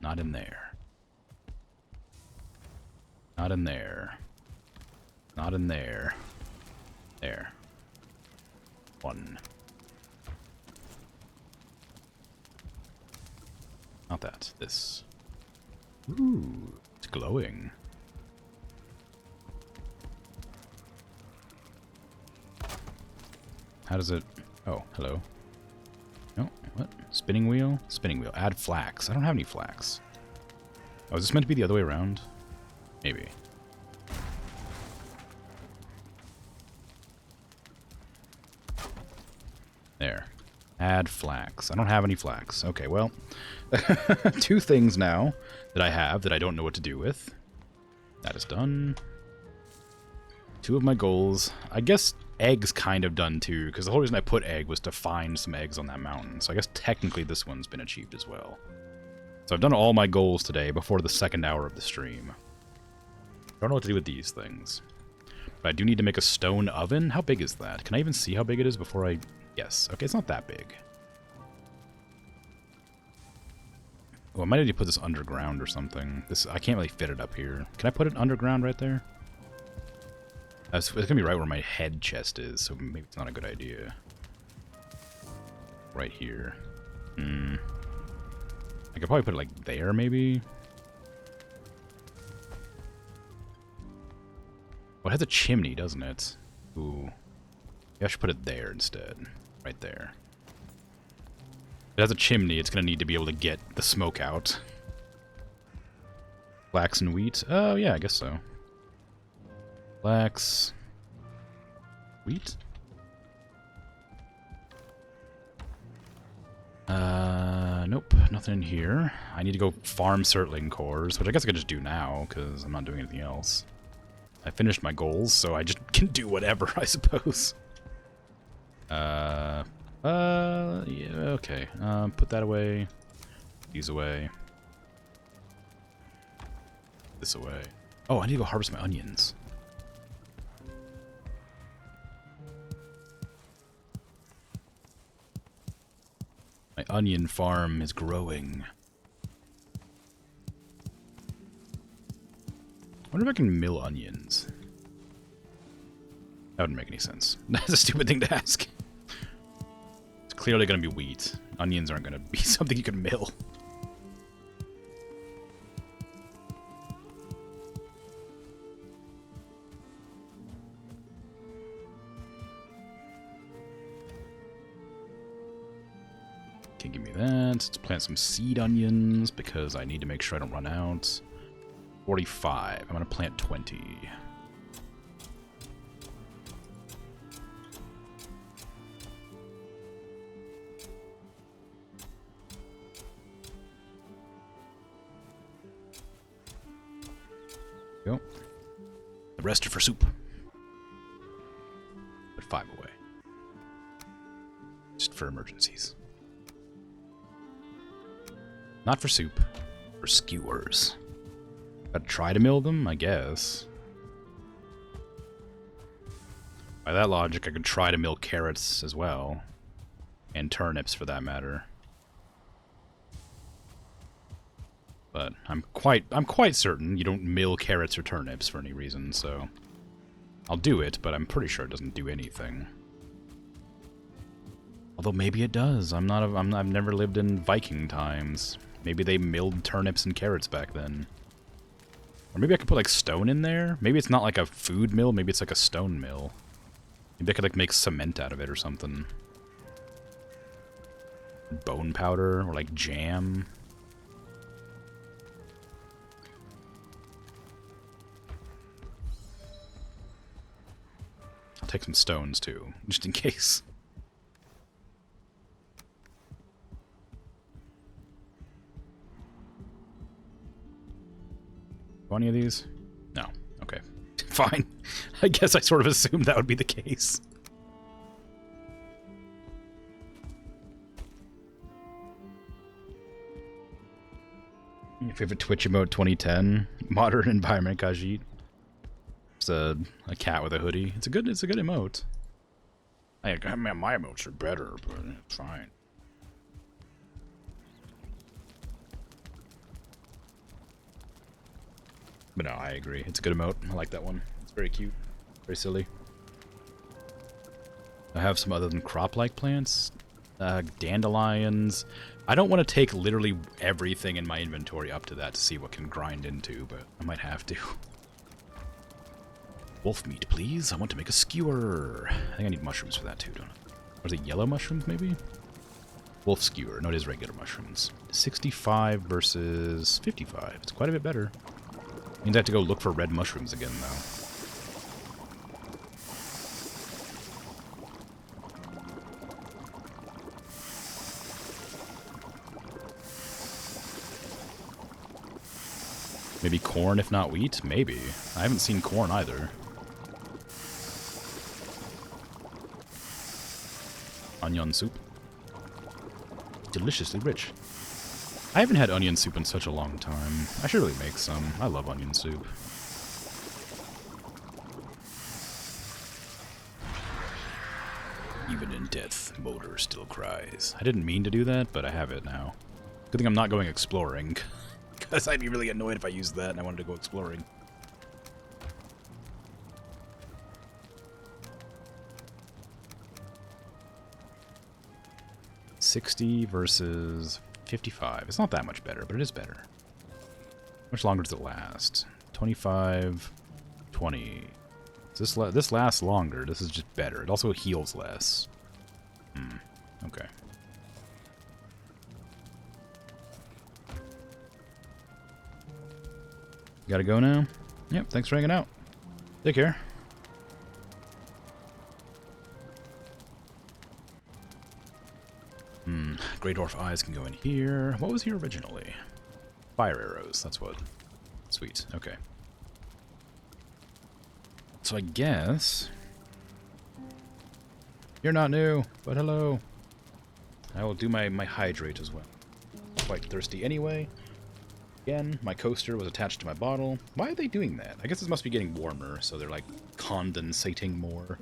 [SPEAKER 1] Not in there. Not in there. Not in there. There. One. Not that. This. Ooh, it's glowing. How does it... Oh, hello. No, what? Spinning wheel? Spinning wheel. Add flax. I don't have any flax. Oh, is this meant to be the other way around? Maybe. There. Add flax. I don't have any flax. Okay, well. Two things now that I have that I don't know what to do with. That is done. Two of my goals. I guess egg's kind of done too, because the whole reason I put egg was to find some eggs on that mountain. So I guess technically this one's been achieved as well. So I've done all my goals today before the second hour of the stream. Don't know what to do with these things. But I do need to make a stone oven. How big is that? Can I even see how big it is before I... Yes. Okay, it's not that big. Well, I might need to put this underground or something. I can't really fit it up here. Can I put it underground right there? It's going to be right where my head chest is, so maybe it's not a good idea. Right here. I could probably put it like there, maybe? Well, it has a chimney, doesn't it? Ooh. Maybe I should put it there instead. Right there. If it has a chimney, it's going to need to be able to get the smoke out. Flax and wheat? Oh, yeah, I guess so. Flax. Wheat? Nope, nothing in here. I need to go farm Surtling cores, which I guess I could just do now, because I'm not doing anything else. I finished my goals, so I just can do whatever, I suppose. Yeah, okay. Put that away. These away. This away. Oh, I need to go harvest my onions. My onion farm is growing. wonder if I can mill onions. That wouldn't make any sense. That's a stupid thing to ask. It's clearly going to be wheat. Onions aren't going to be something you can mill. Okay, give me that. Let's plant some seed onions because I need to make sure I don't run out. 45. I'm going to plant 20. Go. The rest are for soup. Put 5 away. Just for emergencies. Not for soup. For skewers. Gotta try to mill them, I guess. By that logic, I could try to mill carrots as well. And turnips, for that matter. But I'm quite certain you don't mill carrots or turnips for any reason, so I'll do it, but I'm pretty sure it doesn't do anything. Although maybe it does. I've never lived in Viking times. Maybe they milled turnips and carrots back then. Or maybe I could put like stone in there. Maybe it's not like a food mill, maybe it's like a stone mill. Maybe I could like make cement out of it or something. Bone powder or like jam. I'll take some stones, too, just in case. Any of these? No. Okay. Fine. I guess I sort of assumed that would be the case. Your favorite Twitch emote 2010? Modern environment, Khajiit. It's a cat with a hoodie. It's a good emote. I mean, my emotes are better, but it's fine. But no, I agree. It's a good emote. I like that one. It's very cute. Very silly. I have some other than crop-like plants. Dandelions. I don't want to take literally everything in my inventory up to that to see what can grind into, but I might have to. Wolf meat, please. I want to make a skewer. I think I need mushrooms for that too, don't I? Or is it yellow mushrooms, maybe? Wolf skewer. No, it is regular mushrooms. 65 versus 55. It's quite a bit better. Means I have to go look for red mushrooms again, though. Maybe corn, if not wheat? Maybe. I haven't seen corn either. Onion soup. Deliciously rich. I haven't had onion soup in such a long time. I should really make some. I love onion soup. Even in death, Motor still cries. I didn't mean to do that, but I have it now. Good thing I'm not going exploring. Because I'd be really annoyed if I used that and I wanted to go exploring. $60 versus 55. It's not that much better, but it is better. How much longer does it last? 25, 20. This lasts longer. This is just better. It also heals less. Okay. Gotta go now? Yep, thanks for hanging out. Take care. Grey Dwarf eyes can go in here. What was here originally? Fire arrows, that's what. Sweet, okay. So I guess... You're not new, but hello. I will do my hydrate as well. Quite thirsty anyway. Again, my coaster was attached to my bottle. Why are they doing that? I guess this must be getting warmer, so they're like condensating more.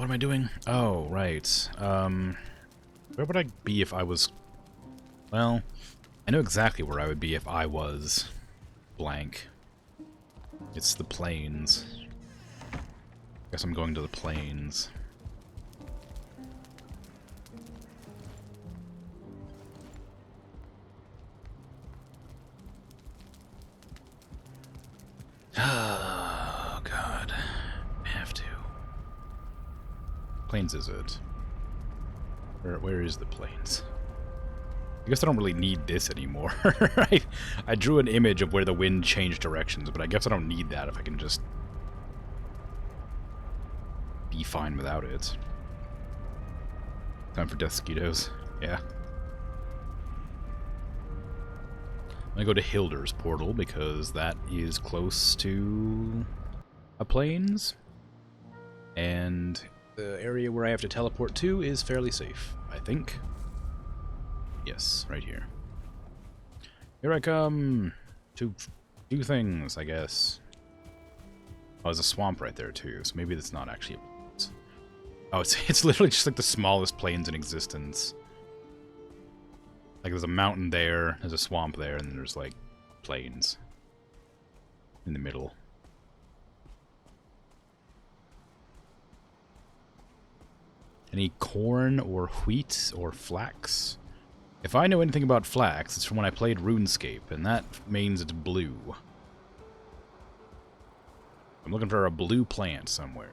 [SPEAKER 1] what am I doing? Oh, right. Where would I be if I was... Well, I know exactly where I would be if I was blank. It's the plains. Guess I'm going to the plains. Oh, God. I have to. Plains is it? Where is the plains? I guess I don't really need this anymore. I drew an image of where the wind changed directions, but I guess I don't need that if I can just be fine without it. Time for death mosquitoes. Yeah. I'm gonna go to Hilder's portal because that is close to a plains. And the area where I have to teleport to is fairly safe, I think. Yes, right here. Here I come to do things, I guess. Oh, there's a swamp right there too, so maybe that's not actually a... Oh, it's literally just like the smallest plains in existence. Like there's a mountain there, there's a swamp there, and then there's like plains in the middle. Any corn or wheat or flax? If I know anything about flax, it's from when I played RuneScape, and that means it's blue. I'm looking for a blue plant somewhere.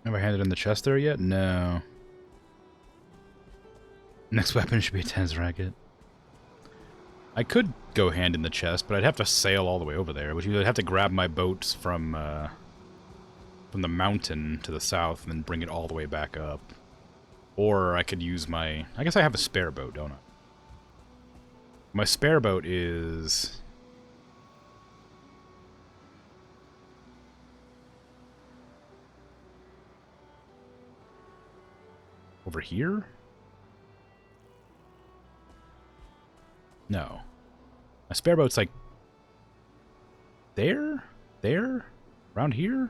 [SPEAKER 1] Have I handed in the chest there yet? No. Next weapon should be a tennis racket. I could go hand in the chest, but I'd have to sail all the way over there, which means I'd have to grab my boat from the mountain to the south and then bring it all the way back up. Or I could use my... I guess I have a spare boat, don't I? My spare boat is... over here? No. My spare boat's like... there? There? Around here?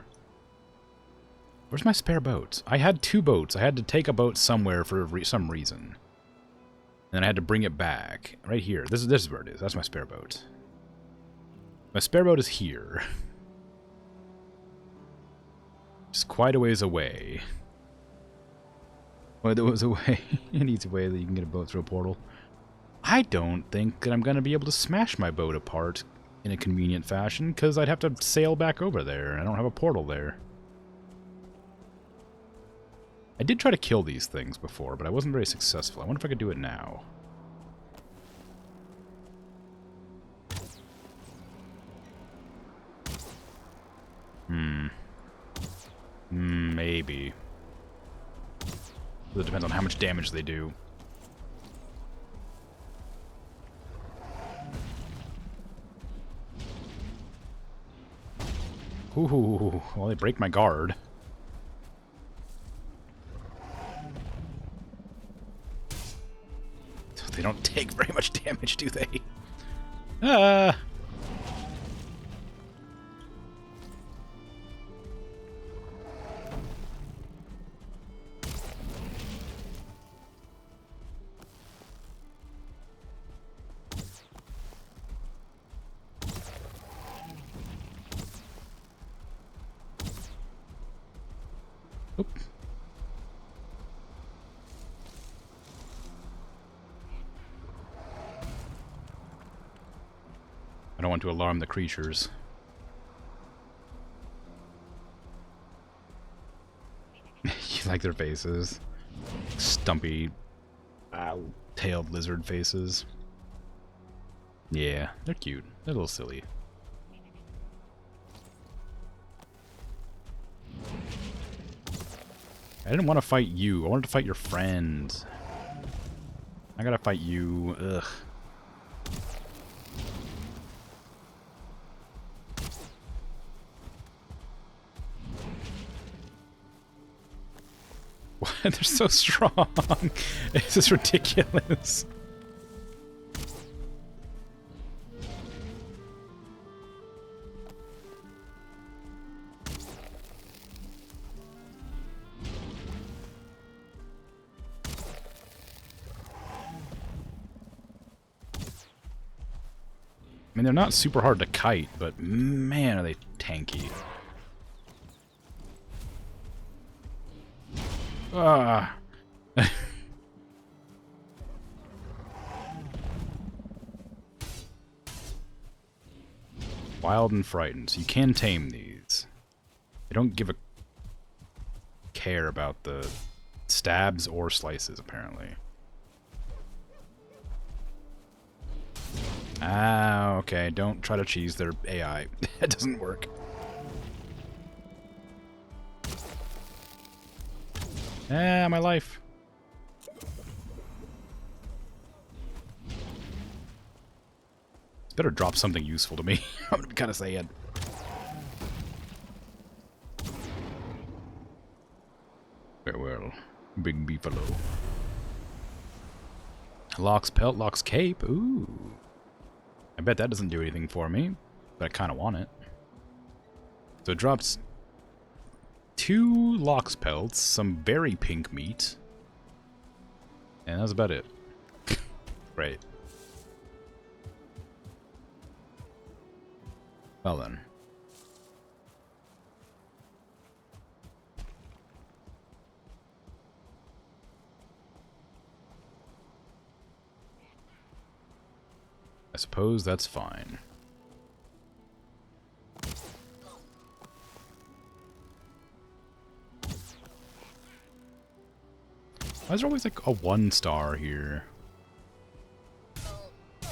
[SPEAKER 1] Where's my spare boat? I had two boats. I had to take a boat somewhere for some reason. And then I had to bring it back. Right here. This is where it is. That's my spare boat. My spare boat is here. Just quite a ways away. Well, there was a way, an easy way that you can get a boat through a portal. I don't think that I'm going to be able to smash my boat apart in a convenient fashion, because I'd have to sail back over there. I don't have a portal there. I did try to kill these things before, but I wasn't very successful. I wonder if I could do it now. Maybe. It depends on how much damage they do. Ooh, well, they break my guard. They don't take very much damage, do they? Ah! Oop. I don't want to alarm the creatures. You like their faces? Stumpy, tailed lizard faces. Yeah, they're cute. They're a little silly. I didn't want to fight you. I wanted to fight your friend. I gotta fight you. Ugh. What? They're so strong. This is ridiculous. I mean, they're not super hard to kite, but man, are they tanky. Ah. Wild and frightened. So you can tame these. They don't give a care about the stabs or slices, apparently. Ah, okay. Don't try to cheese their AI. That doesn't work. Ah, my life. It's better drop something useful to me. I'm gonna be kind of sad. Farewell, big beefalo. Locks pelt, locks cape. Ooh. I bet that doesn't do anything for me, but I kind of want it. So it drops 2 Lox pelts, some very pink meat, and that's about it. Great. Well then. I suppose that's fine. Why is there always like a 1-star here?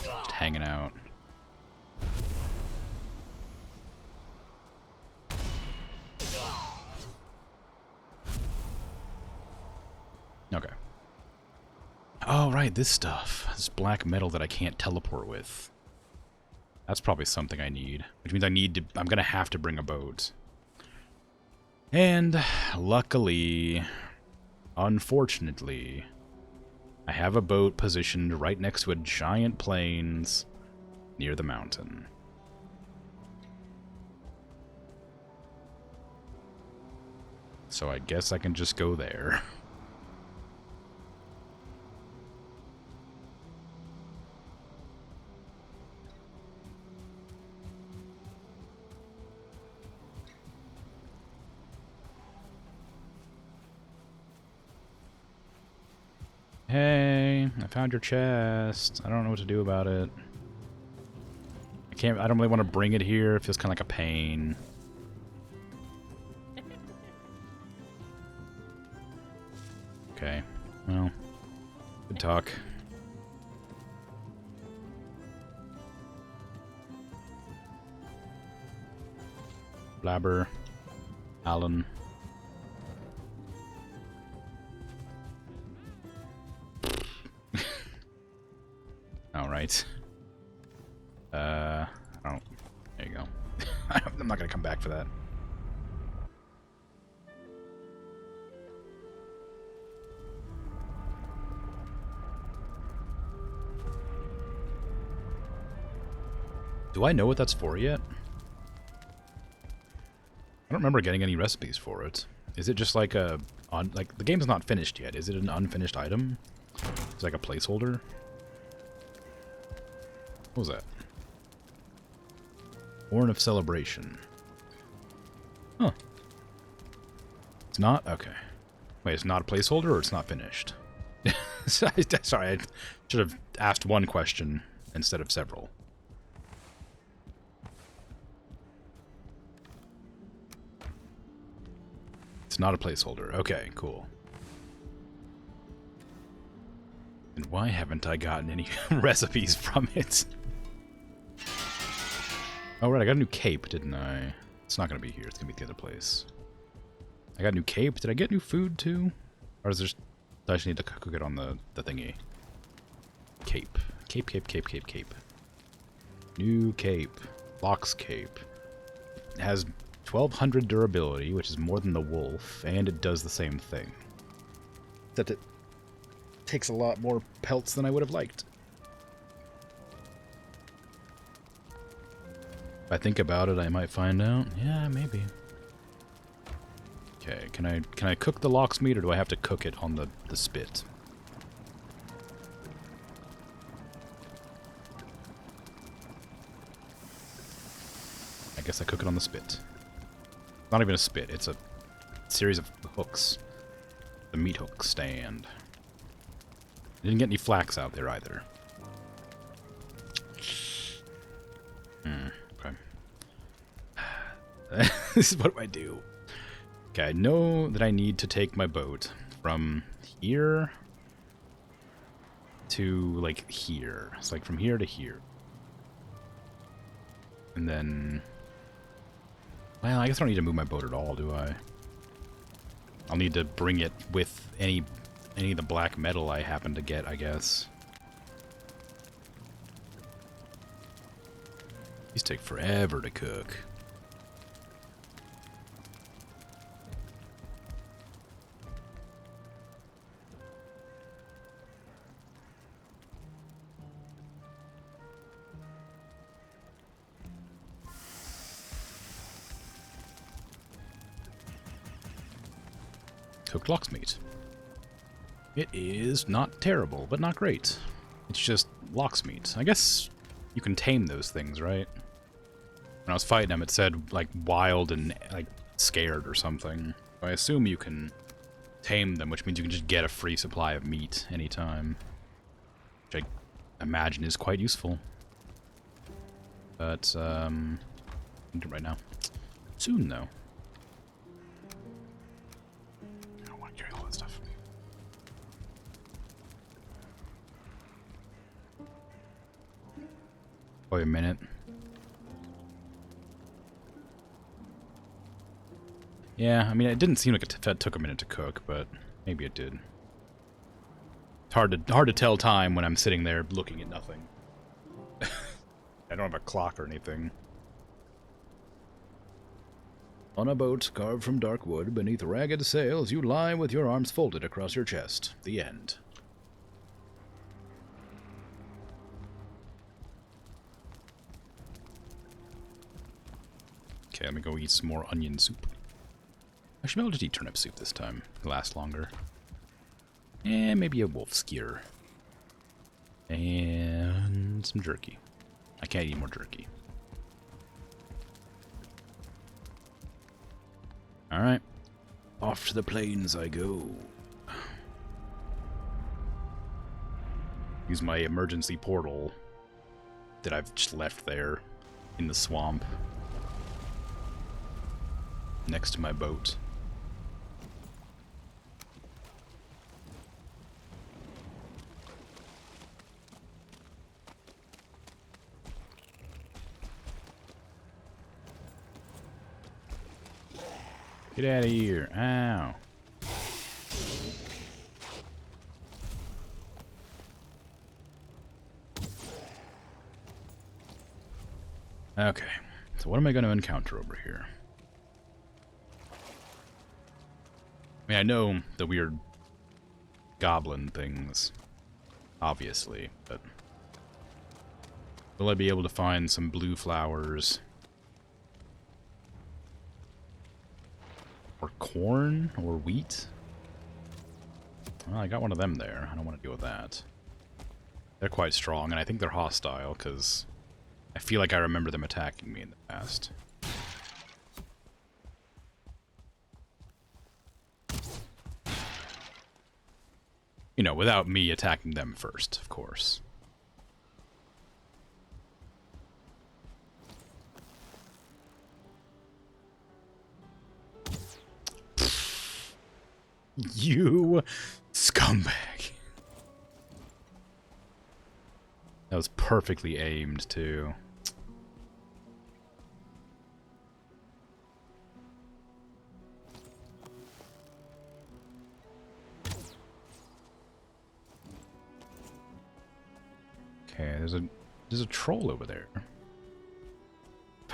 [SPEAKER 1] Just hanging out. Okay. Oh, right, this stuff. This black metal that I can't teleport with. That's probably something I need. Which means I'm gonna have to bring a boat. And luckily, unfortunately, I have a boat positioned right next to a giant plains near the mountain. So I guess I can just go there. Hey, I found your chest. I don't know what to do about it. I don't really want to bring it here. It feels kind of like a pain. Okay, well, good talk. Blabber, Alan. Alright. Oh, there you go. I'm not gonna come back for that. Do I know what that's for yet? I don't remember getting any recipes for it. Is it just like a... like, the game's not finished yet. Is it an unfinished item? It's like a placeholder? What was that? Horn of Celebration. Huh. It's not? Okay. Wait, it's not a placeholder or it's not finished? Sorry, I should have asked one question instead of several. It's not a placeholder. Okay, cool. And why haven't I gotten any recipes from it? Oh, right, I got a new cape, didn't I? It's not going to be here. It's going to be at the other place. I got a new cape. Did I get new food, too? Or is there just... I just need to cook it on the thingy. Cape. Cape, cape, cape, cape, cape. New cape. Lox cape. It has 1200 durability, which is more than the wolf, and it does the same thing. that it takes a lot more pelts than I would have liked. If I think about it, I might find out. Yeah, maybe. Okay, can I cook the lox meat, or do I have to cook it on the spit? I guess I cook it on the spit. Not even a spit, it's a series of hooks. The meat hook stand. Didn't get any flax out there either. Okay. This is what do I do? Okay, I know that I need to take my boat from here to, like, here. It's like from here to here. And then... Well, I guess I don't need to move my boat at all, do I? I'll need to bring it with any of the black metal I happen to get, I guess. These take forever to cook. Cooked lox meat. It is not terrible, but not great. It's just lox meat. I guess you can tame those things, right? When I was fighting them, it said, like, wild and, like, scared or something. I assume you can tame them, which means you can just get a free supply of meat anytime. Which I imagine is quite useful. But, right now. Soon, though. I don't want to carry all that stuff. Wait a minute. Yeah, I mean, it didn't seem like it took a minute to cook, but maybe it did. It's hard to tell time when I'm sitting there looking at nothing. I don't have a clock or anything. On a boat carved from dark wood, beneath ragged sails, you lie with your arms folded across your chest. The end. Okay, let me go eat some more onion soup. I should be able to eat turnip soup this time. It'll last longer. And maybe a wolf skewer. And some jerky. I can't eat more jerky. Alright. Off to the plains I go. Use my emergency portal that I've just left there in the swamp. Next to my boat. Get out of here. Ow. Okay. So what am I going to encounter over here? I mean, I know the weird goblin things, obviously, but will I be able to find some blue flowers? Or corn? Or wheat? Well, I got one of them there. I don't want to deal with that. They're quite strong, and I think they're hostile, because I feel like I remember them attacking me in the past. You know, without me attacking them first, of course. You scumbag. That was perfectly aimed, too. Okay, there's a troll over there.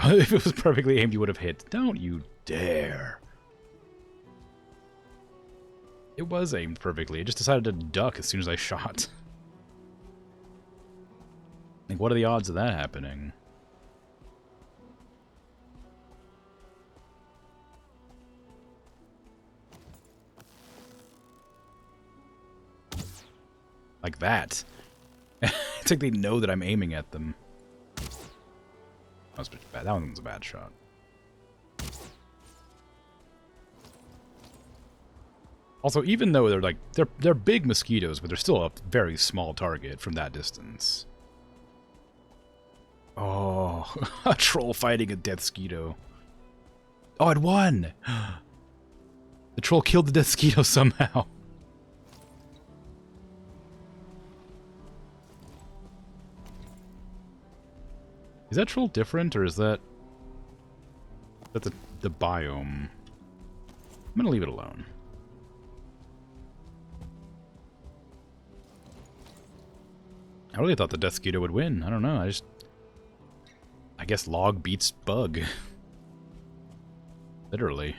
[SPEAKER 1] If it was perfectly aimed, you would have hit. Don't you dare. It was aimed perfectly. It just decided to duck as soon as I shot. Like, what are the odds of that happening? Like that. It's like they know that I'm aiming at them. That was bad. That one was a bad shot. Also, even though they're like they're big mosquitoes, but they're still a very small target from that distance. Oh, a troll fighting a death mosquito. Oh, it won! The troll killed the death mosquito somehow. Is that troll different, or is that the biome? I'm gonna leave it alone. I really thought the death mosquito would win. I don't know. I guess log beats bug. Literally.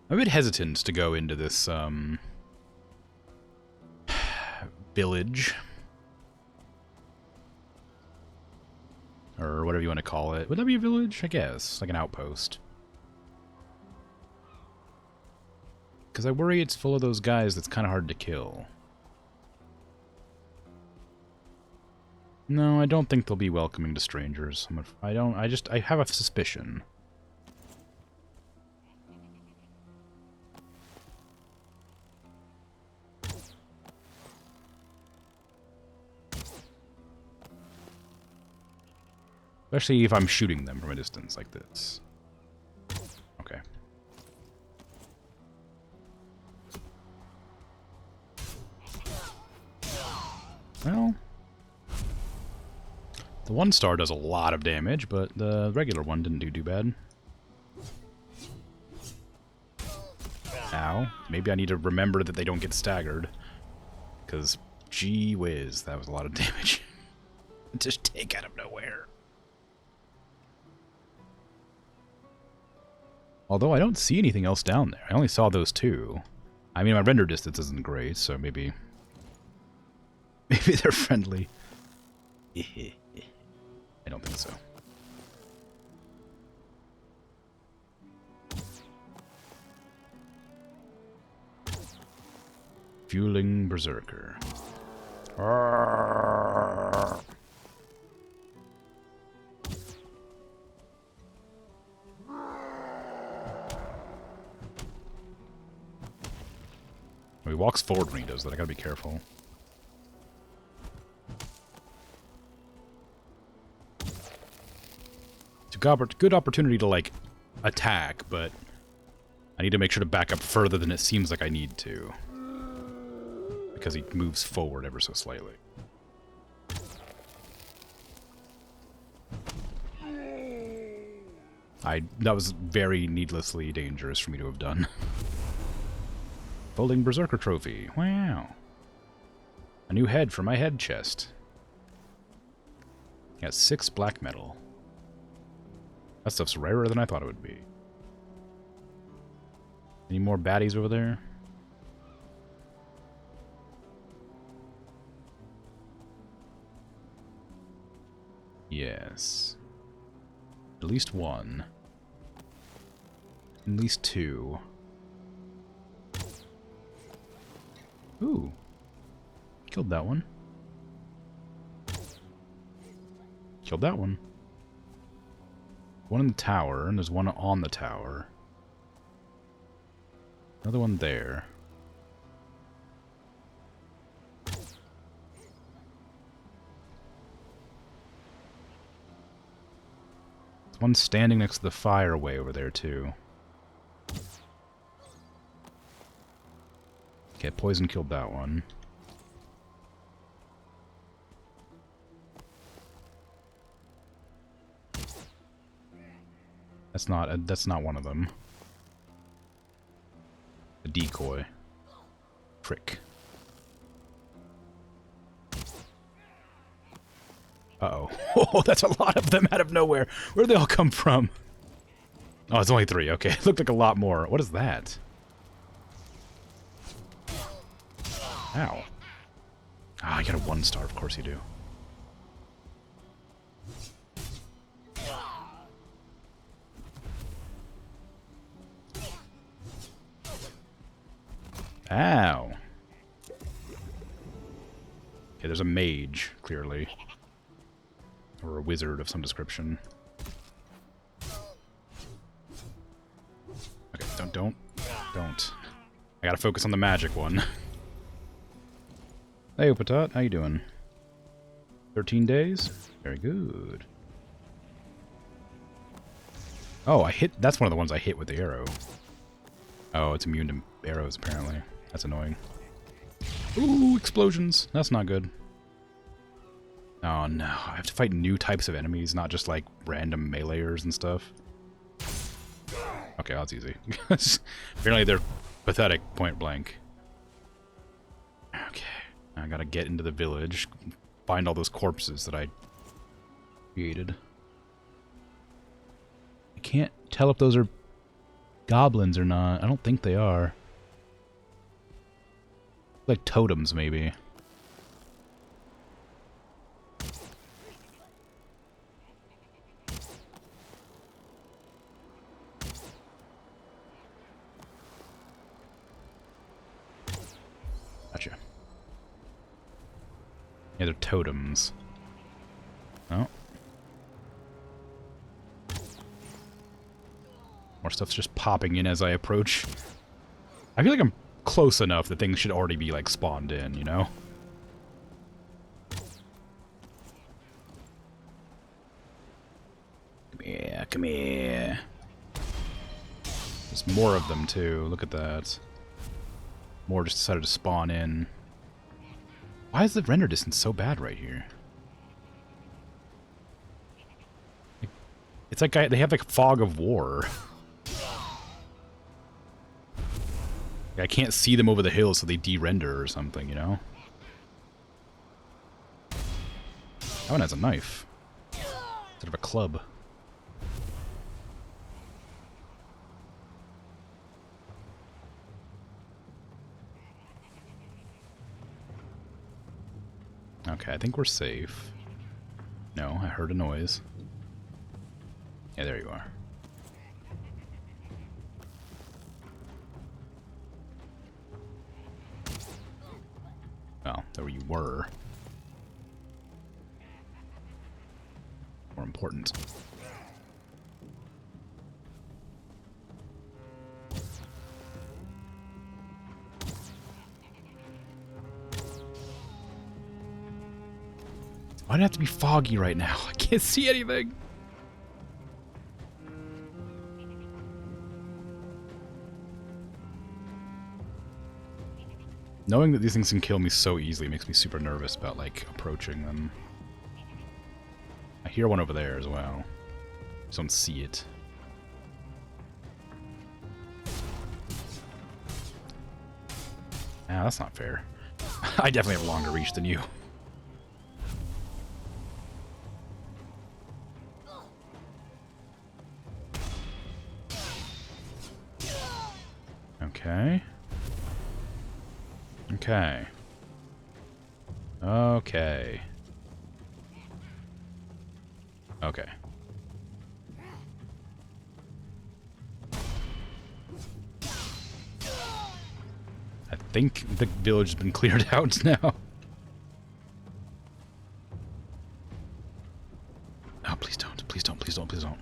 [SPEAKER 1] I'm a bit hesitant to go into this village. Or whatever you want to call it. Would that be a village? I guess. Like an outpost. Because I worry it's full of those guys that's kind of hard to kill. No, I don't think they'll be welcoming to strangers. I have a suspicion. Especially if I'm shooting them from a distance like this. Okay. Well, the 1-star does a lot of damage, but the regular one didn't do too bad. Ow. Maybe I need to remember that they don't get staggered. Because, gee whiz, that was a lot of damage. Just take out of nowhere. Although I don't see anything else down there. I only saw those two. I mean, my render distance isn't great, so maybe... Maybe they're friendly. I don't think so. Fueling Berserker. He walks forward when he does that. I gotta be careful. It's a good opportunity to, like, attack, but I need to make sure to back up further than it seems like I need to. Because he moves forward ever so slightly. That was very needlessly dangerous for me to have done. Folding Berserker Trophy. Wow. A new head for my head chest. Got 6 black metal. That stuff's rarer than I thought it would be. Any more baddies over there? Yes. At least one. At least 2. Ooh. Killed that one. Killed that one. One in the tower, and there's one on the tower. Another one there. There's one standing next to the fire way over there, too. Okay, poison killed that one. That's not one of them. A decoy. Prick. Uh-oh. Oh, that's a lot of them out of nowhere. Where'd they all come from? Oh, it's only 3. Okay, it looked like a lot more. What is that? Ow. Ah, I got a 1-star. Of course you do. Ow. Okay, there's a mage, clearly. Or a wizard of some description. Okay, don't. I gotta focus on the magic one. Hey, Opatot, how you doing? 13 days? Very good. Oh, I hit... That's one of the ones I hit with the arrow. Oh, it's immune to arrows, apparently. That's annoying. Ooh, explosions. That's not good. Oh, no. I have to fight new types of enemies, not just, like, random meleeers and stuff. Okay, that's easy. Apparently they're pathetic, point blank. Okay. I gotta get into the village, find all those corpses that I created. I can't tell if those are goblins or not. I don't think they are. Like totems, maybe. Gotcha. Yeah, they're totems. Oh. More stuff's just popping in as I approach. I feel like I'm close enough that things should already be, like, spawned in, you know? Come here, come here. There's more of them, too. Look at that. More just decided to spawn in. Why is the render distance so bad right here? It's like they have like fog of war. I can't see them over the hill, so they de-render or something, you know? That one has a knife. Instead of a club. Okay, I think we're safe. No, I heard a noise. Yeah, there you are. Well, there you were. More important. Why'd it have to be foggy right now? I can't see anything. Knowing that these things can kill me so easily makes me super nervous about, like, approaching them. I hear one over there as well. Just don't see it. Ah, that's not fair. I definitely have a longer reach than you. Okay. Okay. Okay. Okay. I think the village has been cleared out now. Oh, please don't. Please don't. Please don't. Please don't.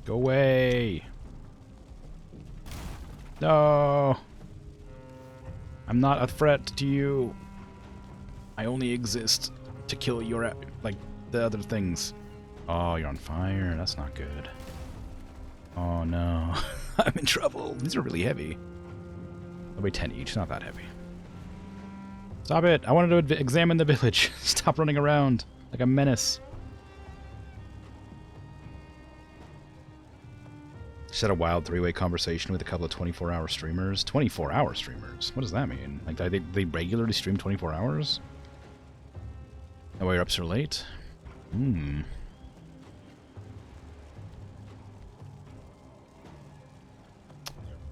[SPEAKER 1] Go away. No. I'm not a threat to you. I only exist to kill your, like, the other things. Oh, you're on fire? That's not good. Oh, no. I'm in trouble. These are really heavy. They'll be 10 each. Not that heavy. Stop it. I wanted to examine the village. Stop running around like a menace. Just had a wild 3-way conversation with a couple of 24-hour streamers. 24-hour streamers? What does that mean? Like, they regularly stream 24 hours? That why you're up so late? Hmm.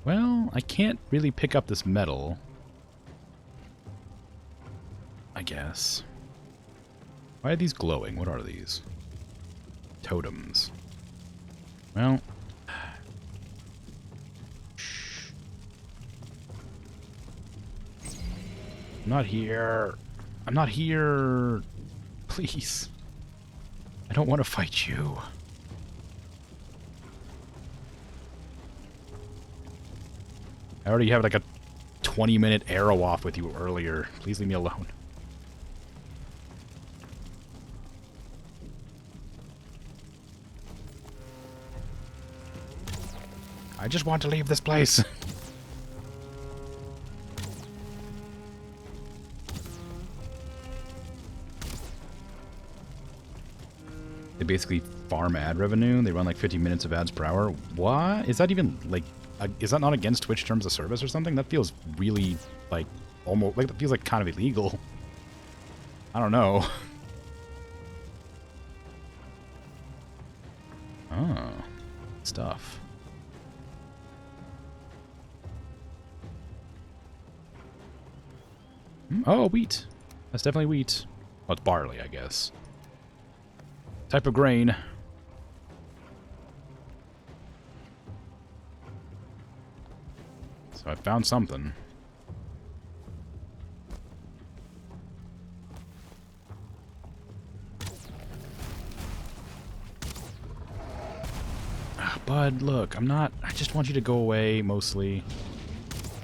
[SPEAKER 1] Well, I can't really pick up this metal. I guess. Why are these glowing? What are these? Totems. Well... Shh. I'm not here. I'm not here. Please. I don't want to fight you. I already have like a 20-minute arrow off with you earlier. Please leave me alone. I just want to leave this place. They basically farm ad revenue. They run like 50 minutes of ads per hour. What? Is that even like... is that not against Twitch terms of service or something? That feels really like almost... like, that feels like kind of illegal. I don't know. Oh. Stuff. Oh, wheat. That's definitely wheat. Well, it's barley, I guess. Type of grain. So I found something. Bud, look, I'm not... I just want you to go away, mostly.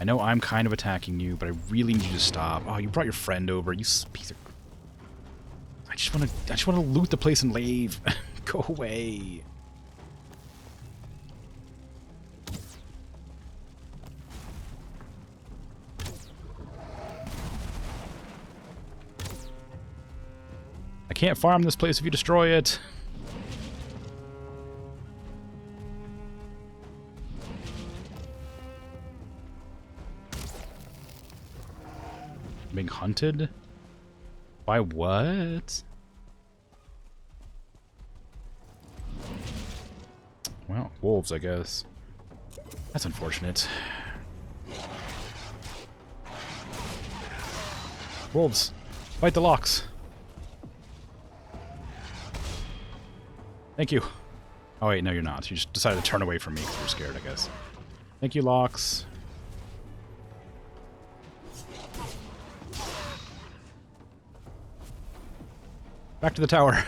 [SPEAKER 1] I know I'm kind of attacking you, but I really need you to stop. Oh, you brought your friend over, you piece of... I just want to loot the place and leave. Go away. I can't farm this place if you destroy it. Being hunted? By what? Well, wolves, I guess. That's unfortunate. Wolves, fight the locks. Thank you. Oh wait, no you're not. You just decided to turn away from me because you're scared, I guess. Thank you, locks. Back to the tower.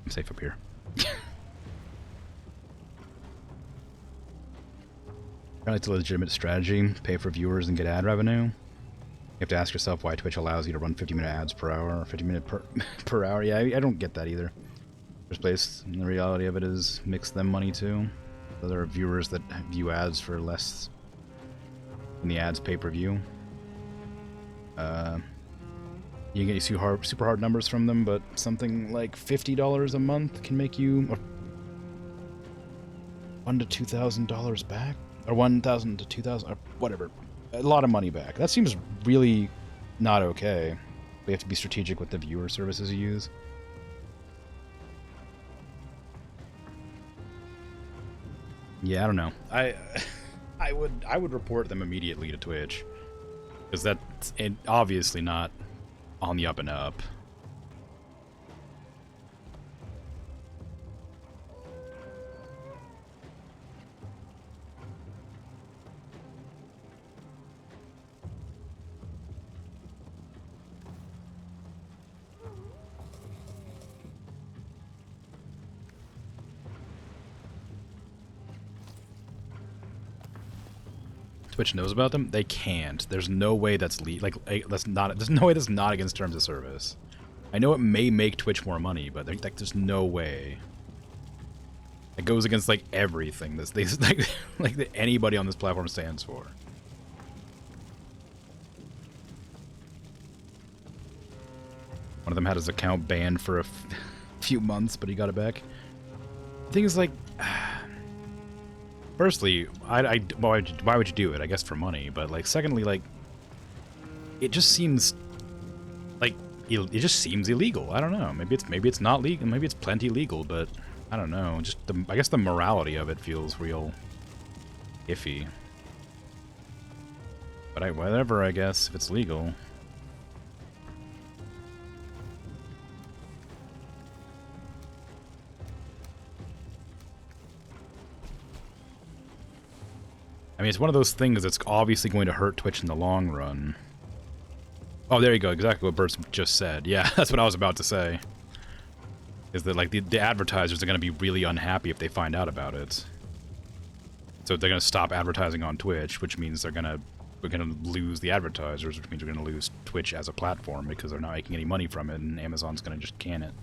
[SPEAKER 1] I'm safe up here. Apparently it's a legitimate strategy. Pay for viewers and get ad revenue. You have to ask yourself why Twitch allows you to run 50-minute ads per hour, or 50-minute per hour. Yeah, I don't get that either. First place, the reality of it is mix them money too. So there are viewers that view ads for less than the ads pay-per-view. You can get super hard numbers from them, but something like $50 a month can make you $1,000 to $2,000 back, or $1,000 to $2,000, or whatever. A lot of money back. That seems really not okay. We have to be strategic with the viewer services you use. Yeah, I don't know. I would report them immediately to Twitch, because that's obviously not on the up and up. Twitch knows about them. They can't. There's no way that's that's not. There's no way that's not against terms of service. I know it may make Twitch more money, but like, there's no way. It goes against like everything like that anybody on this platform stands for. One of them had his account banned for a few months, but he got it back. The thing is, like, firstly, why would you do it? I guess for money, but like, secondly, like, it just seems like it just seems illegal. I don't know. Maybe it's not legal. Maybe it's plenty legal, but I don't know. Just I guess the morality of it feels real iffy. But whatever, I guess, if it's legal. I mean, it's one of those things that's obviously going to hurt Twitch in the long run. Oh, there you go. Exactly what Bert's just said. Yeah, that's what I was about to say. Is that, like, the advertisers are going to be really unhappy if they find out about it. So they're going to stop advertising on Twitch, which means we're going to lose the advertisers, which means we're going to lose Twitch as a platform because they're not making any money from it, and Amazon's going to just can it.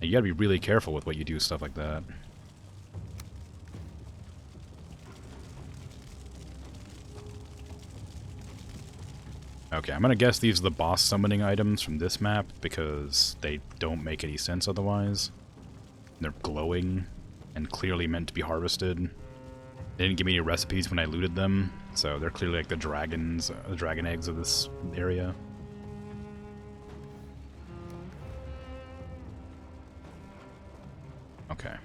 [SPEAKER 1] And you got to be really careful with what you do, stuff like that. Okay, I'm gonna guess these are the boss summoning items from this map because they don't make any sense otherwise. They're glowing and clearly meant to be harvested. They didn't give me any recipes when I looted them, so they're clearly like the dragons, the dragon eggs of this area. Okay.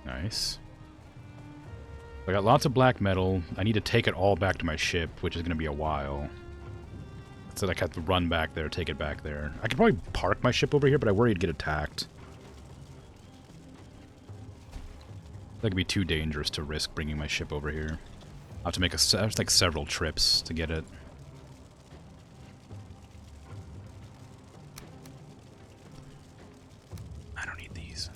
[SPEAKER 1] Nice. I got lots of black metal. I need to take it all back to my ship, which is going to be a while. So I have to run back there, take it back there. I could probably park my ship over here, but I worry it'd get attacked. That could be too dangerous to risk bringing my ship over here. I'll have to make like several trips to get it. I don't need these.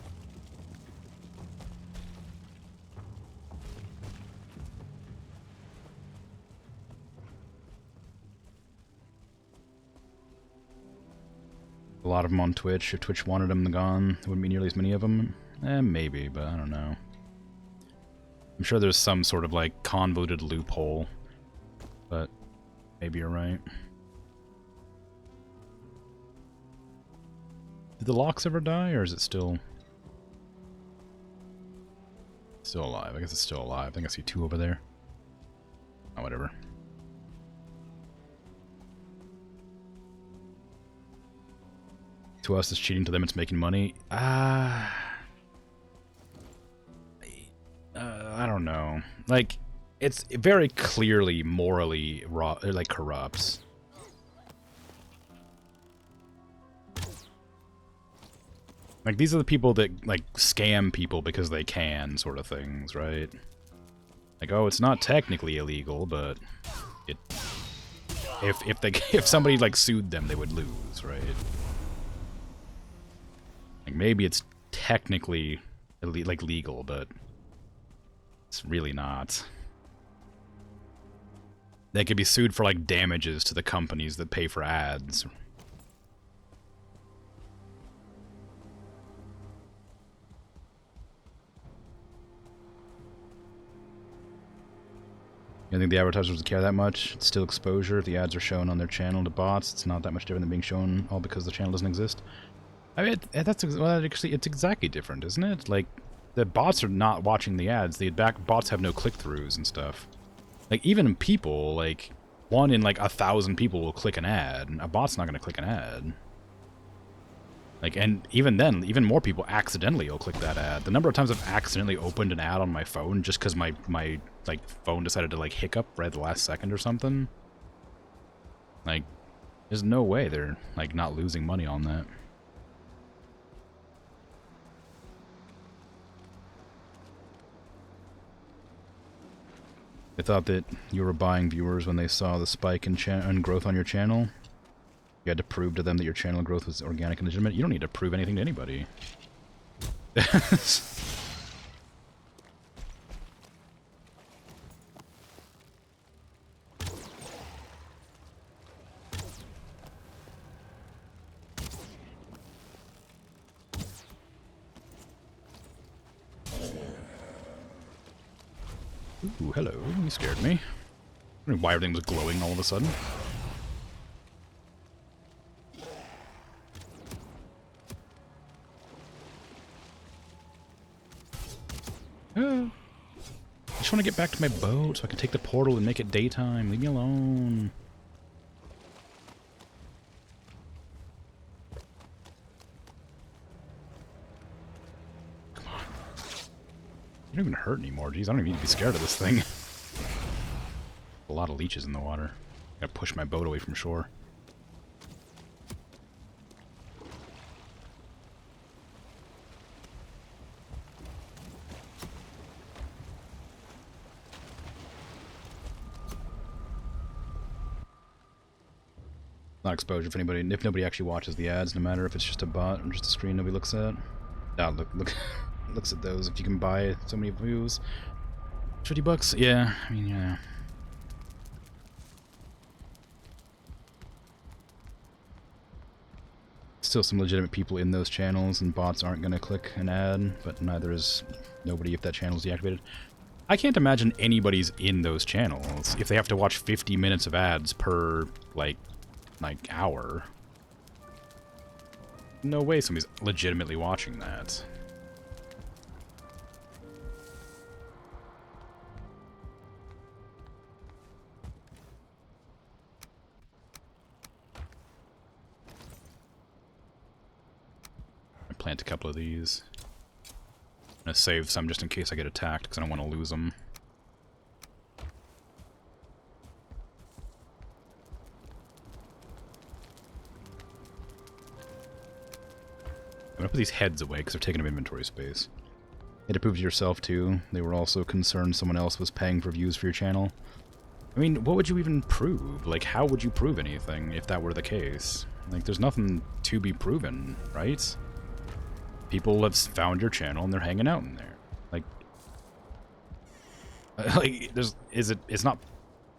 [SPEAKER 1] A lot of them on Twitch. If Twitch wanted them gone, there wouldn't be nearly as many of them. Maybe, but I don't know. I'm sure there's some sort of, like, convoluted loophole, but maybe you're right. Did the locks ever die, or is it still alive? I guess it's still alive. I think I see two over there. Oh, whatever. To us, it's cheating. To them, it's making money. I don't know. Like, it's very clearly morally like corrupts. Like, these are the people that, like, scam people because they can, sort of things, right? Like, oh, it's not technically illegal, but it... If somebody, like, sued them, they would lose, right? Like, maybe it's technically, like, legal, but it's really not. They could be sued for, like, damages to the companies that pay for ads. You don't think the advertisers would care that much? It's still exposure. If the ads are shown on their channel to bots, it's not that much different than being shown all because the channel doesn't exist. I mean, well, actually, it's exactly different, isn't it? Like, the bots are not watching the ads. The bots have no click-throughs and stuff. Like, even people, like, 1 in, like, 1,000 people will click an ad. A bot's not going to click an ad. Like, and even then, even more people accidentally will click that ad. The number of times I've accidentally opened an ad on my phone just because my like, phone decided to, like, hiccup right at the last second or something. Like, there's no way they're, like, not losing money on that. They thought that you were buying viewers when they saw the spike in growth on your channel. You had to prove to them that your channel growth was organic and legitimate. You don't need to prove anything to anybody. Ooh, hello. You scared me. I don't know why everything was glowing all of a sudden. Oh. I just want to get back to my boat so I can take the portal and make it daytime. Leave me alone. Come on. You don't even hurt anymore. Jeez, I don't even need to be scared of this thing. A lot of leeches in the water. Gotta push my boat away from shore. Not exposure if nobody actually watches the ads, no matter if it's just a bot or just a screen nobody looks at. Ah, look, looks at those. If you can buy so many views, $50. Yeah, I mean, yeah. Still some legitimate people in those channels, and bots aren't gonna click an ad, but neither is nobody if that channel's deactivated. I can't imagine anybody's in those channels if they have to watch 50 minutes of ads per like hour. No way somebody's legitimately watching that. I plant a couple of these. I'm gonna save some just in case I get attacked because I don't want to lose them. I'm gonna put these heads away because they're taking up inventory space. You had to prove to yourself too. They were also concerned someone else was paying for views for your channel. I mean, what would you even prove? Like, how would you prove anything if that were the case? Like, there's nothing to be proven, right? People have found your channel and they're hanging out in there. Like, it's not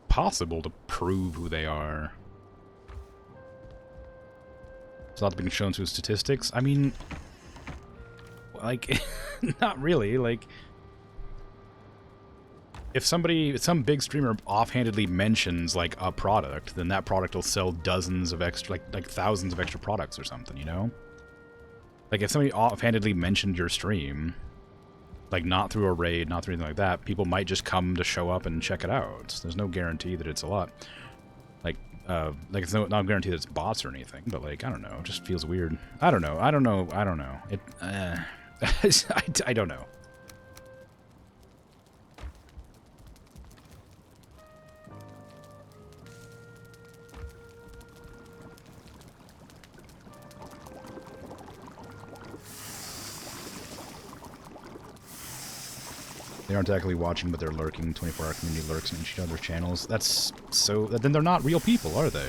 [SPEAKER 1] possible to prove who they are. It's not being shown through statistics. I mean, like, not really. Like, if some big streamer offhandedly mentions like a product, then that product will sell dozens of extra, like thousands of extra products or something, you know? Like, if somebody offhandedly mentioned your stream, like not through a raid, not through anything like that, people might just come to show up and check it out. There's no guarantee that it's a lot. Like it's not a guarantee that it's bots or anything, but like, I don't know, it just feels weird. I don't know. It, I don't know. They aren't actively watching, but they're lurking. 24-hour community lurks in each other's channels. That's so... Then they're not real people, are they?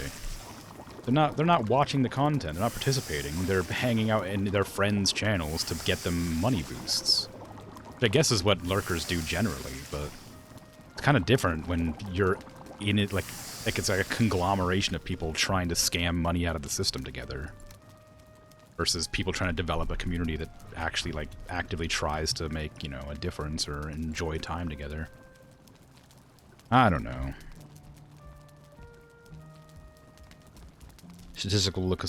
[SPEAKER 1] They're not watching the content. They're not participating. They're hanging out in their friends' channels to get them money boosts. Which I guess is what lurkers do generally, but it's kind of different when you're in it, like it's like a conglomeration of people trying to scam money out of the system together. Versus people trying to develop a community that actually, like, actively tries to make, you know, a difference or enjoy time together. I don't know. Statistics will look a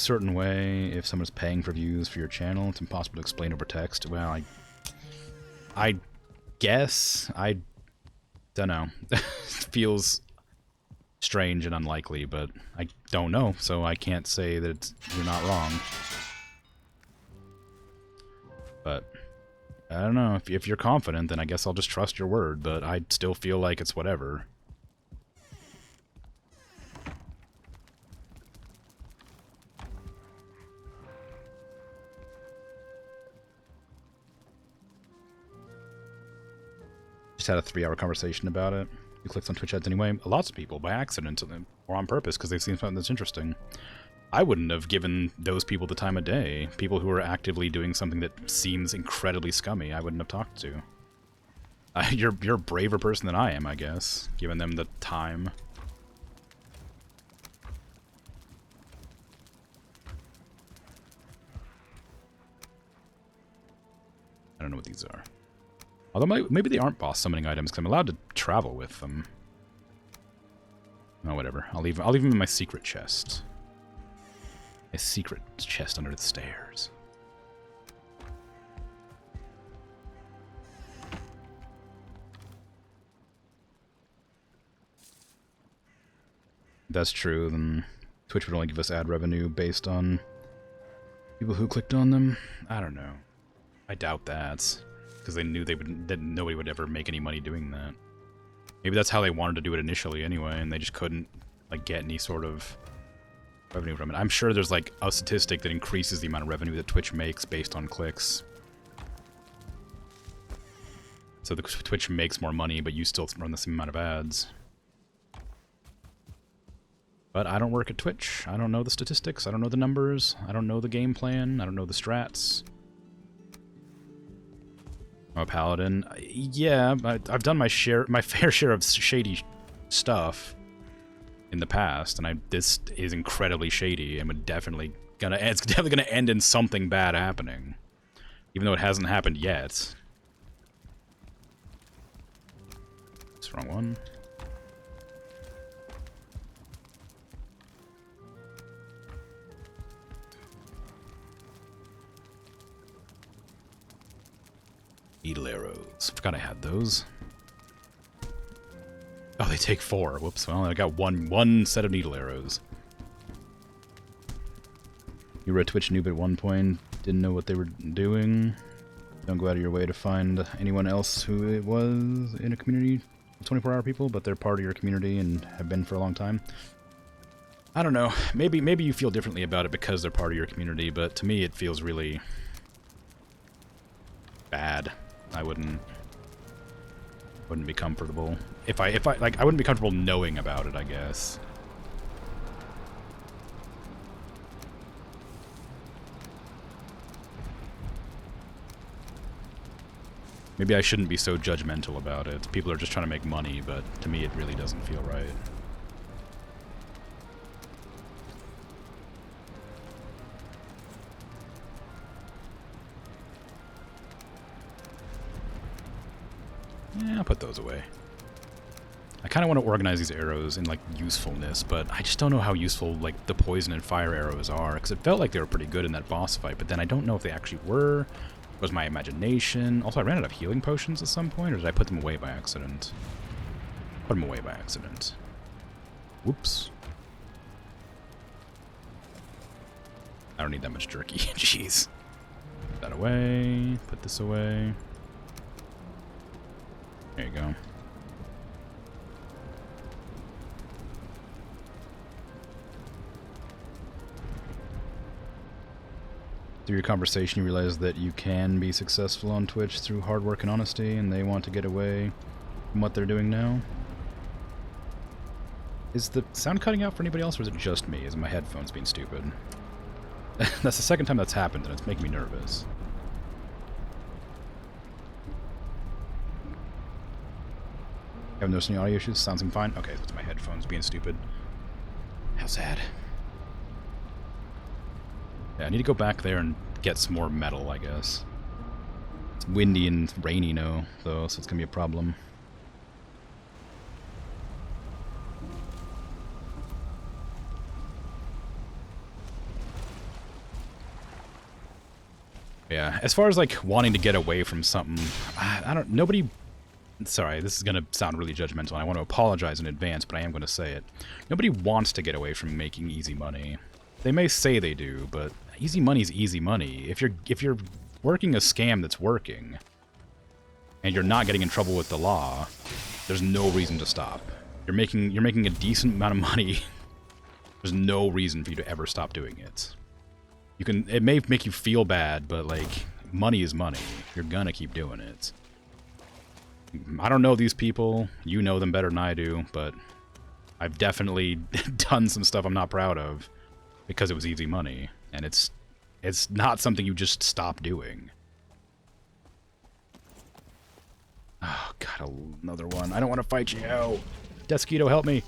[SPEAKER 1] certain way if someone's paying for views for your channel. It's impossible to explain over text. Well, I guess. I don't know. It feels strange and unlikely, but I don't know, so I can't say that you're not wrong. But I don't know. If you're confident, then I guess I'll just trust your word, but I still feel like it's whatever. Just had a 3-hour conversation about it. Who clicks on Twitch ads anyway? Lots of people, by accident, or on purpose, because they've seen something that's interesting. I wouldn't have given those people the time of day. People who are actively doing something that seems incredibly scummy, I wouldn't have talked to. You're a braver person than I am, I guess, giving them the time. I don't know what these are. Although maybe they aren't boss summoning items, because I'm allowed to travel with them. Oh, whatever. I'll leave them in my secret chest. A secret chest under the stairs. If that's true, then Twitch would only give us ad revenue based on people who clicked on them. I don't know. I doubt that, because they knew that nobody would ever make any money doing that. Maybe that's how they wanted to do it initially anyway, and they just couldn't like get any sort of revenue from it. I'm sure there's like a statistic that increases the amount of revenue that Twitch makes based on clicks. So the Twitch makes more money, but you still run the same amount of ads. But I don't work at Twitch. I don't know the statistics. I don't know the numbers. I don't know the game plan. I don't know the strats. I'm a paladin. Yeah, I've done my fair share of shady stuff in the past, and this is incredibly shady, and it's definitely gonna end in something bad happening, even though it hasn't happened yet. That's the wrong one. Needle arrows. Forgot I had those. Oh, they take 4. Whoops. Well, I got one set of needle arrows. You were a Twitch noob at one point. Didn't know what they were doing. Don't go out of your way to find anyone else who it was in a community of 24-hour people, but they're part of your community and have been for a long time. I don't know. Maybe you feel differently about it because they're part of your community, but to me it feels really bad. I wouldn't be comfortable if I wouldn't be comfortable knowing about it, I guess. Maybe I shouldn't be so judgmental about it. People are just trying to make money, but to me it really doesn't feel right. Yeah, I'll put those away. I kind of want to organize these arrows in, like, usefulness, but I just don't know how useful, like, the poison and fire arrows are, because it felt like they were pretty good in that boss fight, but then I don't know if they actually were. It was my imagination. Also, I ran out of healing potions at some point, or did I put them away by accident? Put them away by accident. Whoops. I don't need that much jerky. Jeez. Put that away. Put this away. There you go. Through your conversation, you realize that you can be successful on Twitch through hard work and honesty, and they want to get away from what they're doing now. Is the sound cutting out for anybody else, or is it just me? Is my headphones being stupid? That's the second time that's happened, and it's making me nervous. Haven't noticed any audio issues? Sounds fine? Okay, it's my headphones being stupid. How sad. Yeah, I need to go back there and get some more metal, I guess. It's windy and rainy now, though, so it's gonna be a problem. Yeah, as far as, like, wanting to get away from something, nobody... Sorry, this is going to sound really judgmental, and I want to apologize in advance, but I am going to say it. Nobody wants to get away from making easy money. They may say they do, but easy money is easy money. If you're working a scam that's working, and you're not getting in trouble with the law, there's no reason to stop. You're making a decent amount of money. There's no reason for you to ever stop doing it. It may make you feel bad, but, like, money is money. You're gonna keep doing it. I don't know these people. You know them better than I do, but I've definitely done some stuff I'm not proud of because it was easy money, and it's not something you just stop doing. Oh god, another one. I don't want to fight you out. Desquito, help me.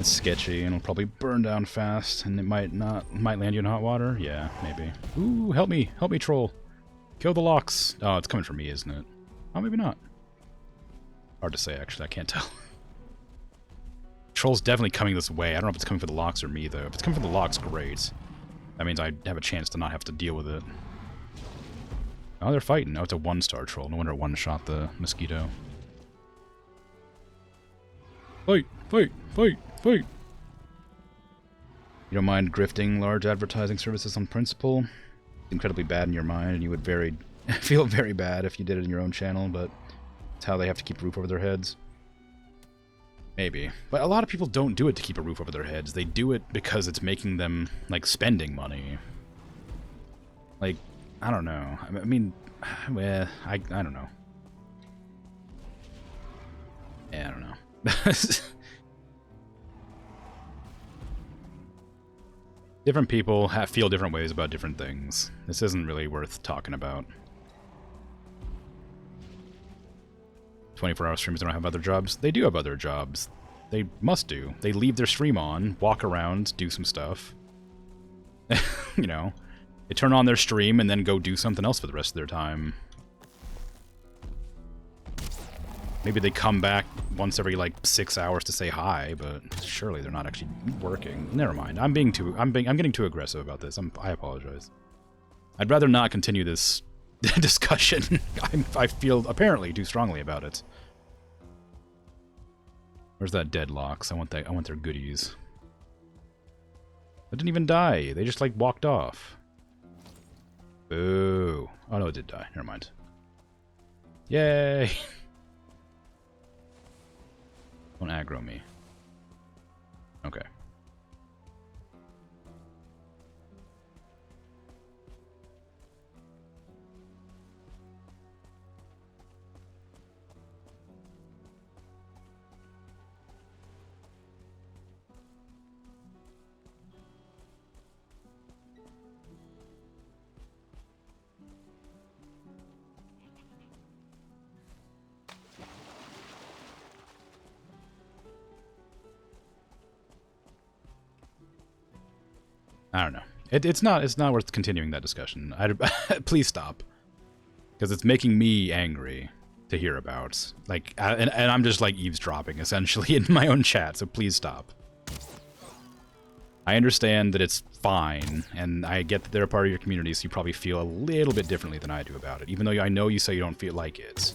[SPEAKER 1] It's sketchy and it'll probably burn down fast, and it might land you in hot water. Yeah, maybe. Ooh, help me, troll! Kill the locks. Oh, it's coming from me, isn't it? Oh, maybe not. Hard to say, actually. I can't tell. Troll's definitely coming this way. I don't know if it's coming for the locks or me, though. If it's coming for the locks, great. That means I have a chance to not have to deal with it. Oh, they're fighting. Oh, it's a one-star troll. No wonder it one-shot the mosquito. Fight! Fight! Fight! Fight! You don't mind grifting large advertising services on principle? Incredibly bad in your mind, and you would feel very bad if you did it in your own channel, but it's how they have to keep a roof over their heads. Maybe. But a lot of people don't do it to keep a roof over their heads. They do it because it's making them, like, spending money. Like, I don't know. I mean, well, I don't know. Yeah, I don't know. Different people feel different ways about different things. This isn't really worth talking about. 24-hour streamers don't have other jobs. They do have other jobs. They must do. They leave their stream on, walk around, do some stuff. You know, they turn on their stream and then go do something else for the rest of their time. Maybe they come back once every, like, 6 hours to say hi, but surely they're not actually working. Never mind. I'm getting too aggressive about this. I apologize. I'd rather not continue this discussion. I feel apparently too strongly about it. Where's that deadlocks? I want their goodies. They didn't even die. They just, like, walked off. Boo. Oh no, it did die. Never mind. Yay! Don't aggro me. Okay. I don't know. It's not worth continuing that discussion. Please stop, because it's making me angry to hear about. Like, and I'm just like eavesdropping essentially in my own chat. So please stop. I understand that it's fine, and I get that they're a part of your community, so you probably feel a little bit differently than I do about it. Even though I know you say you don't feel like it,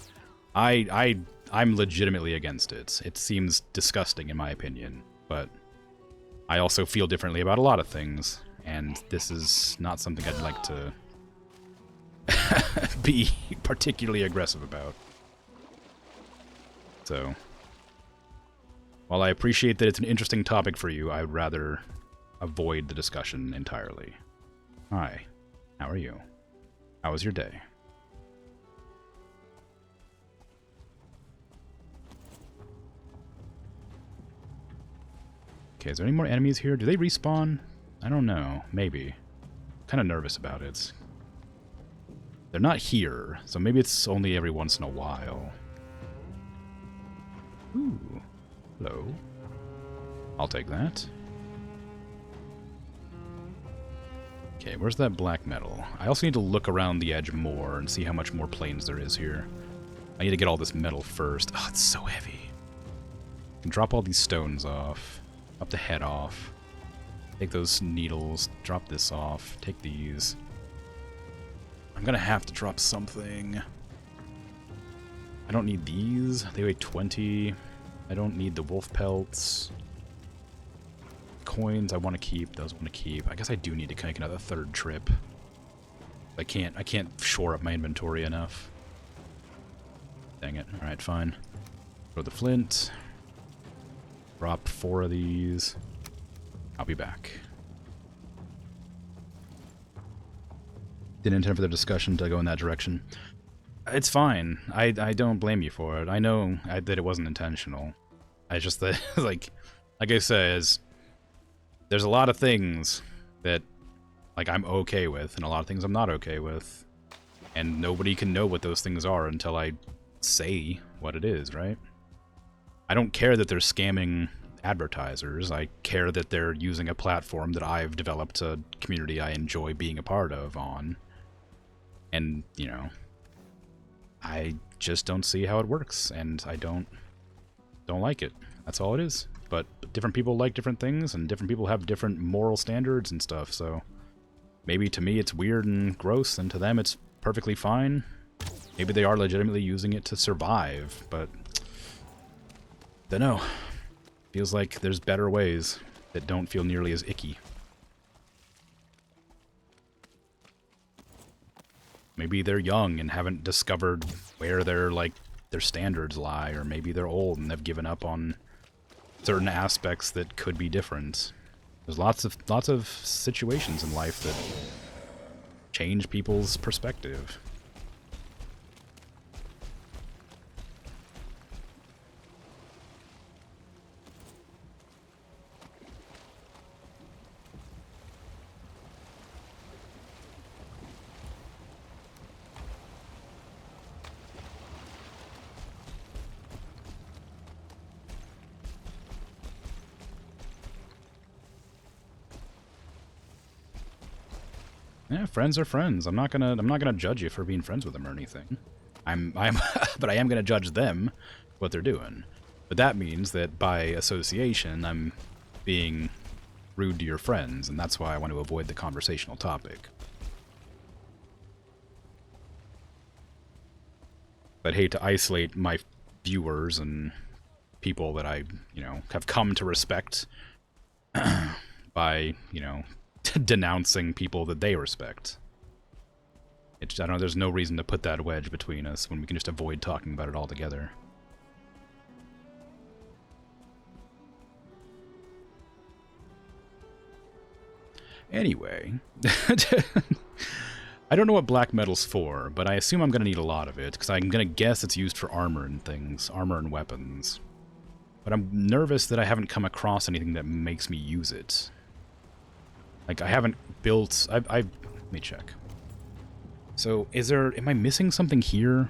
[SPEAKER 1] I'm legitimately against it. It seems disgusting in my opinion, but I also feel differently about a lot of things. And this is not something I'd like to be particularly aggressive about. So, while I appreciate that it's an interesting topic for you, I'd rather avoid the discussion entirely. Hi, how are you? How was your day? Okay, is there any more enemies here? Do they respawn? I don't know. Maybe. Kind of nervous about it. They're not here, so maybe it's only every once in a while. Ooh. Hello. I'll take that. Okay, where's that black metal? I also need to look around the edge more and see how much more planes there is here. I need to get all this metal first. Oh, it's so heavy. I can drop all these stones off. Up the head off. Take those needles, drop this off, take these. I'm gonna have to drop something. I don't need these. They weigh 20. I don't need the wolf pelts. Coins I want to keep. Those I want to keep. I guess I do need to make another third trip. I can't shore up my inventory enough. Dang it. Alright, fine. Throw the flint. Drop 4 of these. I'll be back. Didn't intend for the discussion to go in that direction. It's fine. I don't blame you for it. I know that it wasn't intentional. I just that like I said, there's a lot of things that like I'm okay with, and a lot of things I'm not okay with, and nobody can know what those things are until I say what it is, right? I don't care that they're scamming advertisers. I care that they're using a platform that I've developed a community I enjoy being a part of on. And, you know, I just don't see how it works, and I don't like it. That's all it is. But different people like different things, and different people have different moral standards and stuff, so maybe to me it's weird and gross, and to them it's perfectly fine. Maybe they are legitimately using it to survive, but dunno. Feels like there's better ways that don't feel nearly as icky. Maybe they're young and haven't discovered where their standards lie, or maybe they're old and they've given up on certain aspects that could be different. There's lots of situations in life that change people's perspective. Yeah, friends are friends. I'm not gonna judge you for being friends with them or anything. But I am gonna judge them, what they're doing. But that means that by association, I'm being rude to your friends, and that's why I want to avoid the conversational topic. I'd hate to isolate my viewers and people that I, have come to respect by, denouncing people that they respect. I don't know, there's no reason to put that wedge between us when we can just avoid talking about it altogether. Anyway, I don't know what black metal's for, but I assume I'm going to need a lot of it, because I'm going to guess it's used for armor and things, armor and weapons. But I'm nervous that I haven't come across anything that makes me use it. Like, I haven't built... let me check. So, am I missing something here?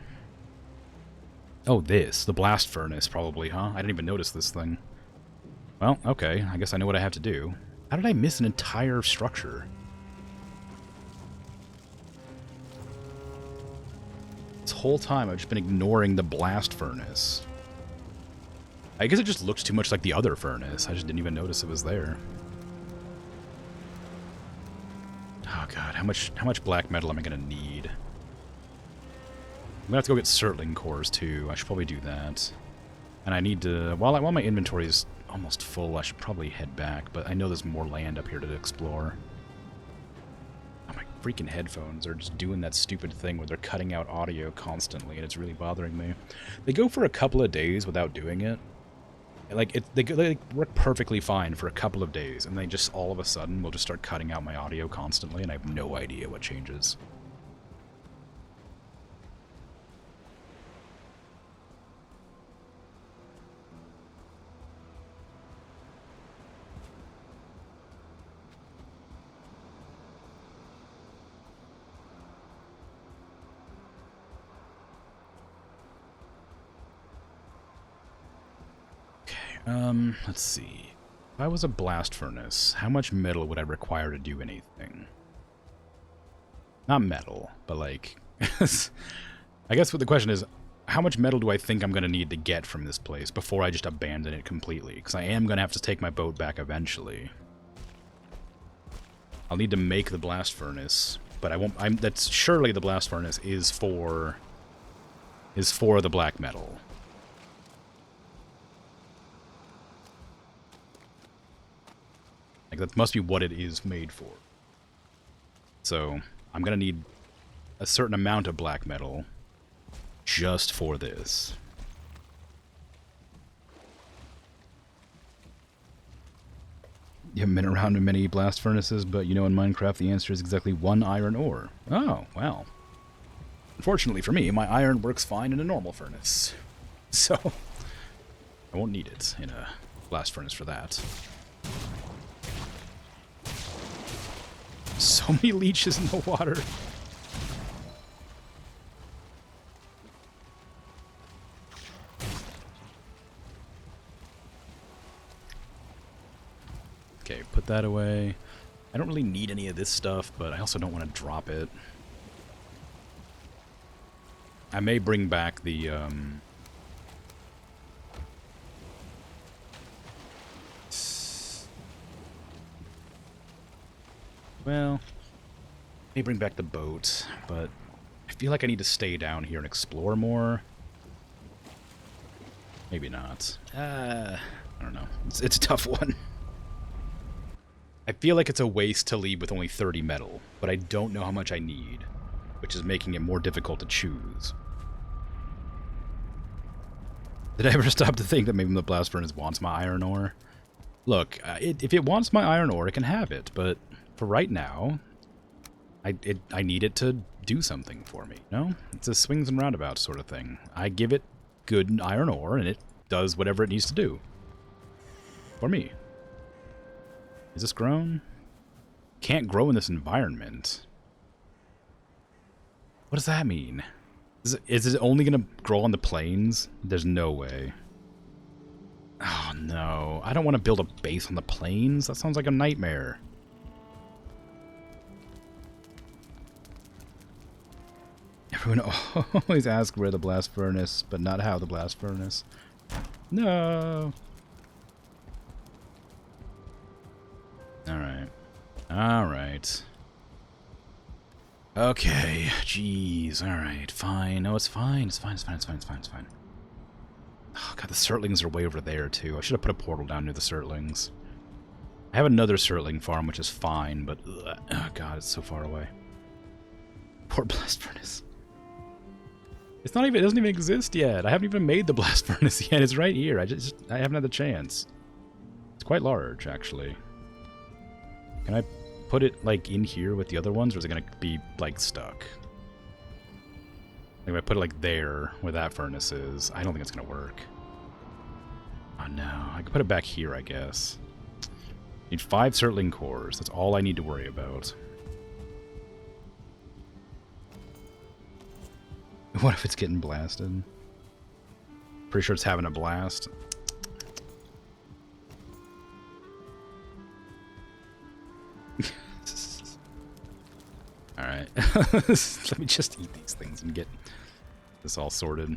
[SPEAKER 1] Oh, the blast furnace, probably, huh? I didn't even notice this thing. Well, okay, I guess I know what I have to do. How did I miss an entire structure? This whole time I've just been ignoring the blast furnace. I guess it just looks too much like the other furnace. I just didn't even notice it was there. Oh god, how much black metal am I gonna need? I'm gonna have to go get Surtling cores too. I should probably do that. And I need to, while my inventory is almost full, I should probably head back, but I know there's more land up here to explore. Oh, my freaking headphones are just doing that stupid thing where they're cutting out audio constantly, and it's really bothering me. They go for a couple of days without doing it. They work perfectly fine for a couple of days, and they just all of a sudden will just start cutting out my audio constantly, and I have no idea what changes. Let's see. If I was a blast furnace, how much metal would I require to do anything? Not metal, but like... I guess what the question is, how much metal do I think I'm going to need to get from this place before I just abandon it completely? Because I am going to have to take my boat back eventually. I'll need to make the blast furnace, but I won't... That's surely the blast furnace is for the black metal. Like, that must be what it is made for. So, I'm gonna need a certain amount of black metal just for this. You haven't been around in many blast furnaces, but you know in Minecraft the answer is exactly one iron ore. Oh, well. Unfortunately for me, my iron works fine in a normal furnace. So, I won't need it in a blast furnace for that. So many leeches in the water. Okay, put that away. I don't really need any of this stuff, but I also don't want to drop it. I may bring back the, well, may bring back the boat, but I feel like I need to stay down here and explore more. Maybe not. I don't know. It's a tough one. I feel like it's a waste to leave with only 30 metal, but I don't know how much I need, which is making it more difficult to choose. Did I ever stop to think that maybe the blast furnace wants my iron ore? Look, if it wants my iron ore, it can have it, but for right now, I need it to do something for me, no? It's a swings and roundabouts sort of thing. I give it good iron ore, and it does whatever it needs to do. For me. Is this grown? Can't grow in this environment. What does that mean? Is it only going to grow on the plains? There's no way. Oh, no. I don't want to build a base on the plains. That sounds like a nightmare. Everyone always asks where the blast furnace, but not how the blast furnace. No. Alright. Alright. Okay. Jeez. Alright. Fine. No, it's fine. It's fine. It's fine. It's fine. It's fine. It's fine. Oh, God, the Surtlings are way over there, too. I should have put a portal down near the Surtlings. I have another Surtling farm, which is fine, but... Ugh, oh, God, it's so far away. Poor blast furnace. It's not even... It doesn't even exist yet. I haven't even made the blast furnace yet. It's right here. I haven't had the chance. It's quite large, actually. Can I put it, like, in here with the other ones, or is it going to be, like, stuck? Like, if I put it, like, there, where that furnace is, I don't think it's going to work. Oh, no. I can put it back here, I guess. Need 5 Surtling cores. That's all I need to worry about. What if it's getting blasted? Pretty sure it's having a blast. Alright. Let me just eat these things and get this all sorted.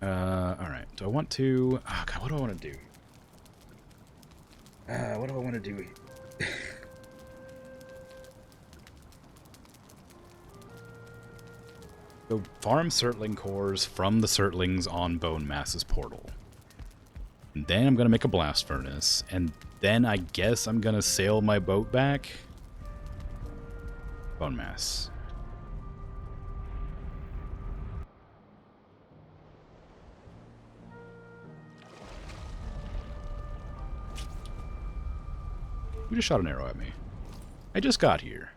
[SPEAKER 1] Alright. Do I want to... Oh, God, what do I want to do? What do I want to do? So, farm Surtling cores from the Surtlings on Bone Mass's portal. And then I'm going to make a blast furnace. And then I guess I'm going to sail my boat back. Bone Mass. Who just shot an arrow at me? I just got here.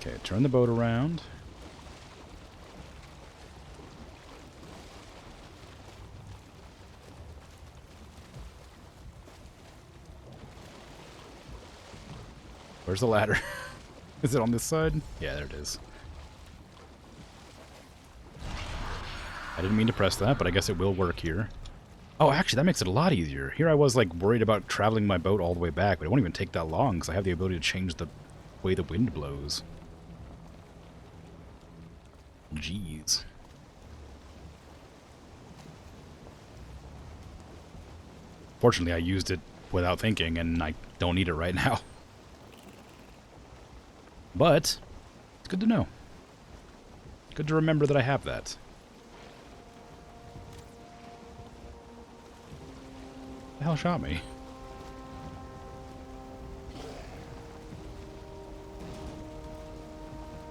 [SPEAKER 1] Okay, turn the boat around. Where's the ladder? Is it on this side? Yeah, there it is. I didn't mean to press that, but I guess it will work here. Oh, actually, that makes it a lot easier. Here I was, like, worried about traveling my boat all the way back, but it won't even take that long, because I have the ability to change the way the wind blows. Jeez. Fortunately, I used it without thinking, and I don't need it right now. But, it's good to know. Good to remember that I have that. The hell shot me?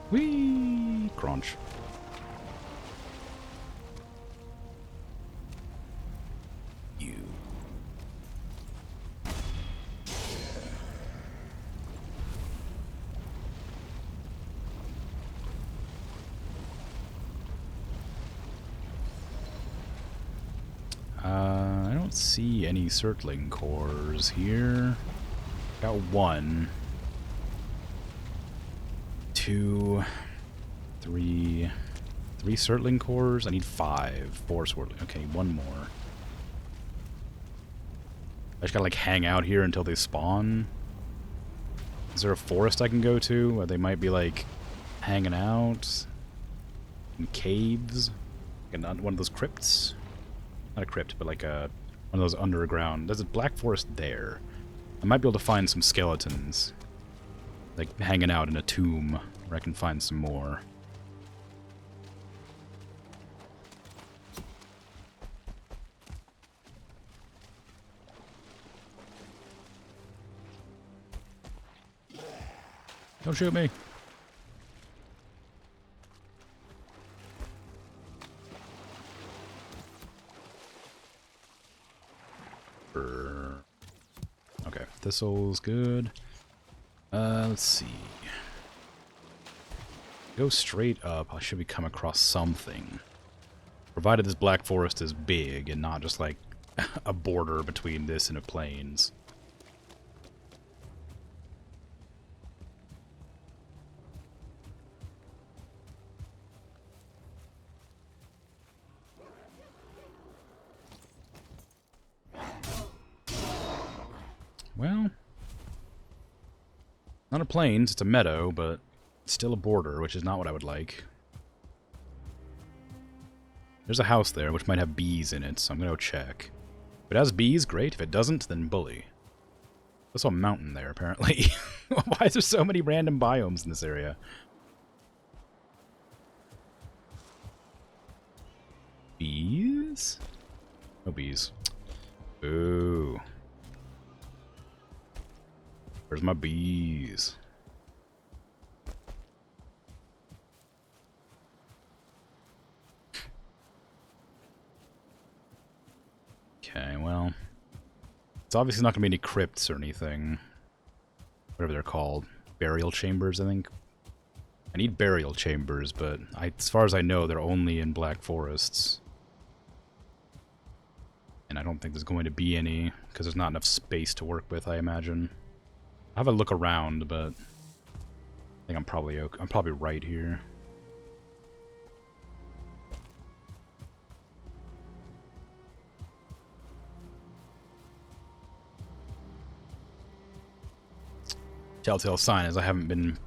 [SPEAKER 1] Whee! Crunch. You. I don't see any Surtling cores here. Got 1, 2, 3, 3 Surtling cores. I need 5. 4 Surtling. Okay, 1 more. I just gotta like hang out here until they spawn. Is there a forest I can go to where they might be like hanging out? In caves? Like one of those crypts? Not a crypt, but like one of those underground. There's a black forest there. I might be able to find some skeletons. Like hanging out in a tomb where I can find some more. Don't shoot me. Okay, thistle's good. Let's see. Go straight up. I should be come across something. Provided this black forest is big and not just like a border between this and a plains. Well, not a plains, it's a meadow, but still a border, which is not what I would like. There's a house there, which might have bees in it, so I'm going to go check. If it has bees, great. If it doesn't, then bully. There's a mountain there, apparently. Why is there so many random biomes in this area? Bees? No bees. Ooh. Where's my bees? Okay, well. It's obviously not going to be any crypts or anything. Whatever they're called. Burial chambers, I think. I need burial chambers, but as far as I know, they're only in black forests. And I don't think there's going to be any, because there's not enough space to work with, I imagine. I'll have a look around, but I think I'm probably right here. Telltale sign is I haven't been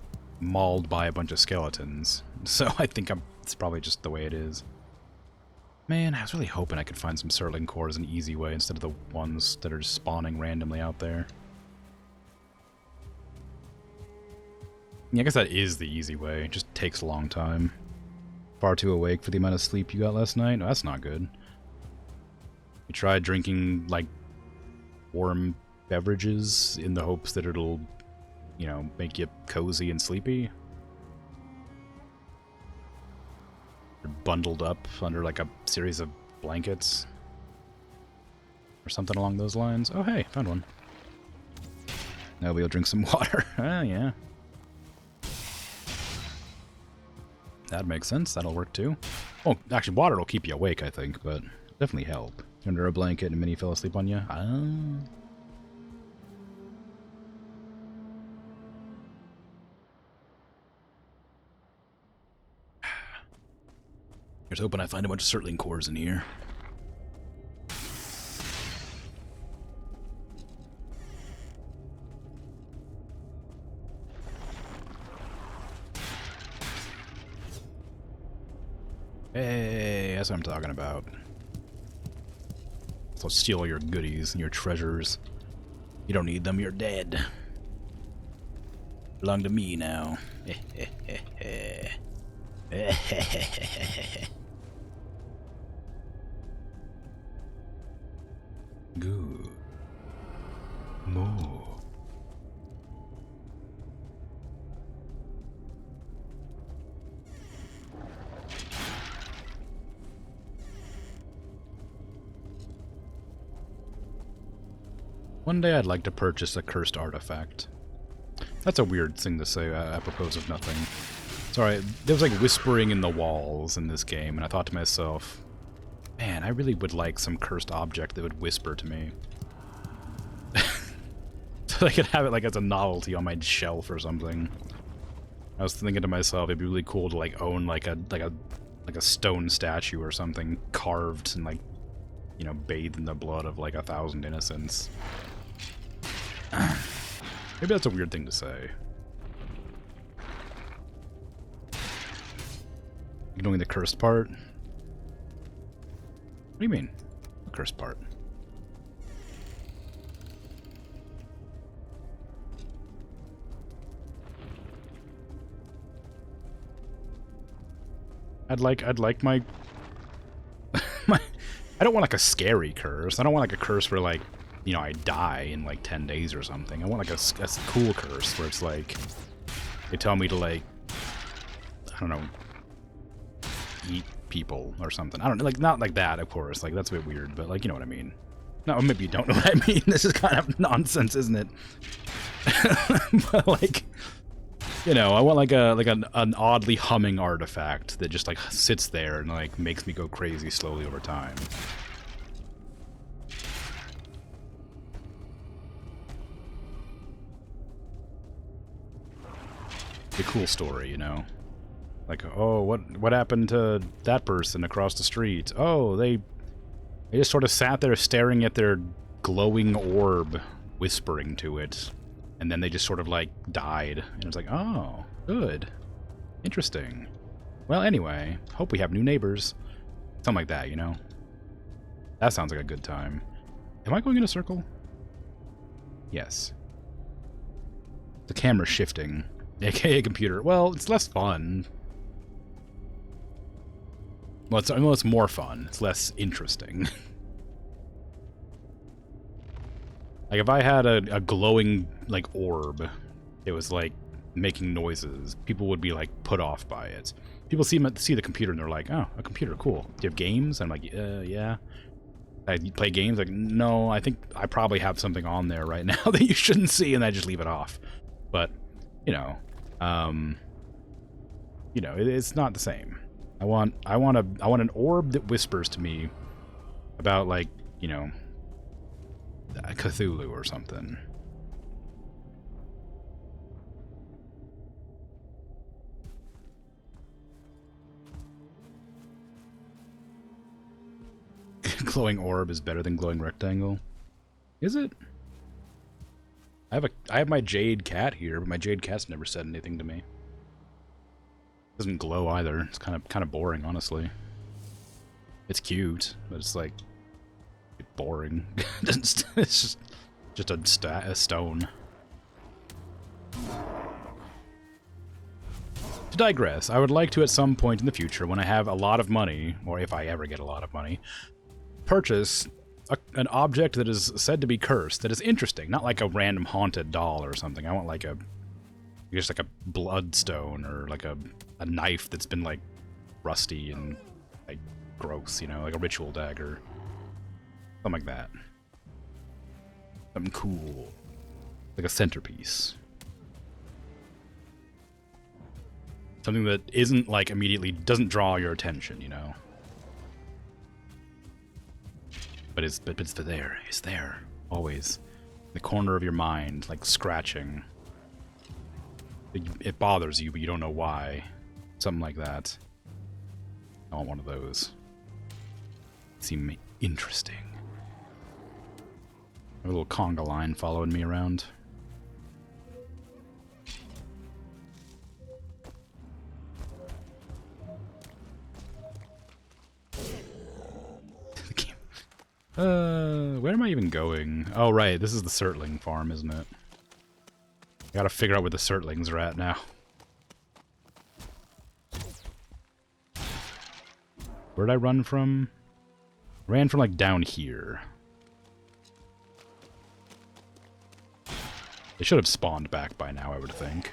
[SPEAKER 1] mauled by a bunch of skeletons, so I think it's probably just the way it is. Man, I was really hoping I could find some Surtling cores an easy way instead of the ones that are just spawning randomly out there. Yeah, I guess that is the easy way. It just takes a long time. Far too awake for the amount of sleep you got last night? No, that's not good. You tried drinking, like, warm beverages in the hopes that it'll, you know, make you cozy and sleepy? You're bundled up under, like, a series of blankets? Or something along those lines? Oh, hey, found one. Now we'll drink some water. Oh, yeah. That makes sense. That'll work too. Oh, actually, water will keep you awake, I think, but definitely help. You're under a blanket and Minnie fell asleep on you. Ah. Here's hoping I find a bunch of Surtling cores in here. Hey, that's what I'm talking about. So steal all your goodies and your treasures. You don't need them, you're dead. Belong to me now. Good. More. One day I'd like to purchase a cursed artifact. That's a weird thing to say apropos of nothing. Sorry, there was like whispering in the walls in this game, and I thought to myself, man, I really would like some cursed object that would whisper to me. so I could have it like as a novelty on my shelf or something. I was thinking to myself, it'd be really cool to like own like a stone statue or something carved and like, you know, bathed in the blood of like 1,000 innocents. Maybe that's a weird thing to say. Ignoring the cursed part? What do you mean? The cursed part? I'd like my my I don't want like a scary curse. I don't want like a curse where like, you know, I die in like 10 days or something. I want like a cool curse where it's like they tell me to like, I don't know, eat people or something. I don't know, like not like that, of course. Like that's a bit weird, but like, you know what I mean. No, maybe you don't know what I mean. This is kind of nonsense, isn't it? But like, you know, I want like an oddly humming artifact that just like sits there and like makes me go crazy slowly over time. A cool story, you know. Like, oh, what happened to that person across the street? Oh, they just sort of sat there staring at their glowing orb, whispering to it. And then they just sort of, like, died. And it's like, oh, good. Interesting. Well, anyway, hope we have new neighbors. Something like that, you know? That sounds like a good time. Am I going in a circle? Yes. The camera's shifting. AKA computer. Well, it's less fun. Well, it's more fun. It's less interesting. Like, if I had a glowing, like, orb, it was, like, making noises, people would be, like, put off by it. People see the computer and they're like, oh, a computer, cool. Do you have games? I'm like, yeah. I play games? Like, no, I think I probably have something on there right now that you shouldn't see, and I just leave it off. But, you know, it's not the same. I want an orb that whispers to me about, like, you know, Cthulhu or something. Glowing orb is better than glowing rectangle. Is it? I have my jade cat here, but my jade cat's never said anything to me. Doesn't glow either. It's kind of boring, honestly. It's cute, but it's like boring. It's just a stone. To digress, I would like to at some point in the future, when I have a lot of money, or if I ever get a lot of money, purchase an object that is said to be cursed, that is interesting, not like a random haunted doll or something. I want like just like a bloodstone or like a knife that's been like rusty and like gross, you know, like a ritual dagger. Something like that. Something cool. Like a centerpiece. Something that isn't like immediately, doesn't draw your attention, you know. But it's there. It's there. Always. In the corner of your mind, like scratching. It bothers you, but you don't know why. Something like that. I want one of those. Seem interesting. I have a little conga line following me around. Where am I even going? Oh, right, this is the Surtling farm, isn't it? I gotta figure out where the Surtlings are at now. Where'd I run from? Ran from, like, down here. They should have spawned back by now, I would think.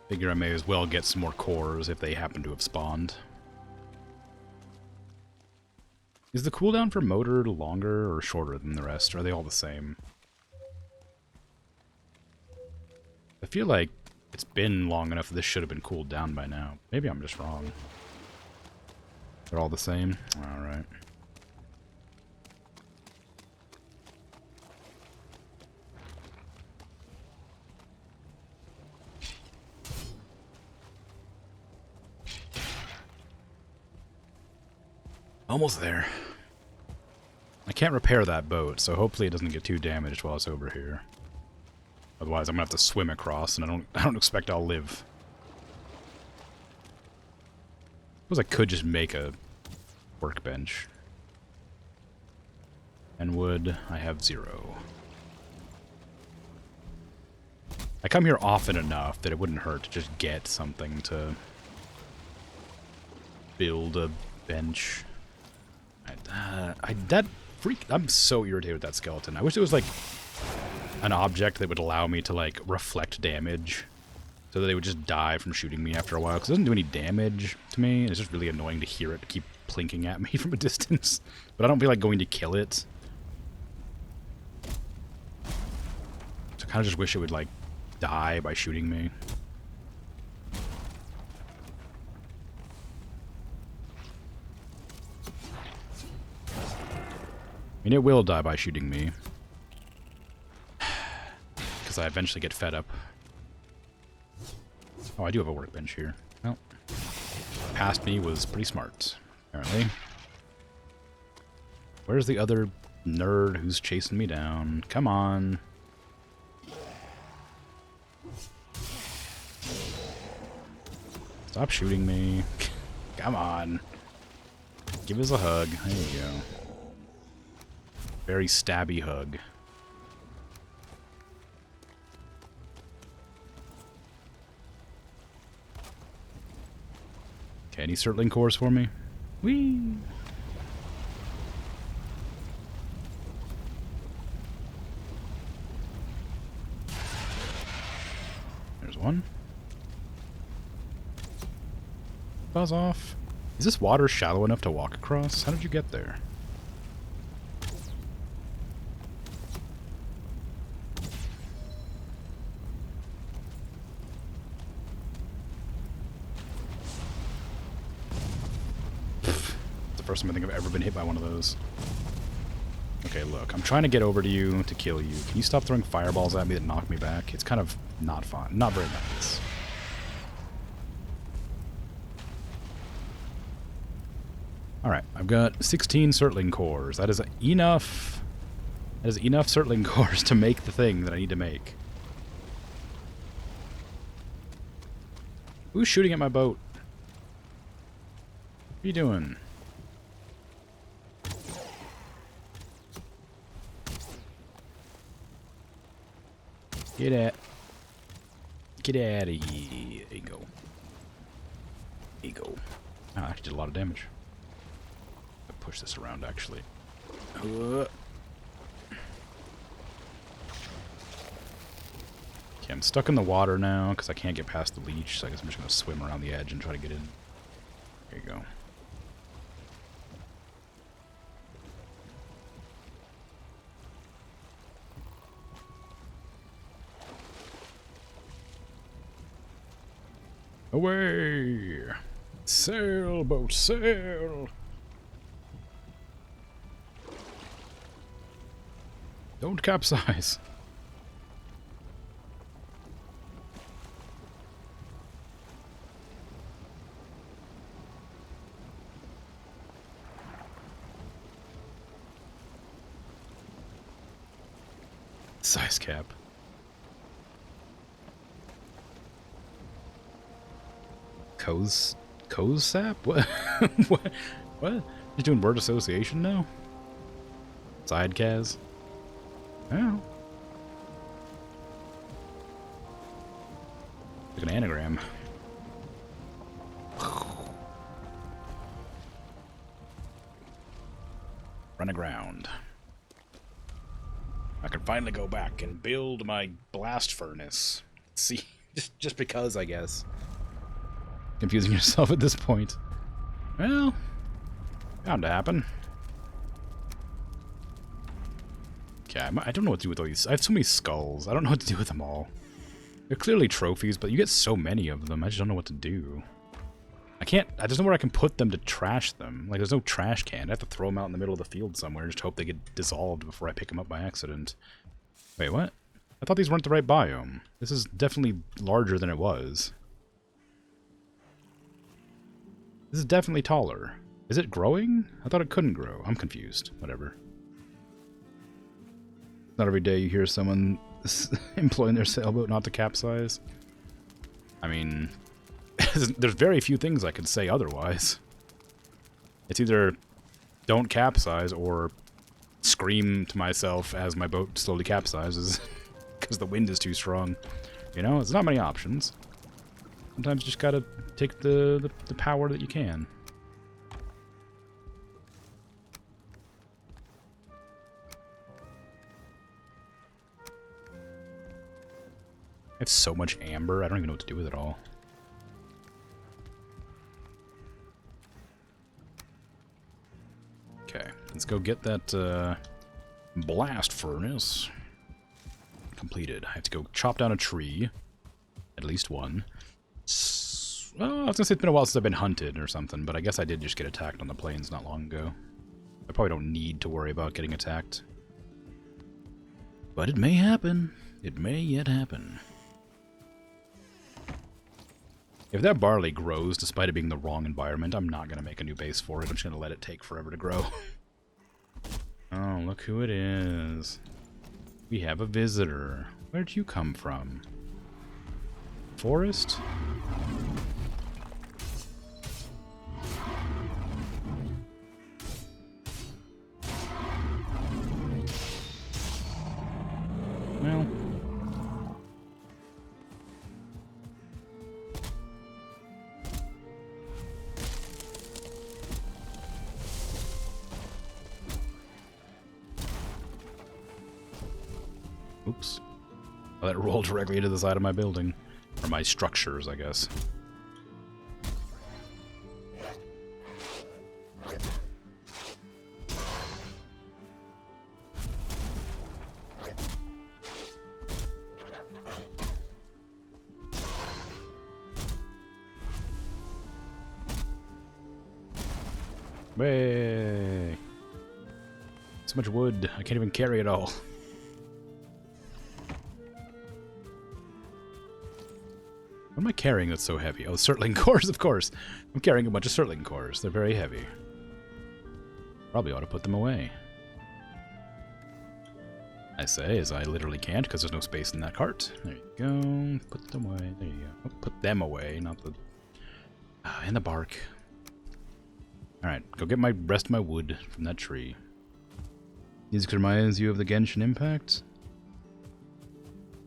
[SPEAKER 1] Figure I may as well get some more cores if they happen to have spawned. Is the cooldown for motor longer or shorter than the rest? Or are they all the same? I feel like it's been long enough that this should have been cooled down by now. Maybe I'm just wrong. They're all the same? Alright. Almost there. I can't repair that boat, so hopefully it doesn't get too damaged while it's over here. Otherwise, I'm gonna have to swim across, and I don't expect I'll live. Suppose I could just make a workbench. And wood, I have 0. I come here often enough that it wouldn't hurt to just get something to build a bench. I'm so irritated with that skeleton. I wish there was like an object that would allow me to like reflect damage so that they would just die from shooting me after a while, because it doesn't do any damage to me. It's just really annoying to hear it keep plinking at me from a distance, but I don't feel like going to kill it. So I kind of just wish it would like die by shooting me. I mean, it will die by shooting me. Because I eventually get fed up. Oh, I do have a workbench here. Well, past me was pretty smart, apparently. Where's the other nerd who's chasing me down? Come on. Stop shooting me. Come on. Give us a hug. There you go. Very stabby hug. Okay, any Surtling cores for me? Whee! There's one. Buzz off. Is this water shallow enough to walk across? How did you get there? First time I think I've ever been hit by one of those. Okay, look, I'm trying to get over to you to kill you. Can you stop throwing fireballs at me that knock me back? It's kind of not fun. Not very nice. Alright, I've got 16 Surtling cores. That is enough. That is enough Surtling cores to make the thing that I need to make. Who's shooting at my boat? What are you doing? Get out of here. There you go. There you go. Oh, I actually did a lot of damage. I push this around, actually. Okay, I'm stuck in the water now because I can't get past the leech, so I guess I'm just going to swim around the edge and try to get in. There you go. Away! Sail, boat, sail! Don't capsize. Size cap. Coz sap? What? What? What? You doing word association now? Side Kaz? Oh. Like an anagram. Run aground. I can finally go back and build my blast furnace. See, just because, I guess. Confusing yourself at this point. Well, bound to happen. Okay, I don't know what to do with all these. I have so many skulls. I don't know what to do with them all. They're clearly trophies, but you get so many of them. I just don't know what to do. there's nowhere I can put them to trash them. Like, there's no trash can. I have to throw them out in the middle of the field somewhere and just hope they get dissolved before I pick them up by accident. Wait, what? I thought these weren't the right biome. This is definitely larger than it was. This is definitely taller. Is it growing? I thought it couldn't grow. I'm confused. Whatever. Not every day you hear someone employing their sailboat not to capsize. I mean, there's very few things I could say otherwise. It's either don't capsize or scream to myself as my boat slowly capsizes because the wind is too strong. You know, there's not many options. Sometimes you just gotta take the power that you can. I have so much amber, I don't even know what to do with it all. Okay, let's go get that blast furnace completed. I have to go chop down a tree. At least one. Well, I was gonna say it's been a while since I've been hunted or something, but I guess I did just get attacked on the plains not long ago. I probably don't need to worry about getting attacked. But it may happen. It may yet happen. If that barley grows, despite it being the wrong environment, I'm not going to make a new base for it. I'm just going to let it take forever to grow. Oh, look who it is. We have a visitor. Where'd you come from? Forest? Well... Oops. Oh, that rolled directly into the side of my building. Or my structures, I guess. Way! So much wood, I can't even carry it all. What am I carrying that's so heavy? Oh, surtling cores, of course. I'm carrying a bunch of surtling cores. They're very heavy. Probably ought to put them away. I say, as I literally can't, because there's no space in that cart. There you go. Put them away. There you go. Oh, put them away, not the... and the bark. Alright, go get my rest of my wood from that tree. Music reminds you of the Genshin Impact?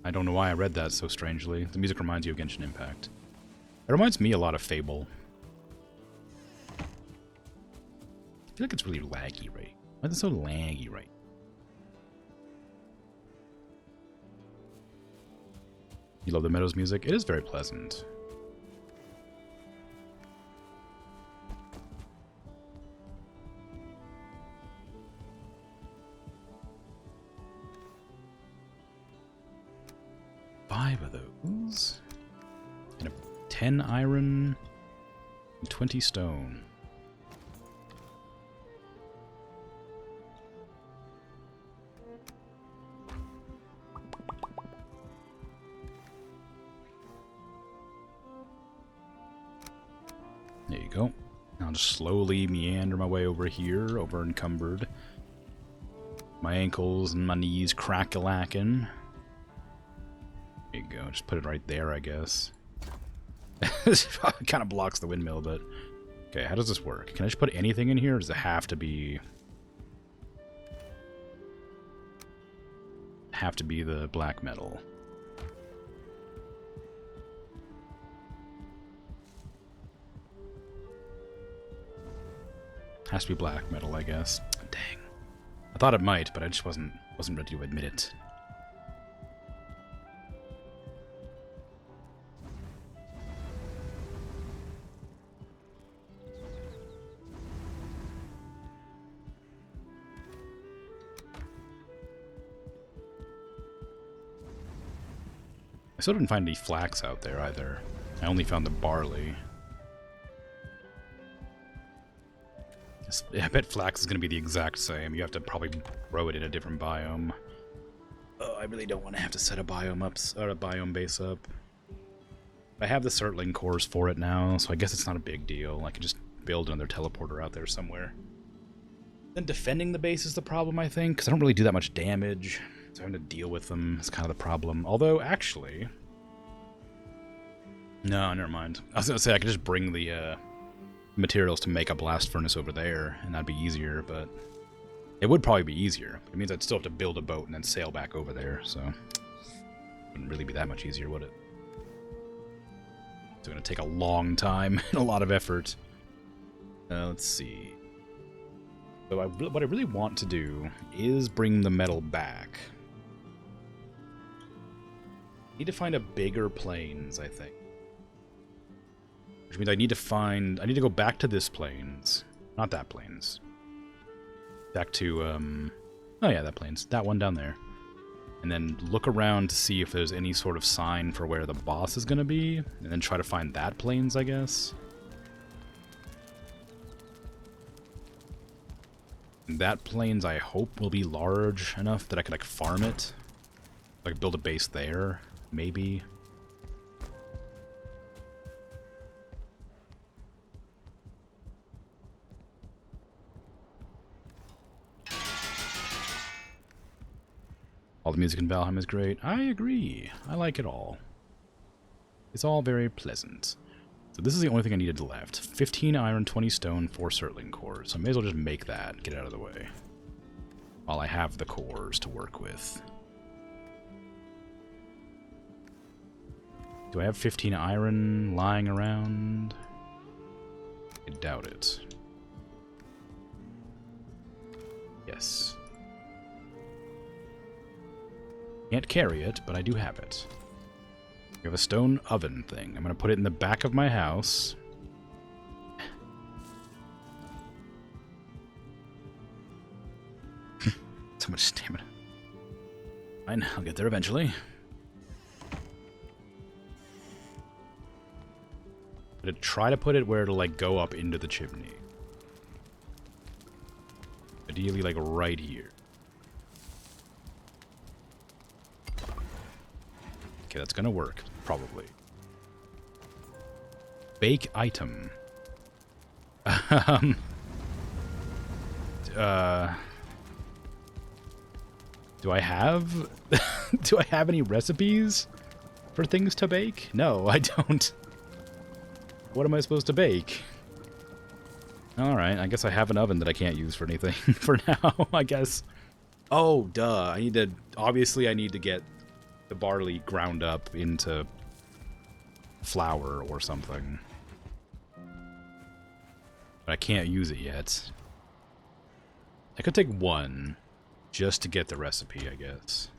[SPEAKER 1] I don't know why I read that so strangely. The music reminds you of Genshin Impact. It reminds me a lot of Fable. I feel like it's really laggy, right? Why is it so laggy, right? You love the Meadows music? It is very pleasant. Five of those. And a 10 iron and 20 stone. There you go. I'll just slowly meander my way over here, over encumbered. My ankles and my knees crack-a-lacking. There you go, just put it right there, I guess. It kind of blocks the windmill, but... Okay, how does this work? Can I just put anything in here, or does it have to be... the black metal? Has to be black metal, I guess. Dang. I thought it might, but I just wasn't ready to admit it. I still didn't find any flax out there either. I only found the barley. I bet flax is going to be the exact same. You have to probably grow it in a different biome. Oh, I really don't want to have to set a biome up, or a biome base up. I have the Surtling cores for it now, so I guess it's not a big deal. I can just build another teleporter out there somewhere. Then defending the base is the problem, I think, because I don't really do that much damage. So having to deal with them is kind of the problem. Although, actually... No, never mind. I was going to say I could just bring the materials to make a blast furnace over there, and that'd be easier, but... It would probably be easier. It means I'd still have to build a boat and then sail back over there, so... Wouldn't really be that much easier, would it? It's going to take a long time and a lot of effort. Let's see. So what I really want to do is bring the metal back. Need to find a bigger plains, I think. Which means I need to go back to this plains. Not that plains. Back to, oh yeah, that plains. That one down there. And then look around to see if there's any sort of sign for where the boss is going to be. And then try to find that plains, I guess. That plains, I hope, will be large enough that I could, like, farm it. Like, build a base there, maybe. All the music in Valheim is great. I agree. I like it all. It's all very pleasant. So this is the only thing I needed left. 15 iron, 20 stone, 4 Surtling cores. So I may as well just make that and get it out of the way. While I have the cores to work with. Do I have 15 iron lying around? I doubt it. Yes. Can't carry it, but I do have it. We have a stone oven thing. I'm going to put it in the back of my house. So much stamina. Fine, I'll get there eventually. But try to put it where it'll, like, go up into the chimney. Ideally, like, right here. Okay, that's gonna work, probably. Bake item. Do I have... do I have any recipes for things to bake? No, I don't. What am I supposed to bake? Alright, I guess I have an oven that I can't use for anything for now, I guess. Oh, duh. Obviously, I need to get the barley ground up into flour or something. But I can't use it yet. I could take one just to get the recipe, I guess.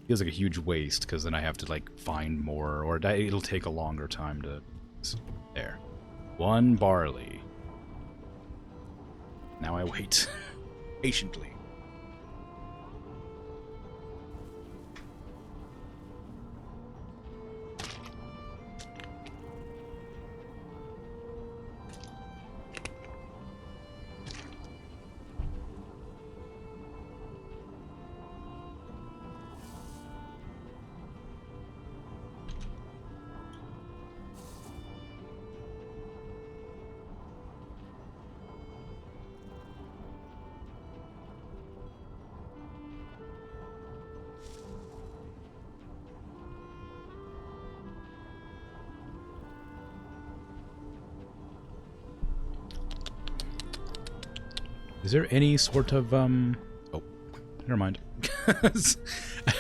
[SPEAKER 1] Feels like a huge waste because then I have to, like, find more, or it'll take a longer time to... There. One barley. Now I wait. Patiently. Is there any sort of, oh, never mind. Is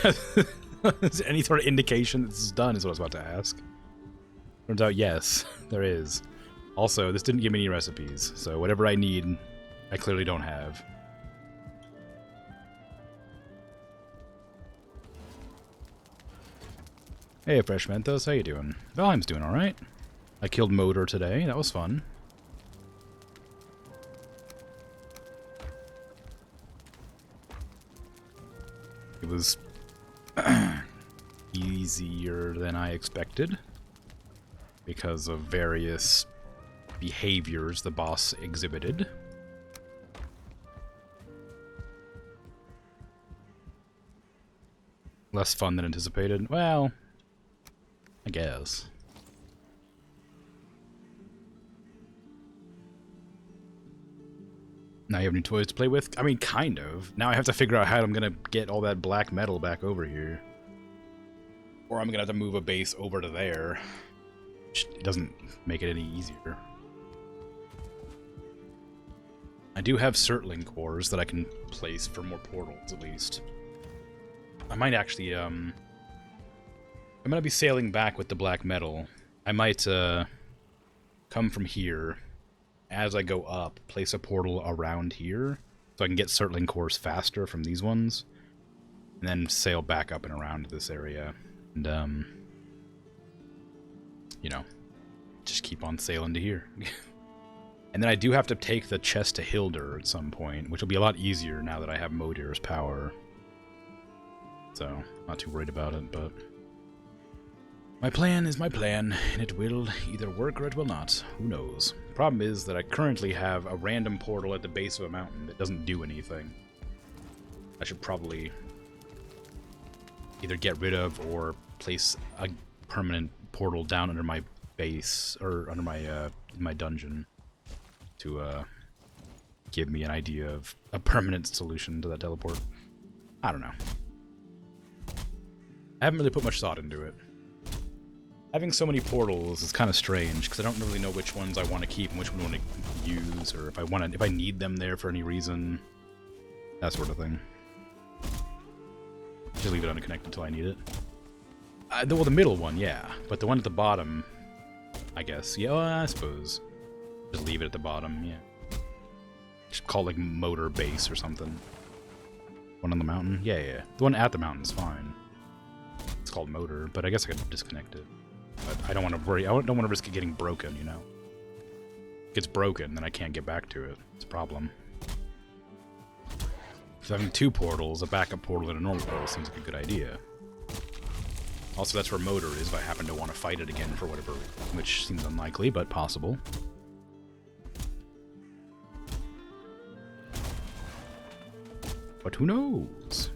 [SPEAKER 1] there any sort of indication that this is done, is what I was about to ask. Turns out, yes, there is. Also, this didn't give me any recipes, so whatever I need, I clearly don't have. Hey, Fresh Mentos, how you doing? Valheim's doing alright. I killed Motor today, that was fun. It was easier than I expected. because of various behaviors the boss exhibited. Less fun than anticipated. Well, I guess. Now you have new toys to play with? I mean, kind of. Now I have to figure out how I'm gonna get all that black metal back over here. Or I'm gonna have to move a base over to there. Which doesn't make it any easier. I do have Surtling cores that I can place for more portals, at least. I might actually, I'm gonna be sailing back with the black metal. I might, come from here. As I go up, place a portal around here, so I can get Surtling cores faster from these ones, and then sail back up and around this area, and, you know, just keep on sailing to here. And then I do have to take the chest to Hildur at some point, which will be a lot easier now that I have Modir's power. So, not too worried about it, but... my plan is my plan, and it will either work or it will not. Who knows? The problem is that I currently have a random portal at the base of a mountain that doesn't do anything. I should probably either get rid of or place a permanent portal down under my base, or under my dungeon, to give me an idea of a permanent solution to that teleport. I don't know. I haven't really put much thought into it. Having so many portals is kind of strange, because I don't really know which ones I want to keep and which one I want to use, or if I need them there for any reason. That sort of thing. Just leave it unconnected until I need it. Well, the middle one, yeah. But the one at the bottom, I guess. Yeah, well, I suppose. Just leave it at the bottom, yeah. Just call it, like, motor base or something. One on the mountain? Yeah, yeah. The one at the mountain's fine. It's called motor, but I guess I could disconnect it. But I don't want to worry. I don't want to risk it getting broken, you know? If it gets broken, then I can't get back to it. It's a problem. So having two portals, a backup portal and a normal portal, seems like a good idea. Also, that's where motor is if I happen to want to fight it again for whatever reason, which seems unlikely, but possible. But who knows?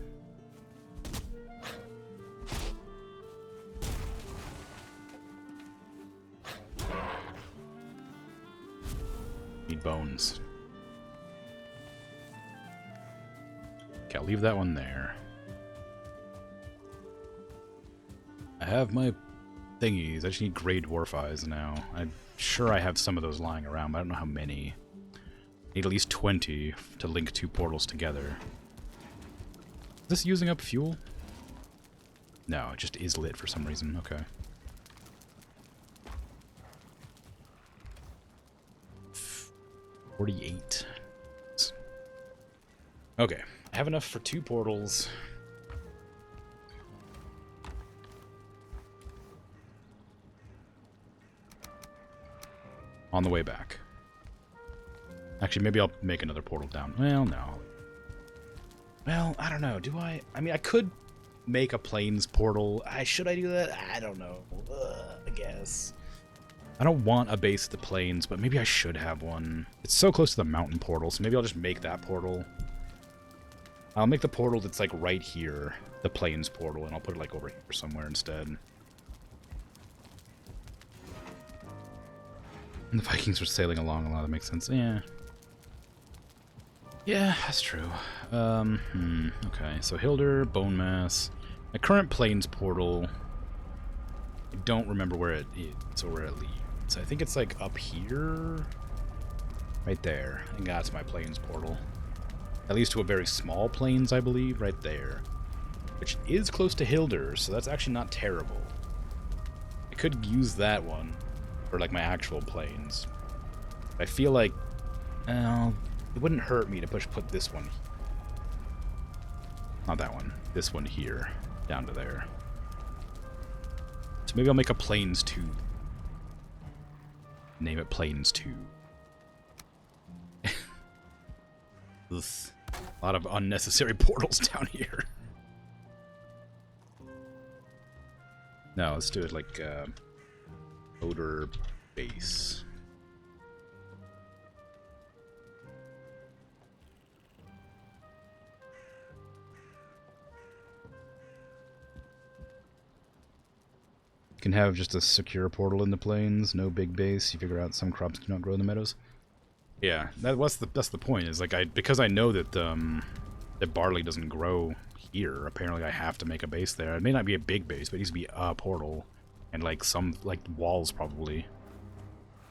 [SPEAKER 1] Need bones. Okay, I'll leave that one there. I have my thingies. I just need Grey Dwarf Eyes now. I'm sure I have some of those lying around, but I don't know how many. I need at least 20 to link two portals together. Is this using up fuel? No, it just is lit for some reason. Okay. $48. Okay, I have enough for two portals. On the way back. Actually, maybe I'll make another portal down. Well, no. Well, I don't know. Do I? I mean, I could make a plains portal. Should I do that? I don't know. I guess. I don't want a base at the plains, but maybe I should have one. It's so close to the mountain portal, so maybe I'll just make that portal. I'll make the portal that's, like, right here, the plains portal, and I'll put it, like, over here somewhere instead. And the Vikings were sailing along a lot. That makes sense. Yeah. Yeah, that's true. Okay, so Hildur, Bone Mass. My current plains portal, I don't remember where it is or where it leads. I think it's like up here. Right there. I think that's my plains portal. At least to a very small plains, I believe, right there. Which is close to Hildur, so that's actually not terrible. I could use that one for like my actual plains. I feel like, it wouldn't hurt me to put this one. Not that one. This one here. Down to there. So maybe I'll make a Plains 2. Name it Plains 2. Ugh. A lot of unnecessary portals down here. No, let's do it like, Motor base. Can have just a secure portal in the plains, no big base. You figure out some crops do not grow in the meadows. Yeah, that's the point. Is like because I know that that barley doesn't grow here. Apparently, I have to make a base there. It may not be a big base, but it needs to be a portal and like some walls probably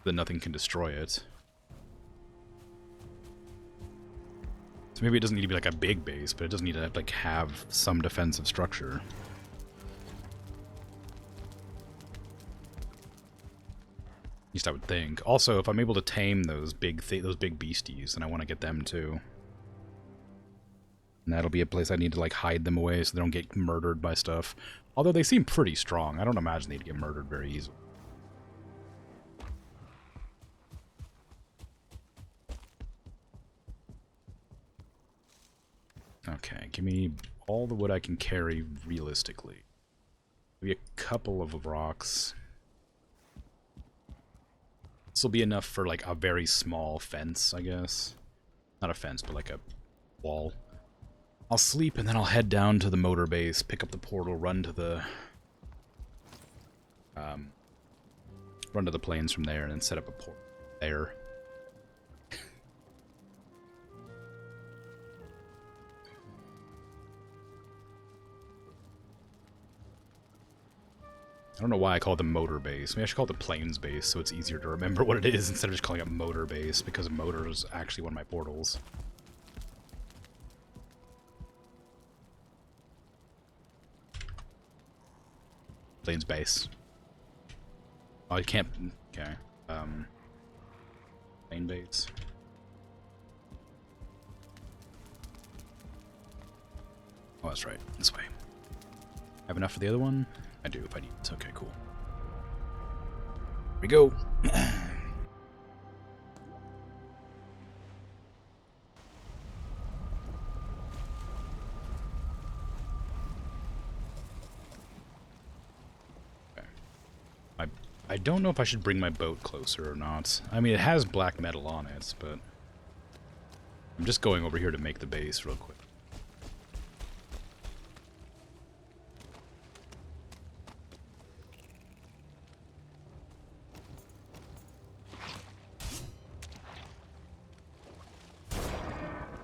[SPEAKER 1] that nothing can destroy it. So maybe it doesn't need to be like a big base, but it does need to like have some defensive structure. At least I would think. Also, if I'm able to tame those big beasties, then I want to get them too. And that'll be a place I need to like hide them away so they don't get murdered by stuff. Although they seem pretty strong. I don't imagine they'd get murdered very easily. Okay, give me all the wood I can carry realistically. Maybe a couple of rocks. This will be enough for like a very small fence, I guess. Not a fence, but like a wall. I'll sleep and then I'll head down to the motor base, pick up the portal, run to the plains from there, and then set up a portal there. I don't know why I call it the motor base. Maybe I should call it the plains base so it's easier to remember what it is instead of just calling it motor base, because motor is actually one of my portals. Plains base. Oh, I can't... Okay. Plain base. Oh, that's right. This way. Have enough for the other one? I do if I need it. Okay, cool. Here we go. Okay. I don't know if I should bring my boat closer or not. I mean, it has black metal on it, but I'm just going over here to make the base real quick.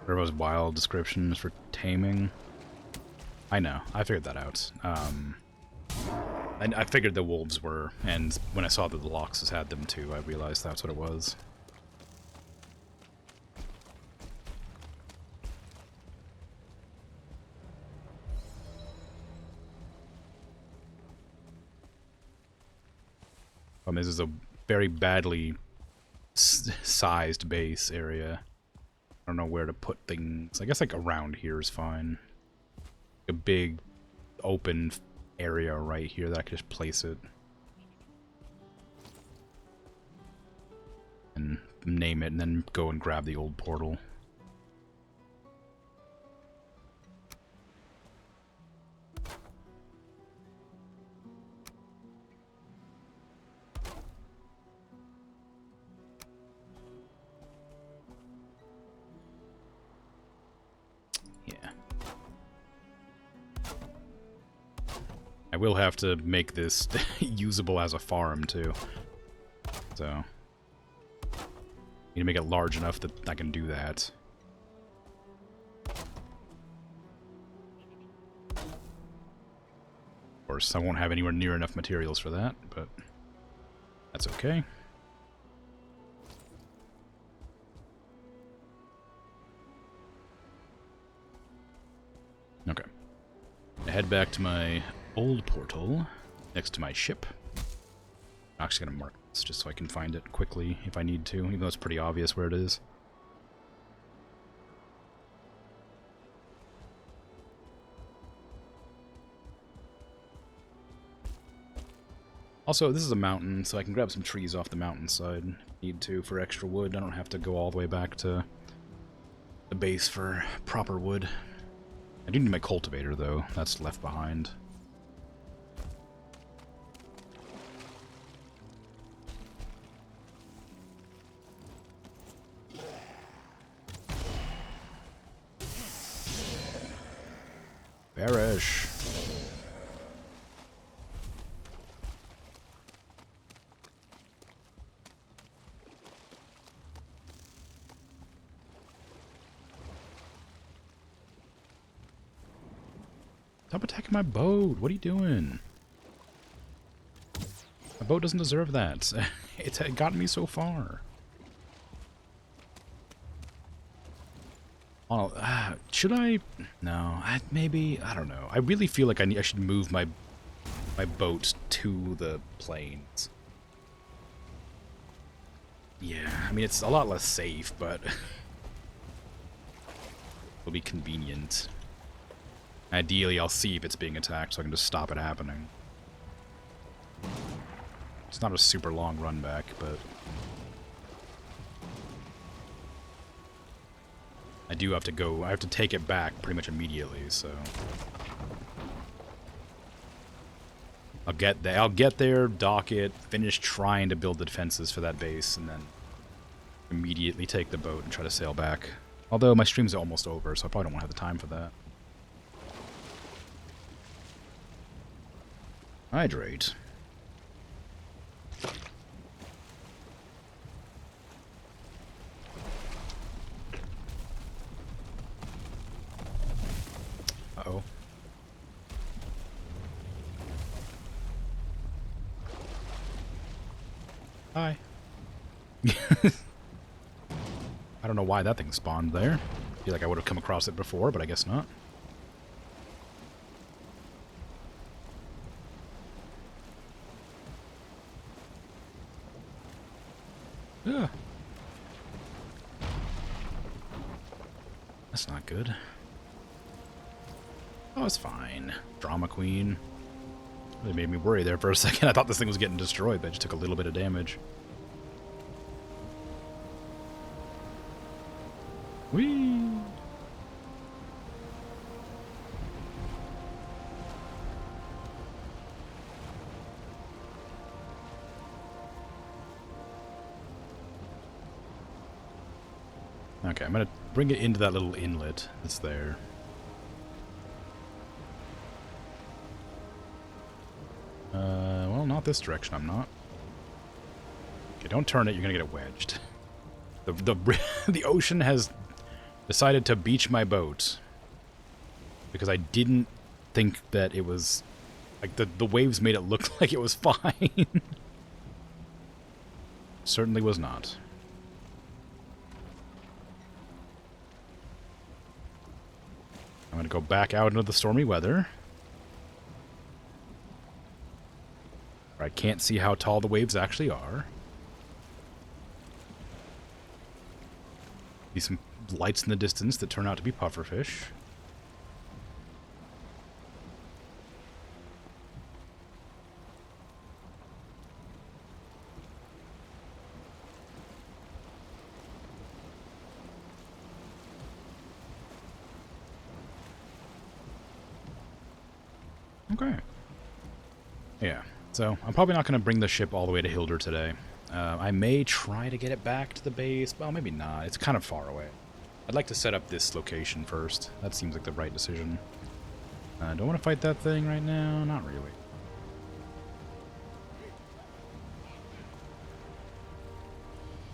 [SPEAKER 1] Those wild descriptions for taming. I know. I figured that out. I figured the wolves were, and when I saw that the Loxus had them too, I realized that's what it was. This is a very badly sized base area. I don't know where to put things. I guess like around here is fine. A big open area right here that I could just place it. And name it and then go and grab the old portal. I will have to make this usable as a farm, too. So, need to make it large enough that I can do that. Of course, I won't have anywhere near enough materials for that, but that's okay. Okay. I head back to my old portal next to my ship. I'm actually going to mark this just so I can find it quickly if I need to, even though it's pretty obvious where it is. Also, this is a mountain, so I can grab some trees off the mountainside if I need to for extra wood. I don't have to go all the way back to the base for proper wood. I do need my cultivator, though. That's left behind. Perish. Stop attacking my boat. What are you doing? My boat doesn't deserve that. It's gotten me so far. Oh, should I? No, maybe. I don't know. I really feel like I should move my boat to the plains. Yeah, I mean, it's a lot less safe, but it'll be convenient. Ideally, I'll see if it's being attacked so I can just stop it happening. It's not a super long run back, but I do have to go. I have to take it back pretty much immediately, so I'll get there, dock it, finish trying to build the defenses for that base, and then immediately take the boat and try to sail back. Although my stream's almost over, so I probably don't want to have the time for that. Hydrate. Uh-oh. Hi. I don't know why that thing spawned there. I feel like I would have come across it before, but I guess not. Yeah. That's not good. Oh, it's fine. Drama queen. Really made me worry there for a second. I thought this thing was getting destroyed, but it just took a little bit of damage. Whee! Okay, I'm gonna bring it into that little inlet that's there. Well, not this direction, I'm not. Okay, don't turn it, you're gonna get it wedged. The ocean has decided to beach my boat because I didn't think that it was... Like, the waves made it look like it was fine. Certainly was not. I'm gonna go back out into the stormy weather. Where I can't see how tall the waves actually are. See some lights in the distance that turn out to be pufferfish. Okay. Yeah, so I'm probably not going to bring the ship all the way to Hilder today. I may try to get it back to the base. Well, maybe not. It's kind of far away. I'd like to set up this location first. That seems like the right decision. Don't want to fight that thing right now. Not really.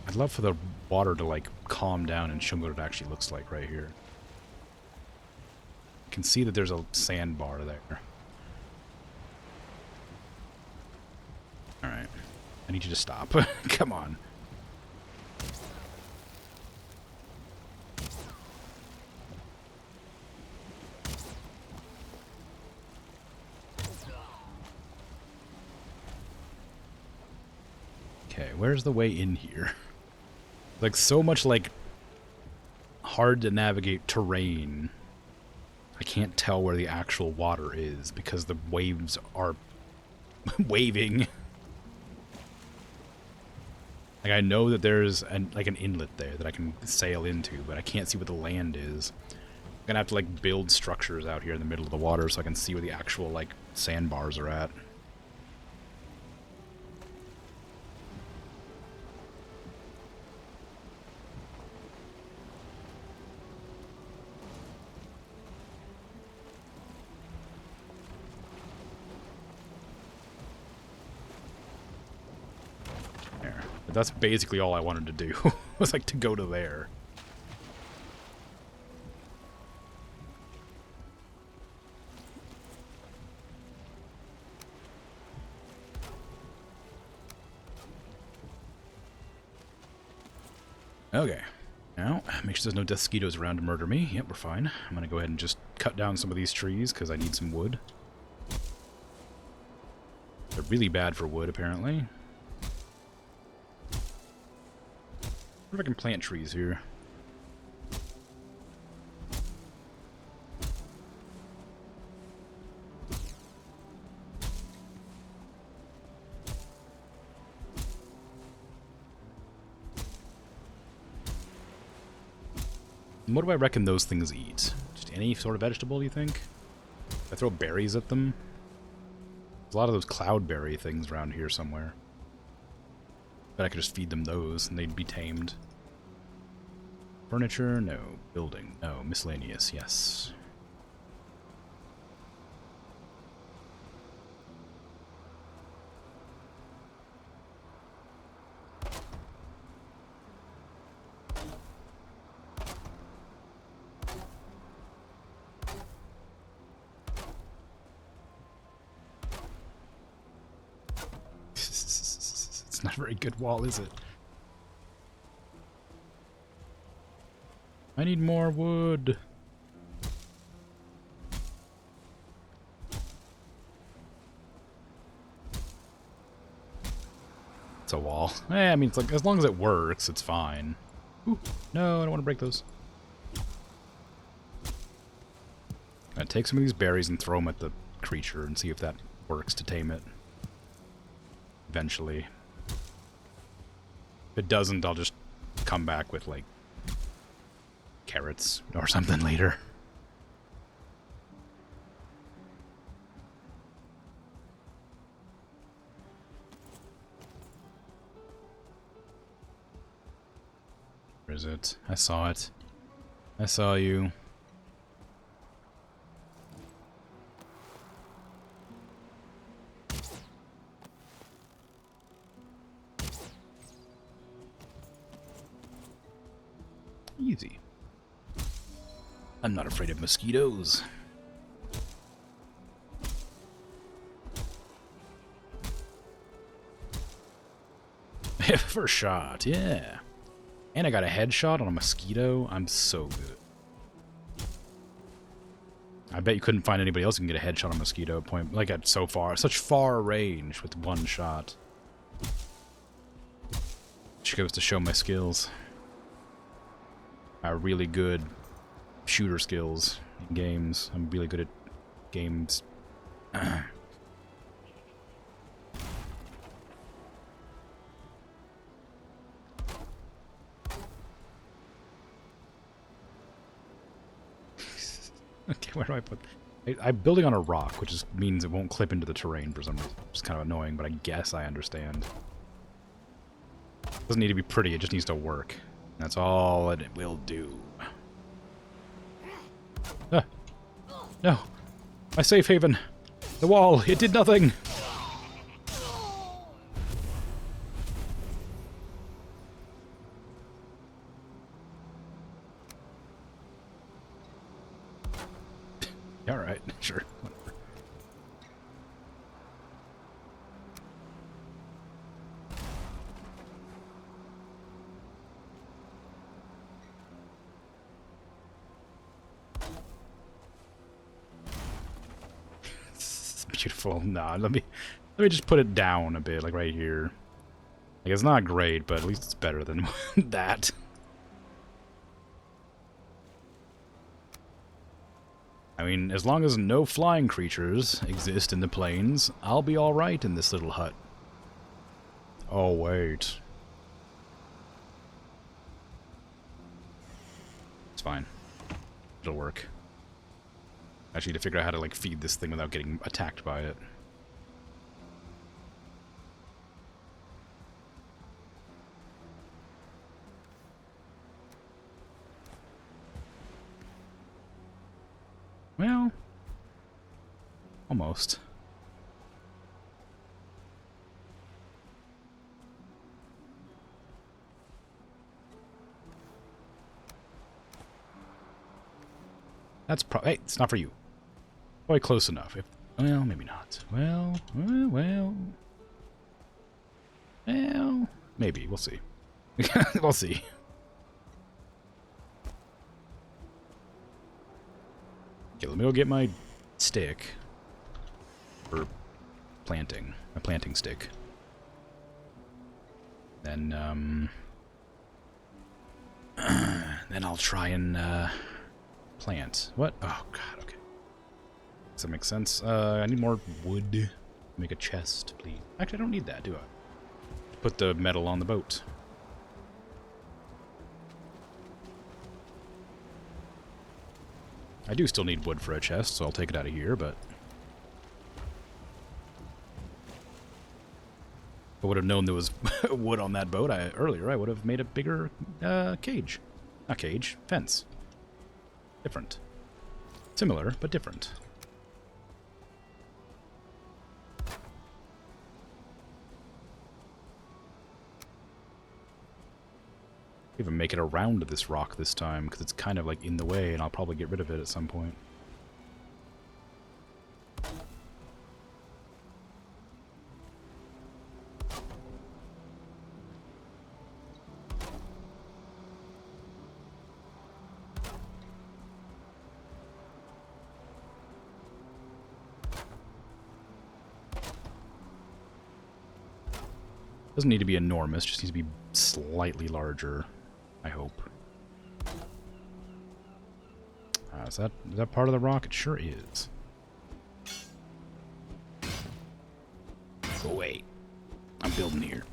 [SPEAKER 1] I'd love for the water to, like, calm down and show me what it actually looks like right here. You can see that there's a sandbar there. Alright. I need you to stop. Come on. Okay, where's the way in here? Like, so much, like, hard to navigate terrain. I can't tell where the actual water is because the waves are waving. Like, I know that there's an inlet there that I can sail into, but I can't see what the land is. I'm gonna have to, like, build structures out here in the middle of the water so I can see where the actual, like, sandbars are at. That's basically all I wanted to do, was like to go to there. Okay. Now, make sure there's no death mosquitoes around to murder me. Yep, we're fine. I'm gonna go ahead and just cut down some of these trees, because I need some wood. They're really bad for wood, apparently. What if I can plant trees here? And what do I reckon those things eat? Just any sort of vegetable, you think? If I throw berries at them? There's a lot of those cloudberry things around here somewhere. Bet I could just feed them those, and they'd be tamed. Furniture? No. Building? No. Miscellaneous? Yes. It's not a very good wall, is it? I need more wood. It's a wall. I mean, it's like, as long as it works, it's fine. Ooh, no, I don't want to break those. I'm gonna take some of these berries and throw them at the creature and see if that works to tame it. Eventually. If it doesn't, I'll just come back with, like, carrots or something later. Where is it? I saw it. I saw you. Easy. I'm not afraid of mosquitoes. First shot, yeah. And I got a headshot on a mosquito. I'm so good. I bet you couldn't find anybody else who can get a headshot on a mosquito at point, like at so far, such far range with one shot. Which goes to show my skills. Really good shooter skills in games. I'm really good at games. Okay, where do I put... I'm building on a rock, which means it won't clip into the terrain for some reason. It's kind of annoying, but I guess I understand. It doesn't need to be pretty, it just needs to work. That's all it will do. Ah. No! My safe haven! The wall! It did nothing! Alright, sure. Whatever. It's beautiful. Nah, let me just put it down a bit, like right here. Like, it's not great, but at least it's better than that. I mean, as long as no flying creatures exist in the plains, I'll be alright in this little hut. Oh, wait. It's fine. It'll work. I just need to figure out how to, like, feed this thing without getting attacked by it. Well, almost. That's probably... Hey, it's not for you. Probably close enough. If, well, maybe not. Well, maybe. We'll see. We'll see. Okay, let me go get my stick for planting. My planting stick. Then, then I'll try and, plant. What? Oh, God, okay. Does that make sense? I need more wood to make a chest, please. Actually, I don't need that, do I? Put the metal on the boat. I do still need wood for a chest, so I'll take it out of here, but... If I would have known there was wood on that boat earlier, I would have made a bigger cage. Not cage, fence. Different. Similar, but different. Even make it around this rock this time, because it's kind of like in the way, and I'll probably get rid of it at some point. Doesn't need to be enormous, just needs to be slightly larger, I hope. Is that part of the rock? It sure is. Oh wait, I'm building here.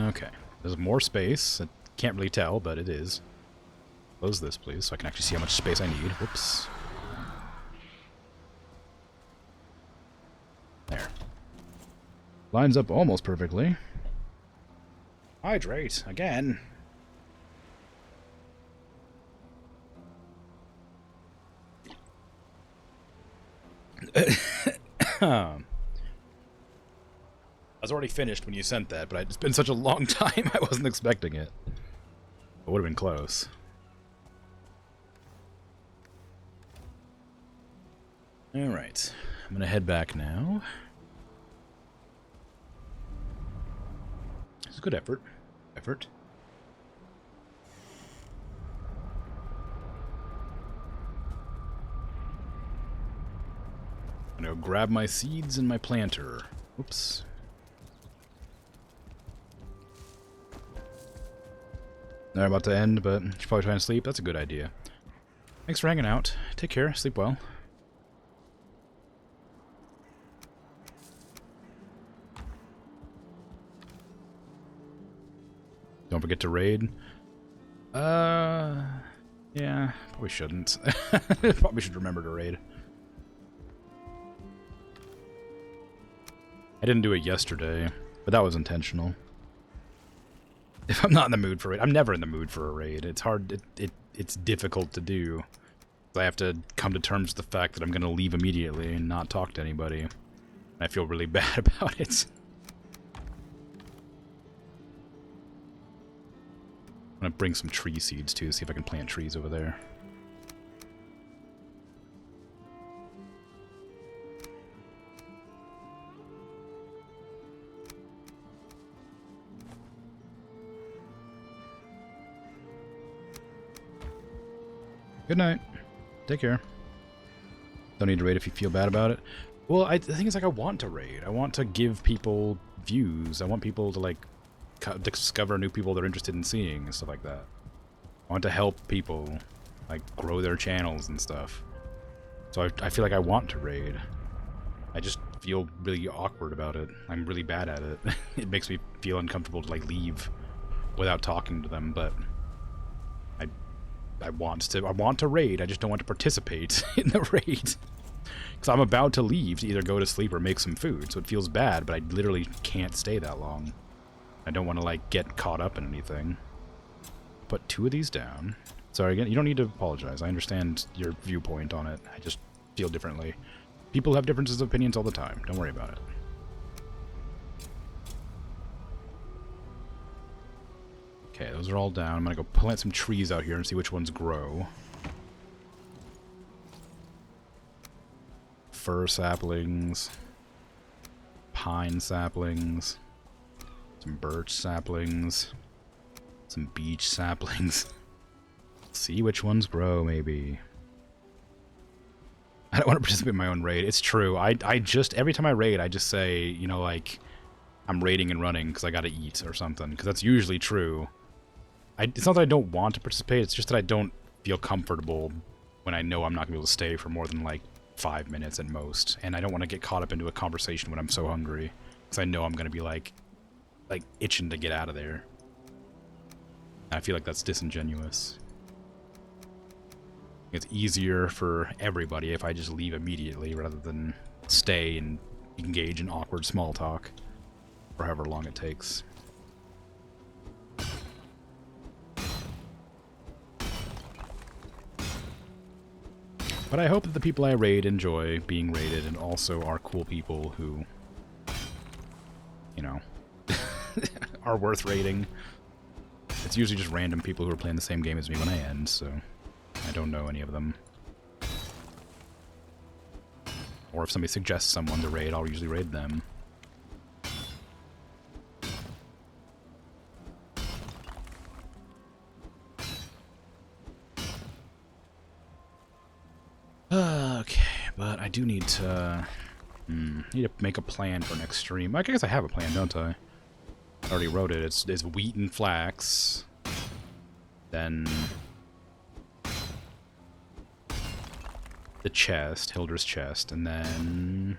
[SPEAKER 1] Okay, there's more space. I can't really tell, but it is. Close this, please, so I can actually see how much space I need. Whoops. There. Lines up almost perfectly. Hydrate, again. I was already finished when you sent that, but it's been such a long time, I wasn't expecting it. It would have been close. Alright, I'm gonna head back now. It's a good effort. I'm gonna go grab my seeds and my planter. Oops. They're about to end, but you should probably try and sleep. That's a good idea. Thanks for hanging out. Take care. Sleep well. Don't forget to raid. Yeah, probably shouldn't. Probably should remember to raid. I didn't do it yesterday, but that was intentional. If I'm not in the mood for it, I'm never in the mood for a raid. It's hard. It's difficult to do. I have to come to terms with the fact that I'm going to leave immediately and not talk to anybody. I feel really bad about it. I'm going to bring some tree seeds too, see if I can plant trees over there. Good night. Take care. Don't need to raid if you feel bad about it. Well, the thing is, like, I want to raid. I want to give people views. I want people to, like, discover new people they're interested in seeing and stuff like that. I want to help people, like, grow their channels and stuff. So I feel like I want to raid. I just feel really awkward about it. I'm really bad at it. It makes me feel uncomfortable to, like, leave without talking to them, but I want to raid, I just don't want to participate in the raid. Because I'm about to leave to either go to sleep or make some food, so it feels bad, but I literally can't stay that long. I don't want to, like, get caught up in anything. put 2 of these down. Sorry, again, you don't need to apologize. I understand your viewpoint on it. I just feel differently. People have differences of opinions all the time. Don't worry about it. Okay, those are all down. I'm gonna go plant some trees out here and see which ones grow. Fir saplings. Pine saplings. Some birch saplings. Some beech saplings. See which ones grow, maybe. I don't want to participate in my own raid. It's true. I just, every time I raid, I just say, you know, like, I'm raiding and running because I gotta eat or something. Because that's usually true. It's not that I don't want to participate, it's just that I don't feel comfortable when I know I'm not going to be able to stay for more than, like, 5 minutes at most. And I don't want to get caught up into a conversation when I'm so hungry. Because I know I'm going to be, like, itching to get out of there. I feel like that's disingenuous. It's easier for everybody if I just leave immediately rather than stay and engage in awkward small talk for however long it takes. But I hope that the people I raid enjoy being raided and also are cool people who, you know, are worth raiding. It's usually just random people who are playing the same game as me when I end, so I don't know any of them. Or if somebody suggests someone to raid, I'll usually raid them. Okay, but I do need to make a plan for next stream. I guess I have a plan, don't I? I already wrote it. It's wheat and flax. Then the chest, Hilder's chest, and then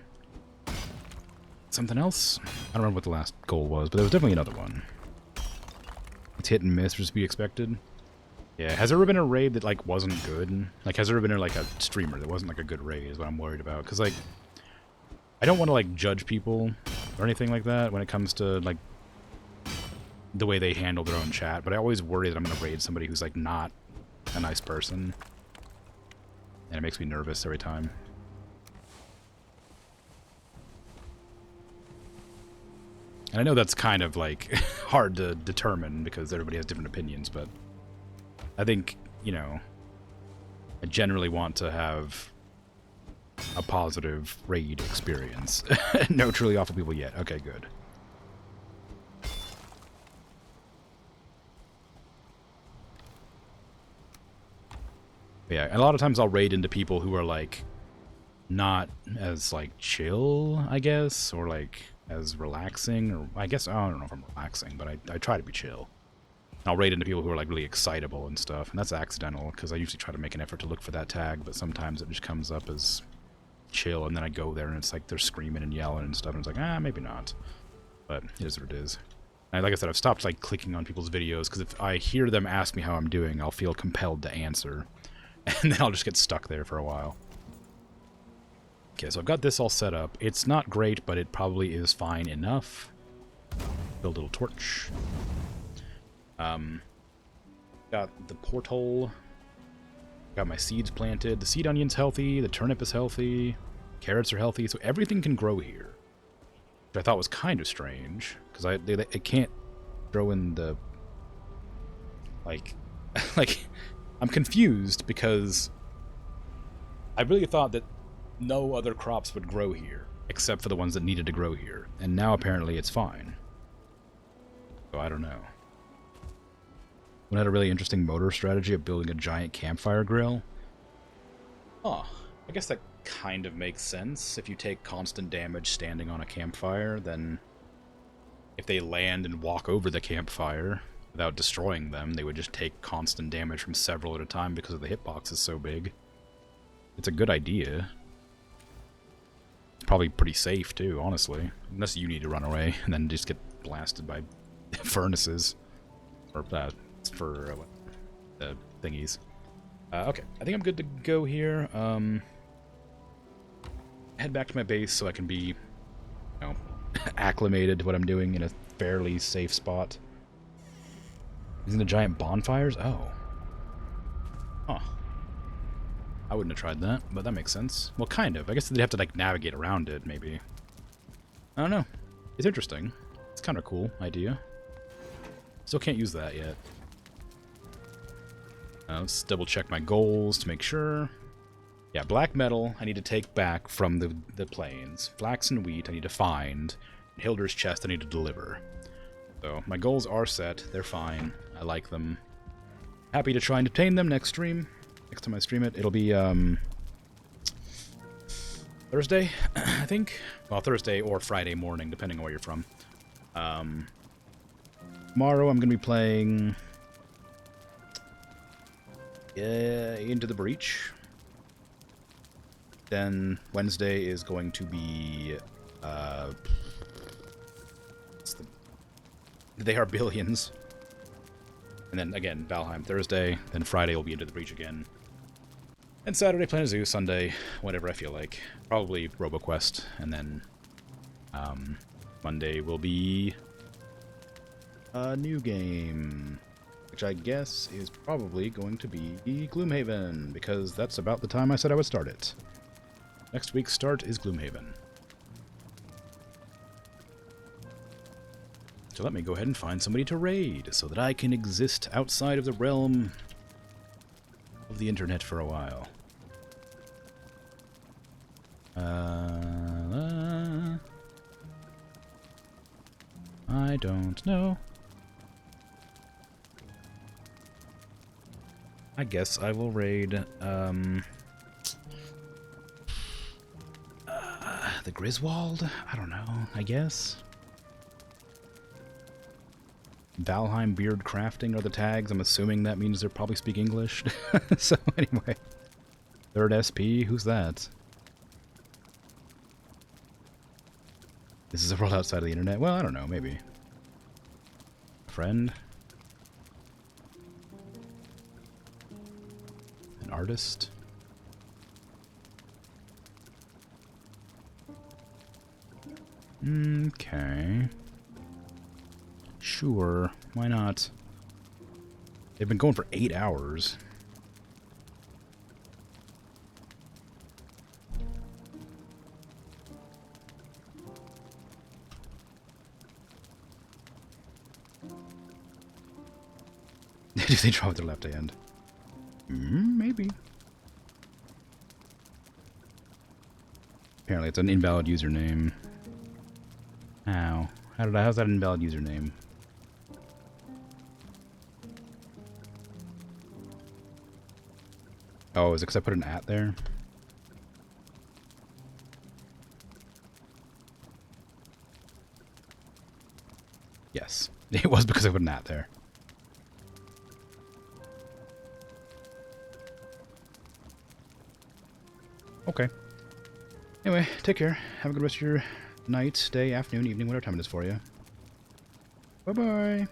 [SPEAKER 1] something else. I don't remember what the last goal was, but there was definitely another one. It's hit and miss, just to be expected. Yeah, has there ever been a raid that, like, wasn't good? Like, has there ever been, like, a streamer that wasn't, like, a good raid is what I'm worried about. Because, like, I don't want to, like, judge people or anything like that when it comes to, like, the way they handle their own chat, but I always worry that I'm going to raid somebody who's, like, not a nice person. And it makes me nervous every time. And I know that's kind of, like, hard to determine because everybody has different opinions, but I think, you know, I generally want to have a positive raid experience. No truly awful people yet. Okay, good. But yeah, a lot of times I'll raid into people who are, like, not as, like, chill, I guess, or, like, as relaxing, or I guess, I don't know if I'm relaxing, but I try to be chill. I'll raid into people who are, like, really excitable and stuff, and that's accidental, because I usually try to make an effort to look for that tag, but sometimes it just comes up as chill, and then I go there, and it's like they're screaming and yelling and stuff, and it's like, maybe not. But it is what it is. And like I said, I've stopped, like, clicking on people's videos, because if I hear them ask me how I'm doing, I'll feel compelled to answer, and then I'll just get stuck there for a while. Okay, so I've got this all set up. It's not great, but it probably is fine enough. Build a little torch. Got the porthole. Got my seeds planted. The seed onion's healthy. The turnip is healthy. Carrots are healthy. So everything can grow here. Which I thought was kind of strange. Because it can't grow in the... Like... like... I'm confused because... I really thought that no other crops would grow here. Except for the ones that needed to grow here. And now apparently it's fine. So I don't know. One had a really interesting motor strategy of building a giant campfire grill. Oh, I guess that kind of makes sense. If you take constant damage standing on a campfire, then if they land and walk over the campfire without destroying them, they would just take constant damage from several at a time because the hitbox is so big. It's a good idea. It's probably pretty safe, too, honestly. Unless you need to run away and then just get blasted by furnaces. Or, for the thingies. Okay, I think I'm good to go here. Head back to my base so I can be, you know, acclimated to what I'm doing in a fairly safe spot. Using the giant bonfires? Oh. Huh. I wouldn't have tried that, but that makes sense. Well, kind of. I guess they'd have to, like, navigate around it, maybe. I don't know. It's interesting. It's kind of a cool idea. Still can't use that yet. Let's double check my goals to make sure. Yeah, black metal I need to take back from the plains. Flax and wheat I need to find. And Hilder's chest I need to deliver. So my goals are set. They're fine. I like them. Happy to try and obtain them next stream. Next time I stream it, it'll be Thursday, I think. Well, Thursday or Friday morning, depending on where you're from. Tomorrow I'm going to be playing Into the Breach. Then Wednesday is going to be They Are Billions. And then again, Valheim Thursday. Then Friday will be Into the Breach again. And Saturday, Planet Zoo. Sunday, whatever I feel like. Probably RoboQuest. And then Monday will be a new game, which I guess is probably going to be Gloomhaven, because that's about the time I said I would start it. Next week's start is Gloomhaven. So let me go ahead and find somebody to raid, so that I can exist outside of the realm of the internet for a while. I don't know. I guess I will raid, the Griswold? I don't know, I guess. Valheim Beard Crafting are the tags. I'm assuming that means they probably speak English. So anyway. Third SP, who's that? This is a world outside of the internet? Well, I don't know, maybe. Friend? An artist? Okay. Sure, why not? They've been going for 8 hours. Do they draw with their left hand? Maybe. Apparently it's an invalid username. How? How's that an invalid username? Oh, is it because I put an @ there? Yes. It was because I put an @ there. Okay. Anyway, take care. Have a good rest of your night, day, afternoon, evening, whatever time it is for you. Bye-bye.